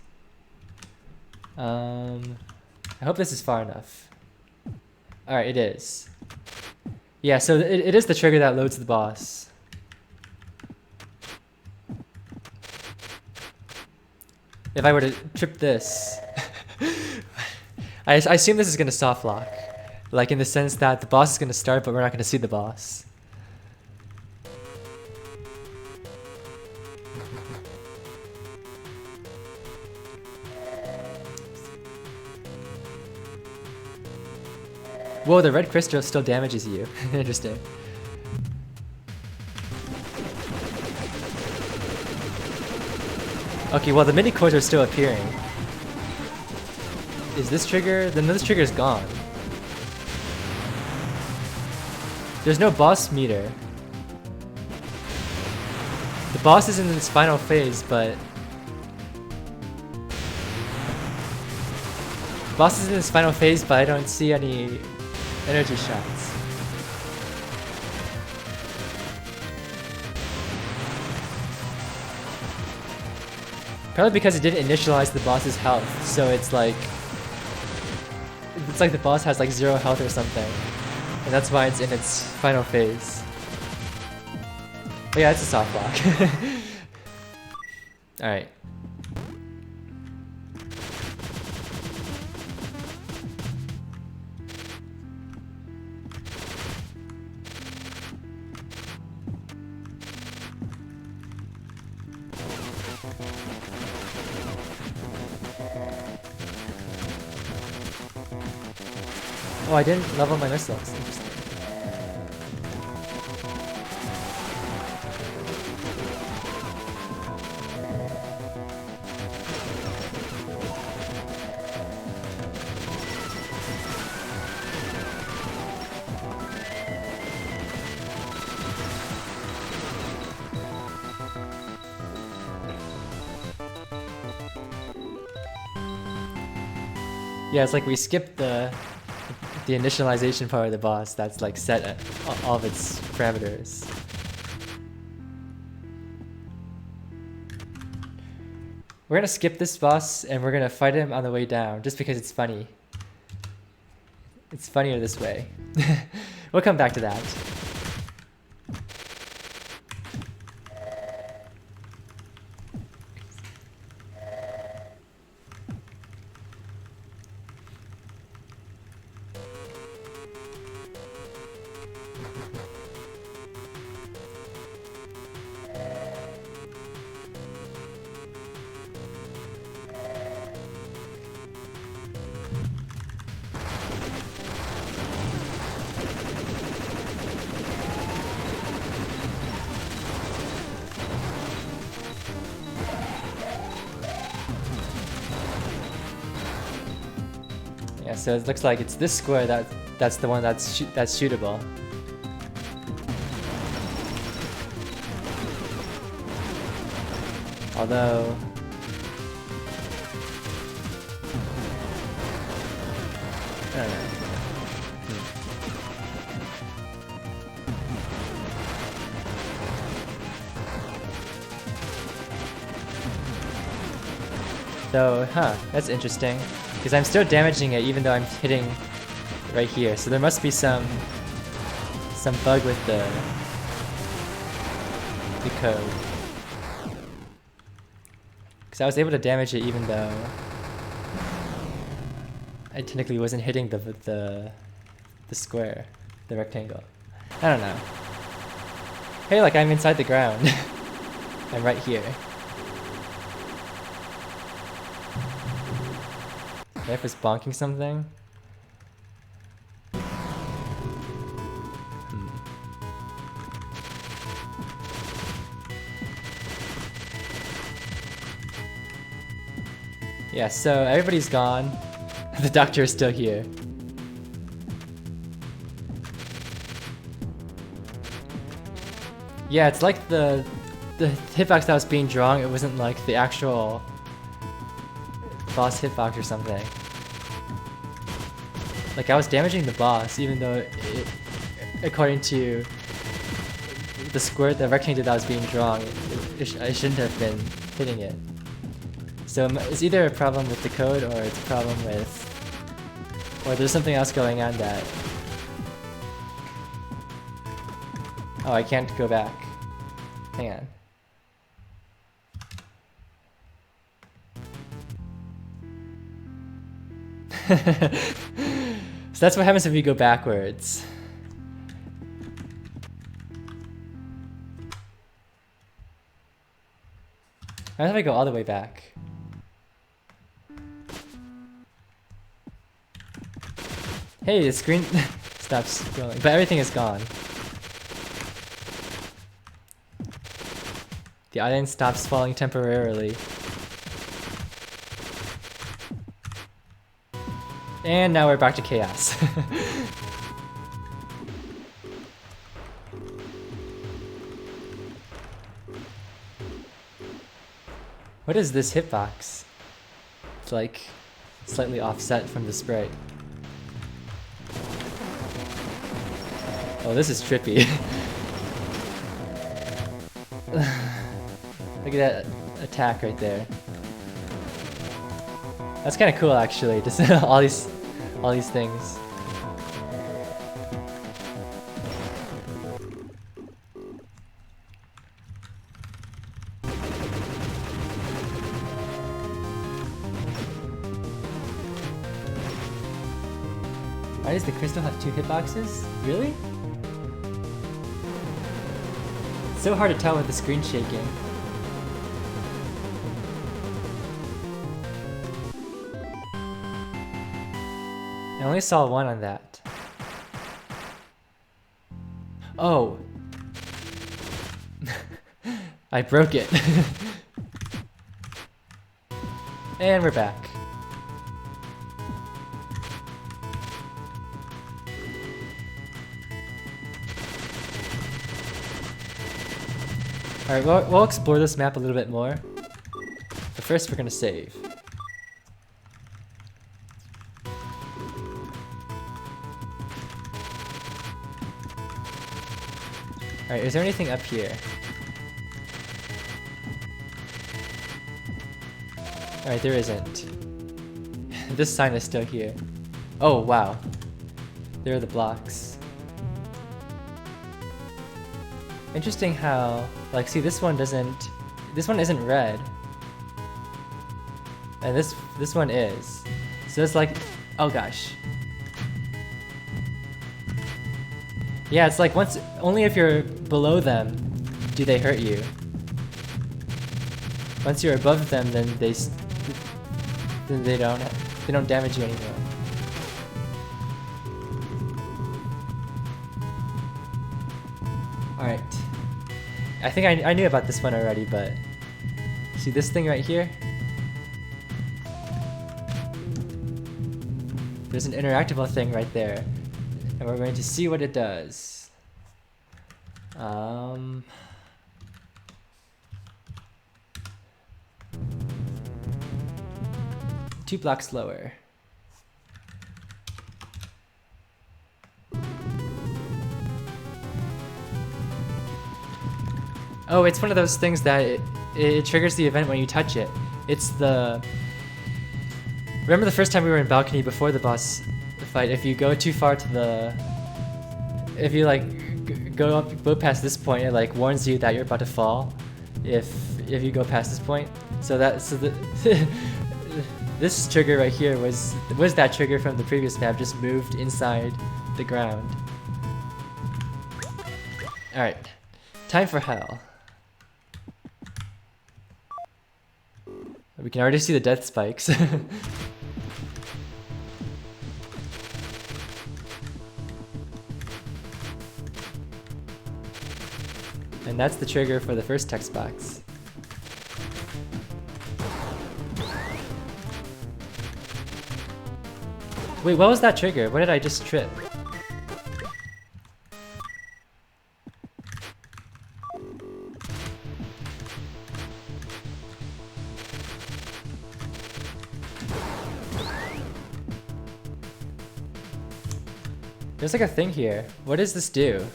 [SPEAKER 1] I hope this is far enough. Alright, it is. Yeah, so it is the trigger that loads the boss. If I were to trip this, I assume this is going to soft lock. Like in the sense that the boss is going to start, but we're not going to see the boss. Whoa, the red crystal still damages you. Interesting. Okay, well the mini cores are still appearing. Is this trigger? Then this trigger is gone. There's no boss meter. The boss is in its final phase, but Boss is in his final phase, but I don't see any energy shots. Probably because it didn't initialize the boss's health, so it's like the boss has like 0 health or something, and that's why it's in its final phase. But yeah, it's a soft block. All right. Oh, I didn't level my missiles. Interesting. Yeah, it's like we skipped the initialization part of the boss that's like set at all of its parameters. We're gonna skip this boss and we're gonna fight him on the way down just because it's funny. It's funnier this way. We'll come back to that. Yeah, so it looks like it's this square that's the one that's shootable. Although I don't know. So, that's interesting. Because I'm still damaging it even though I'm hitting right here. So there must be some bug with the code. Because I was able to damage it even though I technically wasn't hitting the square, the rectangle. I don't know. Hey, like I'm inside the ground. I'm right here. If it's bonking something? Yeah, so everybody's gone. The doctor is still here. Yeah, it's like the hitbox that was being drawn, it wasn't like the actual boss hitbox or something. Like I was damaging the boss even though it according to the square, the rectangle that was being drawn, I shouldn't have been hitting it. So it's either a problem with the code or it's a problem with, or there's something else going on that. Oh, I can't go back. Hang on. So that's what happens if you go backwards. How do I go all the way back? Hey, the screen stops scrolling, but everything is gone. The island stops falling temporarily. And now we're back to chaos. What is this hitbox? It's like slightly offset from the sprite. Oh, this is trippy. Look at that attack right there. That's kind of cool, actually. Just all these things. Why does the crystal have 2 hitboxes? Really? It's so hard to tell with the screen shaking. I only saw 1 on that. Oh! I broke it. And we're back. Alright, we'll explore this map a little bit more. But first we're gonna save. Alright, is there anything up here? Alright, there isn't. This sign is still here. Oh, wow. There are the blocks. Interesting how, like, see, this one isn't red. And this one is. So it's like, oh gosh. Yeah, it's like only if you're below them do they hurt you. Once you're above them, then they don't damage you anymore. Alright. I think I knew about this one already, but see this thing right here? There's an interactable thing right there. And we're going to see what it does. 2 blocks lower. Oh, it's one of those things that it triggers the event when you touch it. It's the... Remember the first time we were in balcony before the boss fight, if you go too far to the... If you like go past this point, it like warns you that you're about to fall if you go past this point. So this trigger right here was that trigger from the previous map, just moved inside the ground. Alright, time for hell. We can already see the death spikes. And that's the trigger for the first text box. Wait, what was that trigger? What did I just trip? There's like a thing here. What does this do?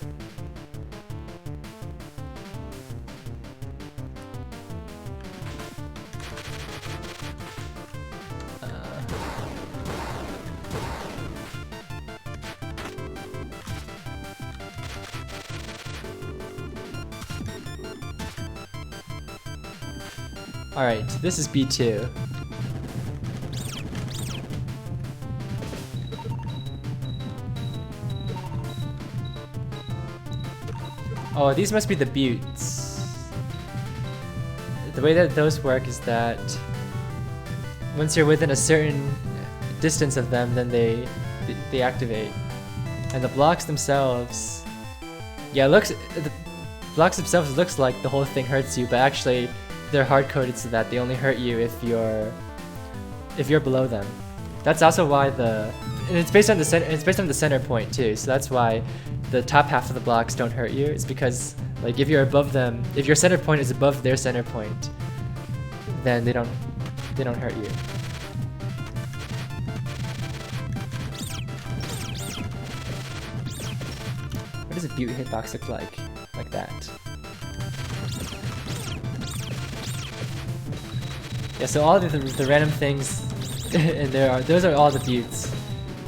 [SPEAKER 1] Alright, this is B2. Oh, these must be the buttes. The way that those work is that once you're within a certain distance of them, then they activate. And the blocks themselves, yeah, the blocks themselves looks like the whole thing hurts you, but actually they're hard-coded so that they only hurt you if you're below them. That's also why and it's based on the center point too. So that's why the top half of the blocks don't hurt you. It's because like if you're above them, if your center point is above their center point, then they don't hurt you. does a Butte hitbox look like? Like that. Yeah, so all the random things and those are all the buttes,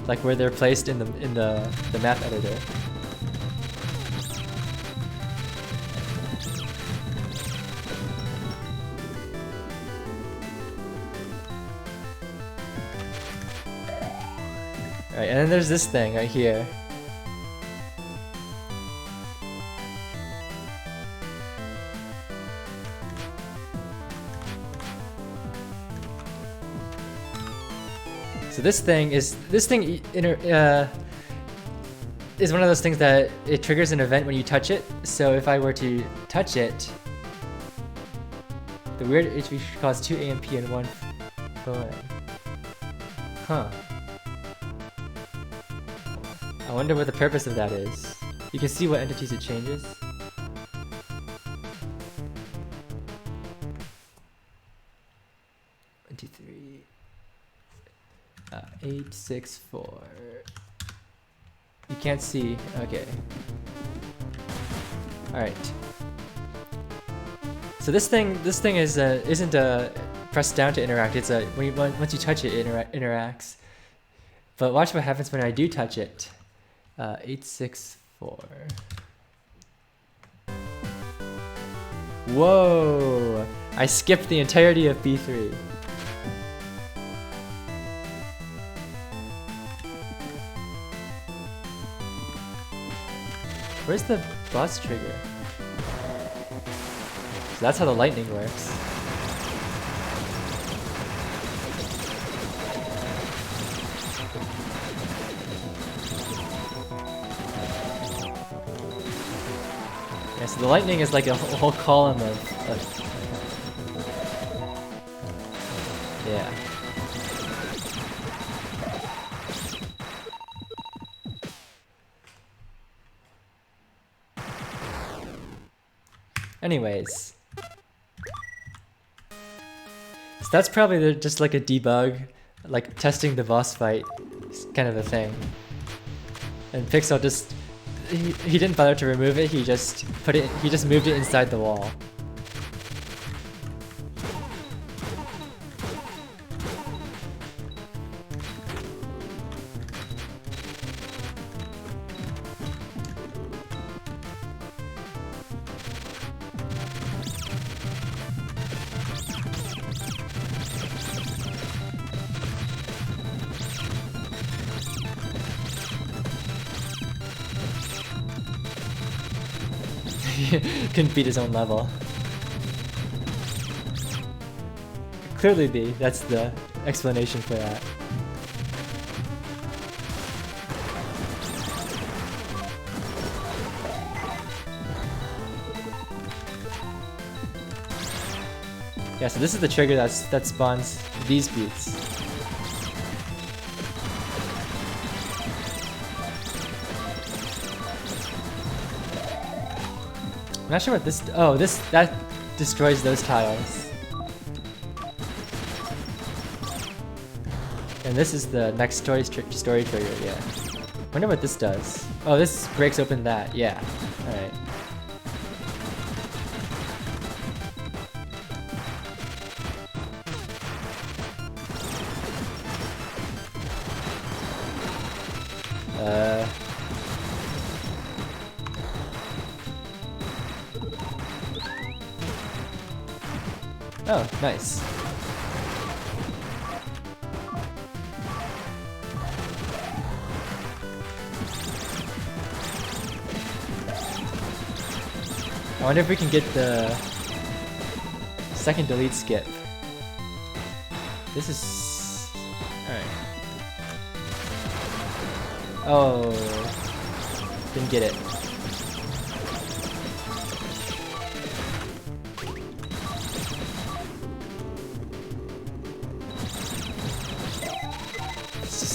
[SPEAKER 1] like where they're placed in the map editor. Alright, and then there's this thing right here. So this thing is one of those things that it triggers an event when you touch it. So if I were to touch it, the weird HP should cause 2 AMP and 1 phone. Huh. I wonder what the purpose of that is. You can see what entities it changes. One, two, three. 8, 6, 4. You can't see. Okay. All right. So this thing is isn't pressed down to interact. It's once you touch it, it interacts. But watch what happens when I do touch it. 8, 6, 4. Whoa! I skipped the entirety of B3. Where's the boss trigger? So that's how the lightning works. Yeah, so the lightning is like a whole column of yeah. Anyways, so that's probably just like a debug, like testing the boss fight kind of a thing. And Pixel just he didn't bother to remove it. He just moved it inside the wall. Couldn't beat his own level. Clearly B, that's the explanation for that. Yeah, so this is the trigger that spawns these beats. I'm not sure what this. Oh, that destroys those tiles. And this is the next story trigger. Yeah. Wonder what this does. Oh, this breaks open that. Yeah. All right. Oh, nice. I wonder if we can get the second delete skip. This is... Alright. Oh, didn't get it.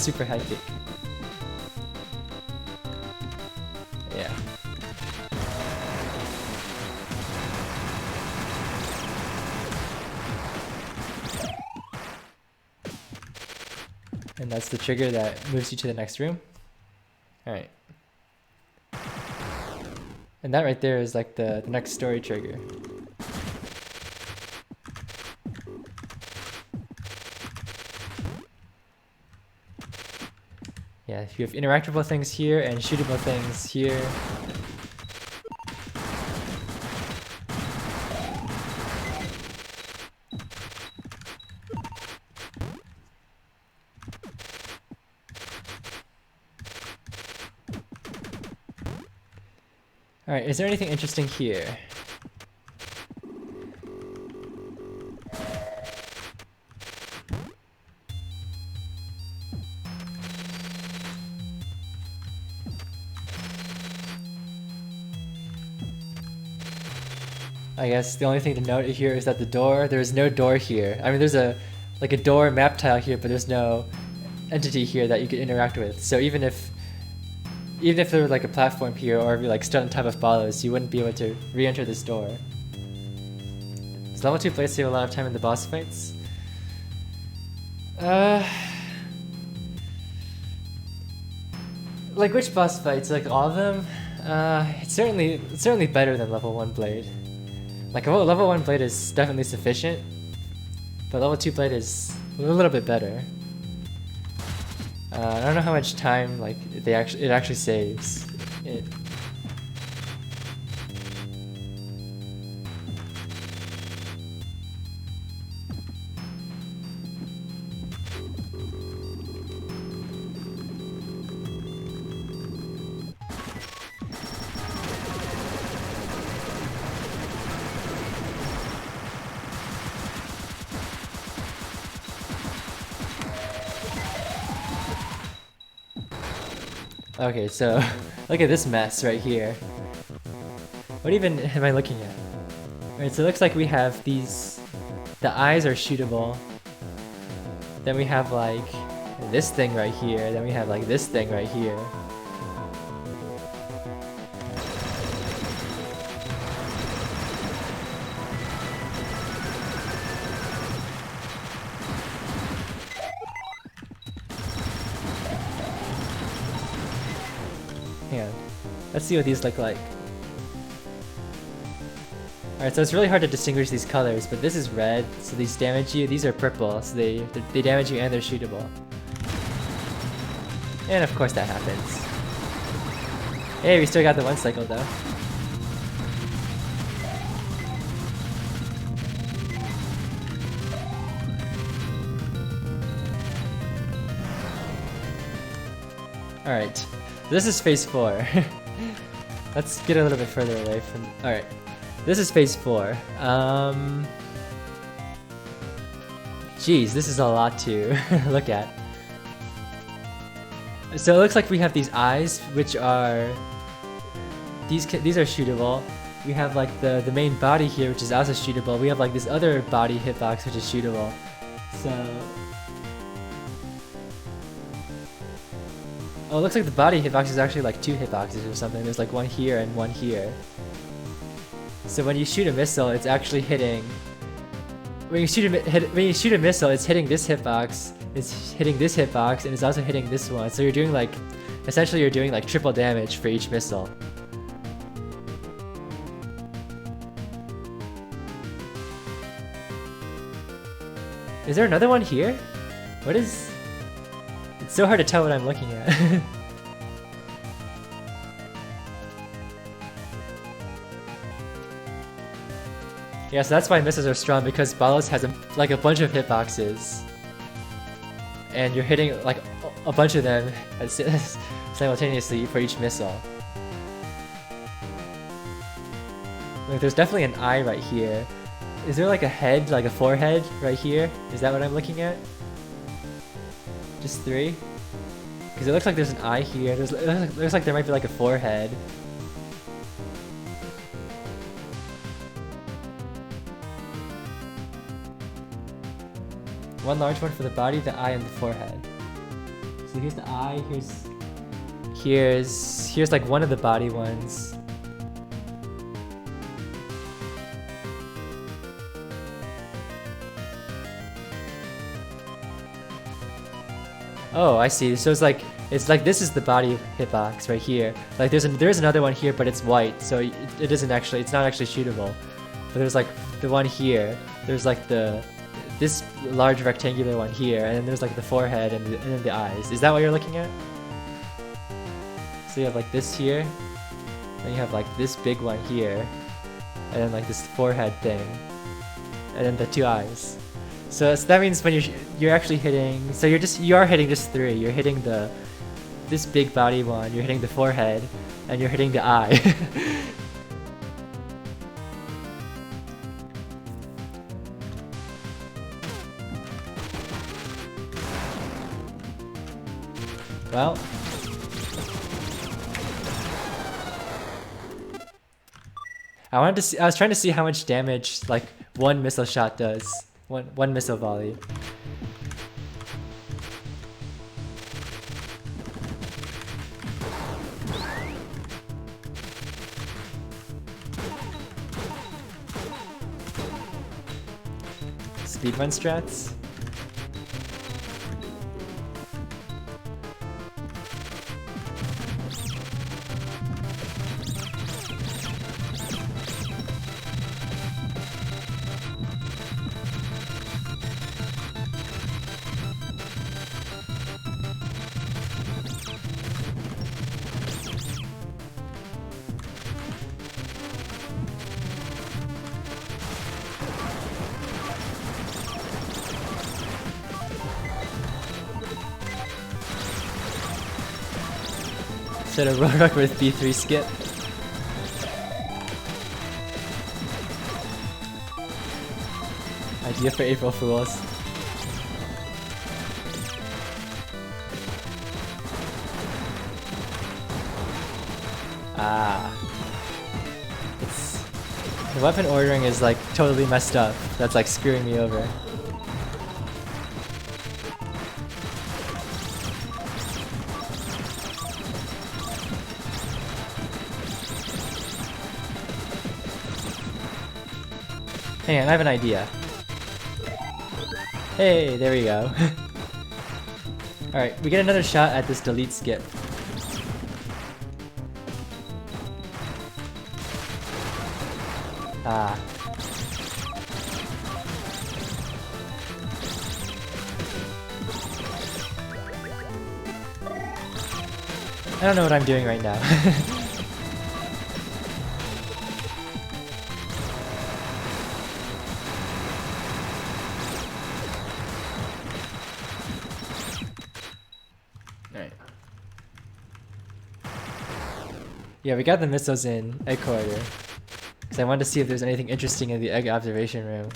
[SPEAKER 1] Super high kick. Yeah. And that's the trigger that moves you to the next room. Alright. And that right there is like the next story trigger. Yeah, you have interactable things here and shootable things here. Alright, is there anything interesting here? I guess the only thing to note here is that there's no door here. I mean, there's a door map tile here, but there's no entity here that you could interact with. So even if there were like a platform here, or if you like stood on top of Balos, you wouldn't be able to re-enter this door. Does level 2 players save a lot of time in the boss fights? Like which boss fights? Like all of them? It's certainly better than level 1 Blade. Like level 1 Blade is definitely sufficient, but level 2 Blade is a little bit better. I don't know how much time like it actually saves. Okay, so look at this mess right here. What even am I looking at? Alright, so it looks like we have these... The eyes are shootable. Then we have like this thing right here. Then we have like this thing right here. Hang on. Let's see what these look like. Alright, so it's really hard to distinguish these colors, but this is red, so these damage you. These are purple, so they damage you and they're shootable. And of course that happens. Hey, we still got the 1 cycle though. Alright, this is phase 4. Let's get a little bit further away from... Alright, this is phase 4. Jeez, this is a lot to look at. So it looks like we have these eyes, which are... These are shootable. We have like the main body here, which is also shootable. We have like this other body hitbox, which is shootable. So... Oh, it looks like the body hitbox is actually like 2 hitboxes or something. There's like 1 here and 1 here. So when you shoot a missile, it's actually hitting... When you shoot a missile, it's hitting this hitbox, it's hitting this hitbox, and it's also hitting this one. So you're doing like... Essentially you're doing like triple damage for each missile. Is there another one here? What is... It's so hard to tell what I'm looking at. Yeah, so that's why missiles are strong, because Balos has like a bunch of hitboxes. And you're hitting like a bunch of them simultaneously for each missile. Like, there's definitely an eye right here. Is there like a head, like a forehead right here? Is that what I'm looking at? Just 3? Because it looks like there's an eye here. It looks like there might be like a forehead. One large one for the body, the eye, and the forehead. So here's the eye, here's like one of the body ones. Oh, I see. So it's like It's like this is the body hitbox right here. Like there's another one here, but it's white, so it isn't actually, it's not actually shootable. But there's like the one here. There's like this large rectangular one here, and then there's like the forehead and then the eyes. Is that what you're looking at? So you have like this here, then you have like this big one here, and then like this forehead thing, and then the 2 eyes. So that means when you're actually hitting, so you are hitting just 3. You're hitting this big body one, you're hitting the forehead, and you're hitting the eye. Well, I was trying to see how much damage like one missile shot does. One missile volley. Speedrun strats? Should have Roadrunner with B3 skip. Idea for April Fools. Ah. The weapon ordering is like totally messed up. That's like screwing me over. Hang on, I have an idea. Hey, there we go. Alright, we get another shot at this delete skip. Ah. I don't know what I'm doing right now. Yeah, we got the missiles in egg corridor. Because I wanted to see if there's anything interesting in the egg observation room.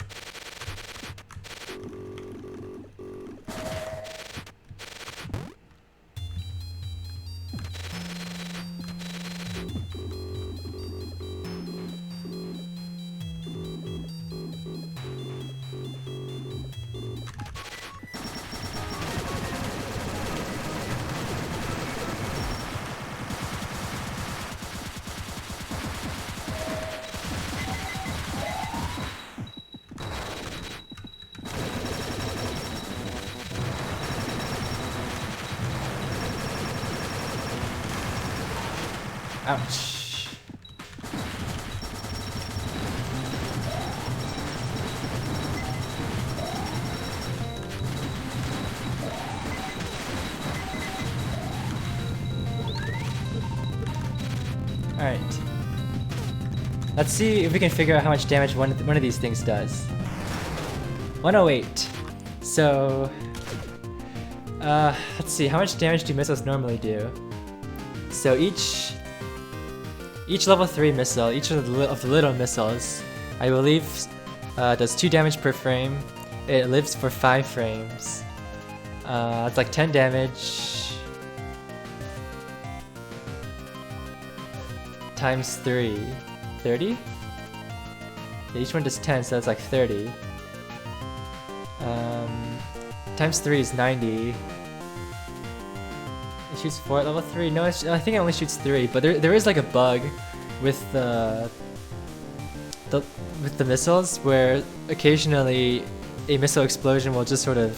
[SPEAKER 1] Ouch. Alright. Let's see if we can figure out how much damage one of these things does. 108. So... let's see, how much damage do missiles normally do? So each level 3 missile, each of the little missiles, I believe does 2 damage per frame. It lives for 5 frames. It's like 10 damage times 3. 30? Yeah, each one does 10, so that's like 30. Times 3 is 90. It shoots 4 at level 3? No, I think it only shoots 3, but there is like a bug with the missiles where occasionally a missile explosion will just sort of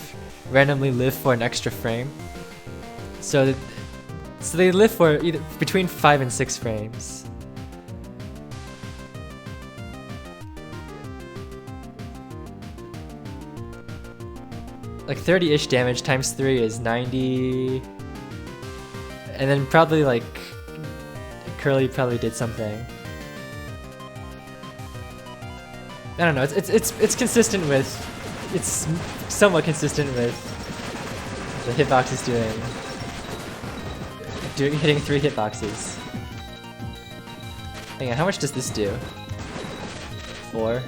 [SPEAKER 1] randomly live for an extra frame. So So they live for either between 5 and 6 frames. Like 30-ish damage times 3 is 90. And then probably like Curly probably did something. I don't know. It's consistent with. It's somewhat consistent with the hitboxes hitting 3 hitboxes. Hang on, how much does this do? 4.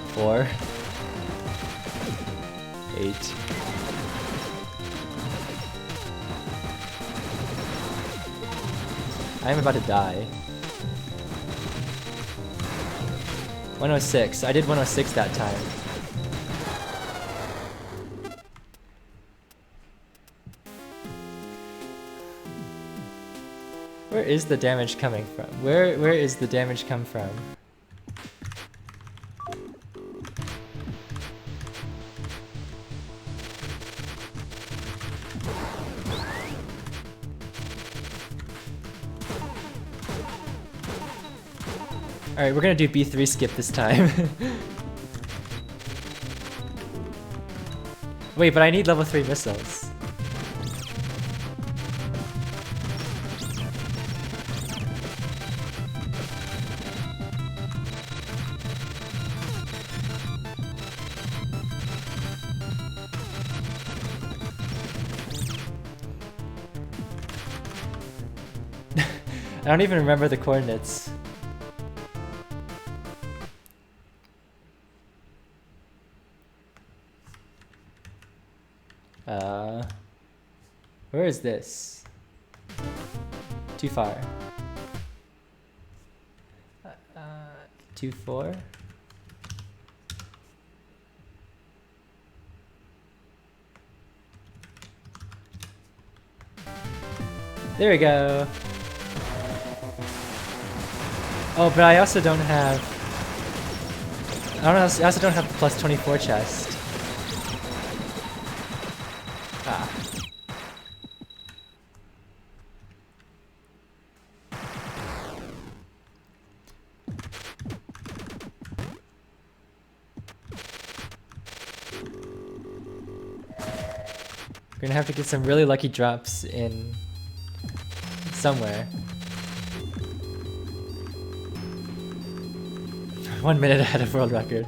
[SPEAKER 1] 4. 8. I am about to die. 106. I did 106 that time. Where is the damage coming from? Where is the damage come from? Alright, we're gonna do B3 skip this time. Wait, but I need level 3 missiles. I don't even remember the coordinates. Where is this? Too far. 2-4. There we go. Oh, but I also don't have. I also don't have the plus 24 chest. Ah. We're gonna have to get some really lucky drops in somewhere. 1 minute ahead of world record.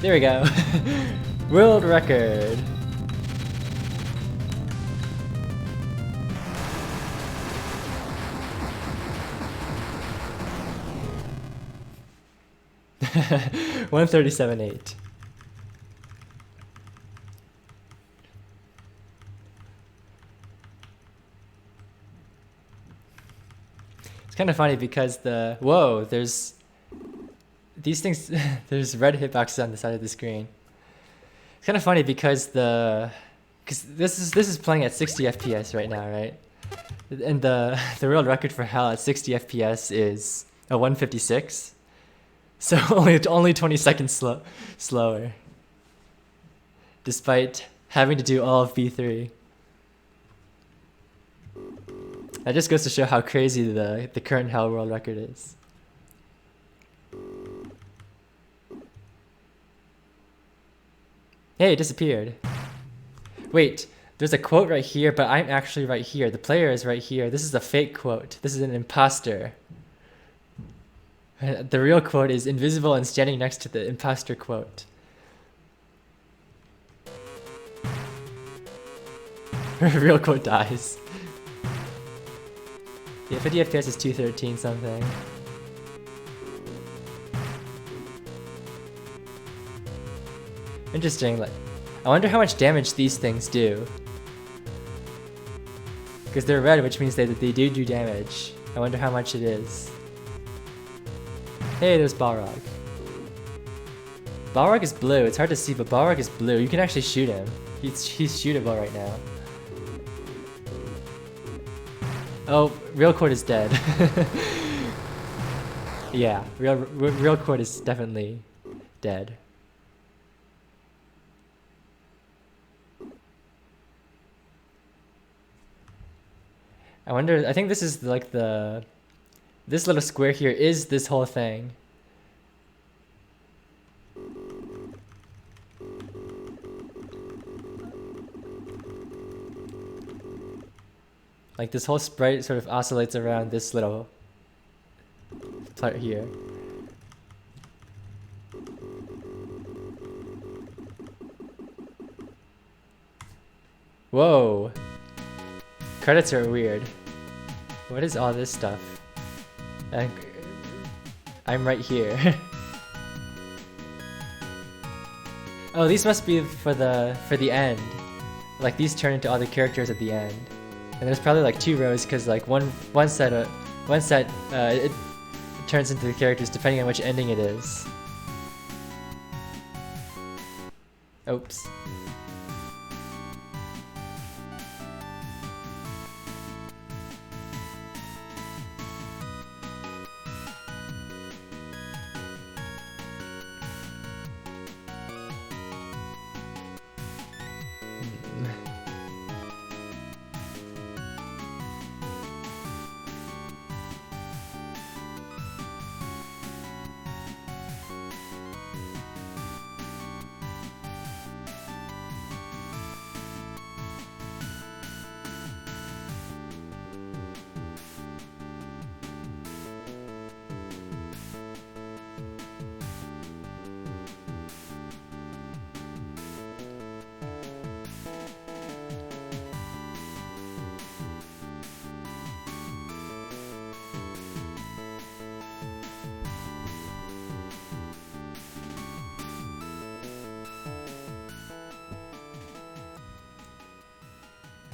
[SPEAKER 1] There we go. World record. One 137.8. It's kind of funny because there's these things, there's red hitboxes on the side of the screen. It's kind of funny because this is playing at 60 FPS right now, right? And the world record for Hell at 60 FPS is a 156. So only 20 seconds slower. Despite having to do all of B3. That just goes to show how crazy the current Hell world record is. Hey, it disappeared. Wait, there's a quote right here, but I'm actually right here. The player is right here. This is a fake quote. This is an imposter. The real quote is invisible and standing next to the imposter quote. Real quote dies. Yeah, 50 FPS is 213 something. Interesting, like, I wonder how much damage these things do. Because they're red, which means that they do damage. I wonder how much it is. Hey, there's Balrog. Balrog is blue. It's hard to see, but Balrog is blue. You can actually shoot him. He's shootable right now. Oh, Real Court is dead. Yeah, Real Court is definitely dead. I wonder, I think this is like this little square here is this whole thing. Like this whole sprite sort of oscillates around this little part here. Whoa. Credits are weird. What is all this stuff? I'm right here. Oh, these must be for the end. Like these turn into other characters at the end. And there's probably like 2 rows because like one set it turns into the characters depending on which ending it is. Oops.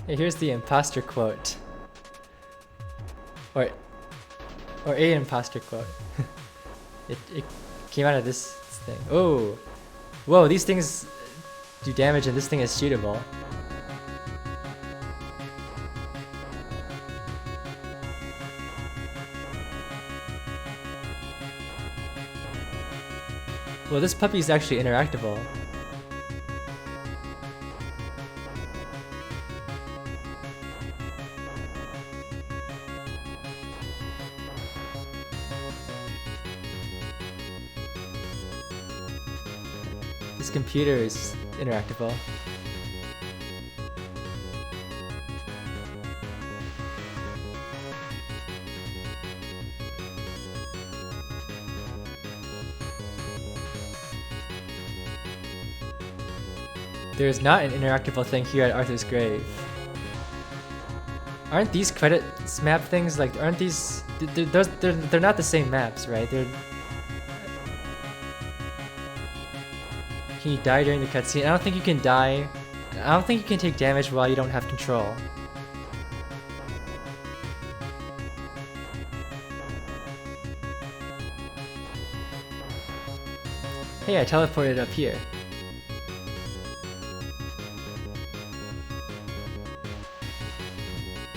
[SPEAKER 1] Hey, here's the imposter quote. Or a imposter quote. it came out of this thing. Oh! Whoa, these things do damage and this thing is shootable. Well, this puppy is actually interactable. This computer is interactable. There is not an interactable thing here at Arthur's grave. Aren't these credits map things like? Aren't these? They're not the same maps, right? Can you die during the cutscene? I don't think you can die. I don't think you can take damage while you don't have control. Hey, I teleported up here.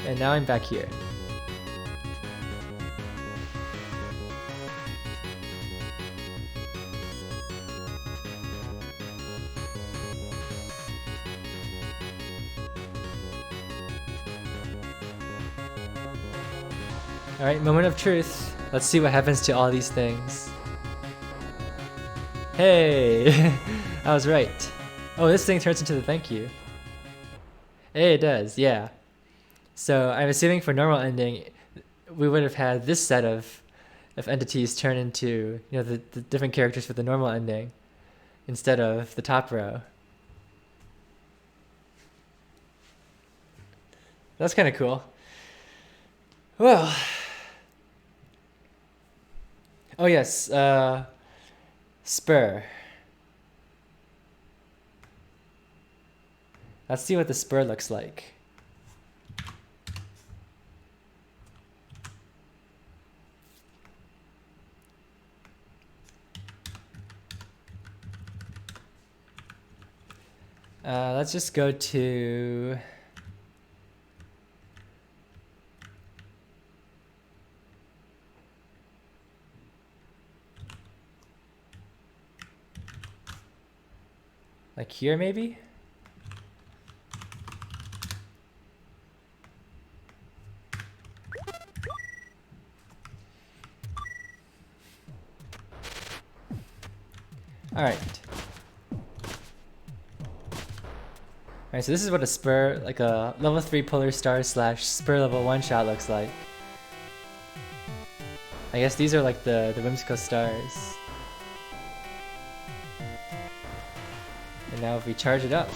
[SPEAKER 1] And now I'm back here. Alright, moment of truth. Let's see what happens to all these things. Hey! I was right. Oh, this thing turns into the thank you. Hey, it does, yeah. So I'm assuming for normal ending, we would have had this set of entities turn into, you know, the different characters for the normal ending instead of the top row. That's kind of cool. Well. Oh yes, Spur. Let's see what the spur looks like. Let's just go to... like here, maybe? Alright. Alright, so this is what a spur, like a level 3 polar star slash spur level 1 shot looks like. I guess these are like the whimsical stars. And now if we charge it up.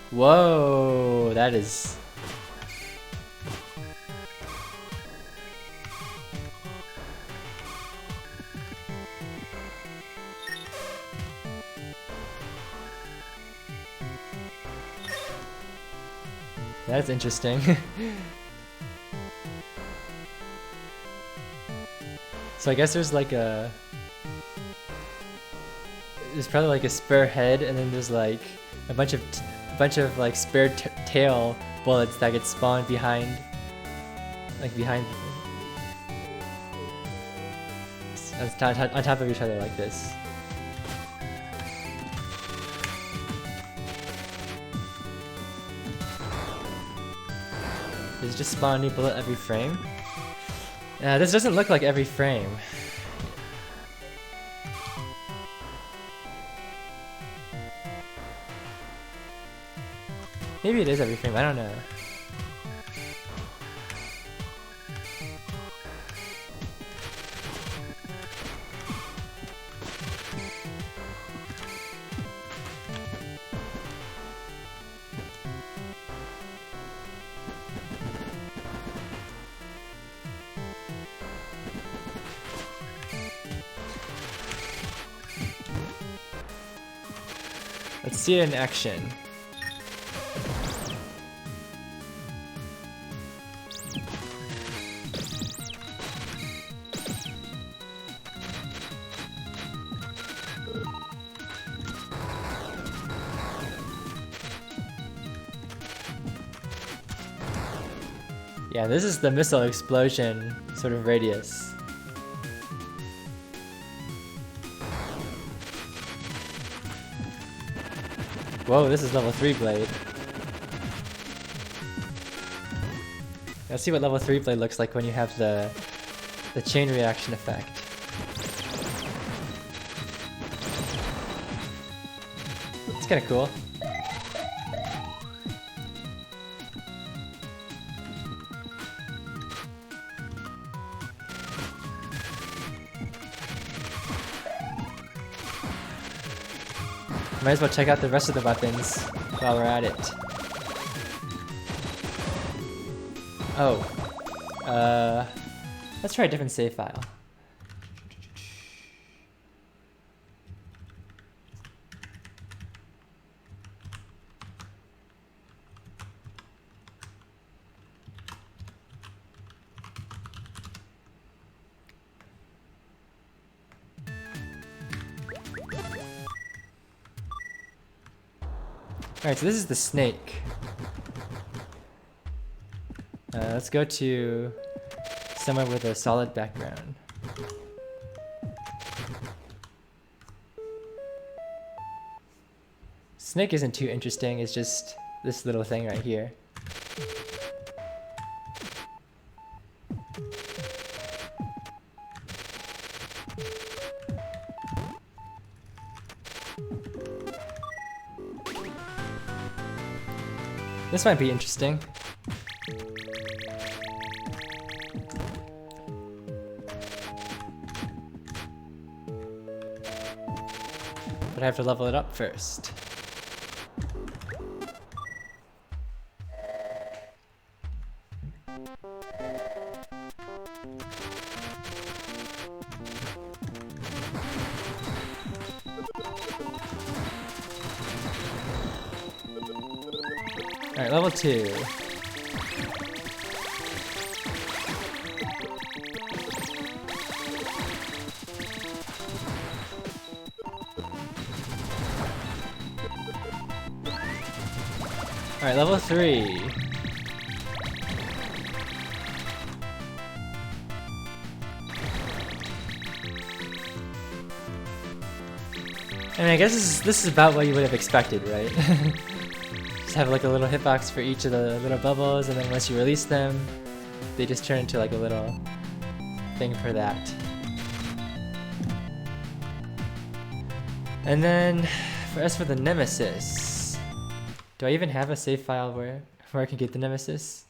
[SPEAKER 1] Whoa, that is... that's interesting. So I guess there's like a... there's probably like a spur head, and then there's like a bunch of like spare tail bullets that get spawned behind, like behind, on top of each other like this. Does it just spawn a new bullet every frame? This doesn't look like every frame. Maybe it is every frame, I don't know. Let's see it in action. Yeah, this is the missile explosion sort of radius. Whoa, this is level 3 blade. Let's see what level 3 blade looks like when you have the chain reaction effect. It's kinda cool. Might as well check out the rest of the weapons while we're at it. Oh. Let's try a different save file. Alright, so this is the snake. Let's go to somewhere with a solid background. Snake isn't too interesting, it's just this little thing right here. This might be interesting. But I have to level it up first. Alright, level 2. Alright, level 3. I mean, I guess this is about what you would have expected, right? Just have like a little hitbox for each of the little bubbles, and then once you release them, they just turn into like a little thing for that. And then, as for the Nemesis, do I even have a save file where I can get the Nemesis?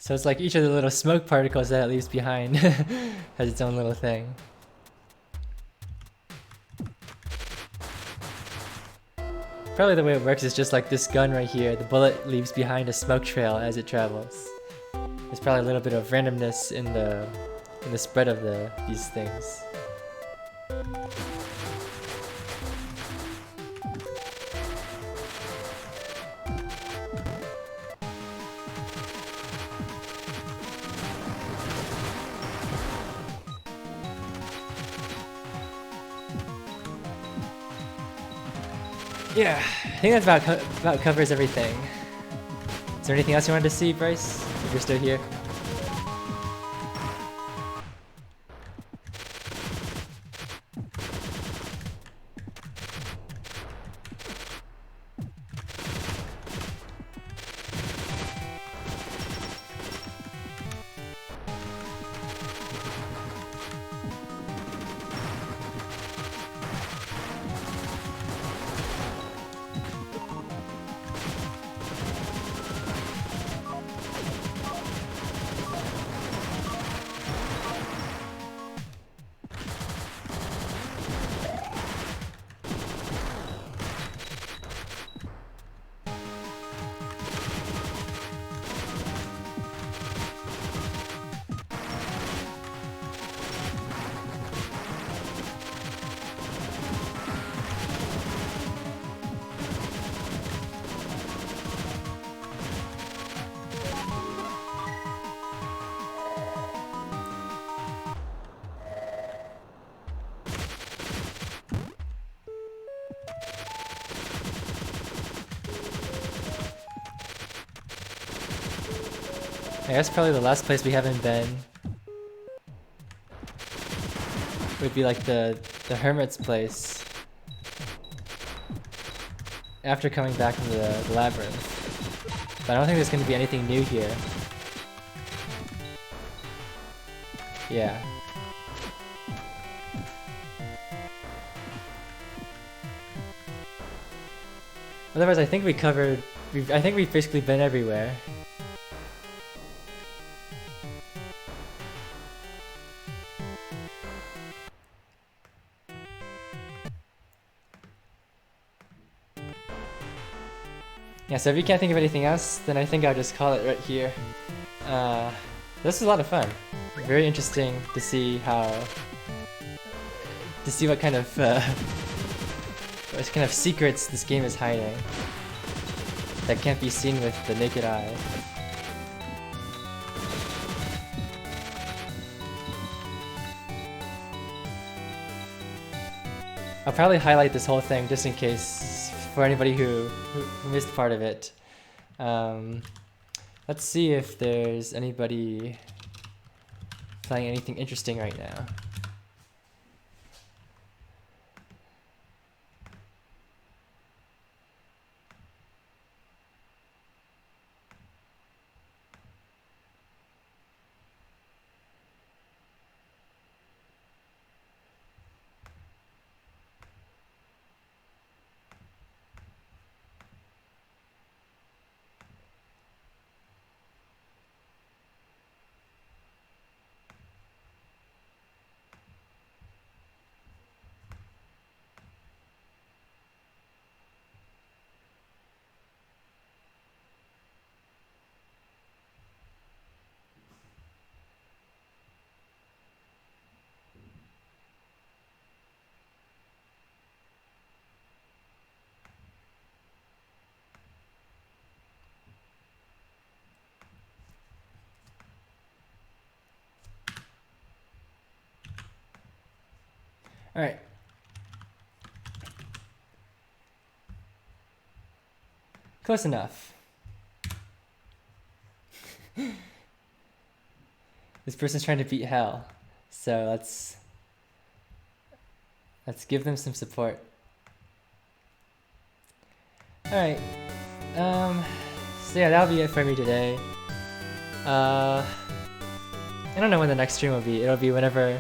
[SPEAKER 1] So it's like each of the little smoke particles that it leaves behind has its own little thing. Probably the way it works is just like this gun right here. The bullet leaves behind a smoke trail as it travels. There's probably a little bit of randomness in the spread of these things. Yeah, I think that about covers everything. Is there anything else you wanted to see, Bryce? If you're still here. I guess probably the last place we haven't been would be like the Hermit's place after coming back from the labyrinth. But I don't think there's going to be anything new here. Yeah. Otherwise, I think we covered I think we've basically been everywhere. Yeah, so if you can't think of anything else, then I think I'll just call it right here. This was a lot of fun. Very interesting to see what kind of secrets this game is hiding that can't be seen with the naked eye. I'll probably highlight this whole thing just in case for anybody who missed part of it. Let's see if there's anybody playing anything interesting right now. All right. Close enough. This person's trying to beat hell, so let's give them some support. All right. So yeah, that'll be it for me today. I don't know when the next stream will be. It'll be whenever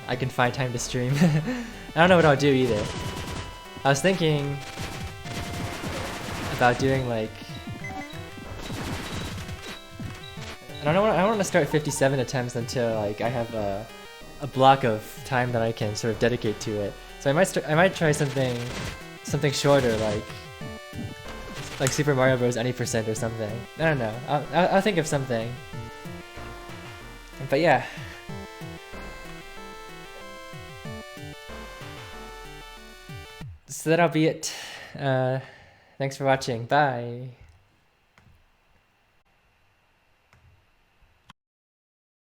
[SPEAKER 1] I can find time to stream. I don't know what I'll do either. I was thinking about doing like, I don't want to start 57 attempts until like I have a block of time that I can sort of dedicate to it. So I might try something shorter, like Super Mario Bros. Any percent or something. I don't know. I'll think of something. But yeah. So that'll be it. Thanks for watching. Bye.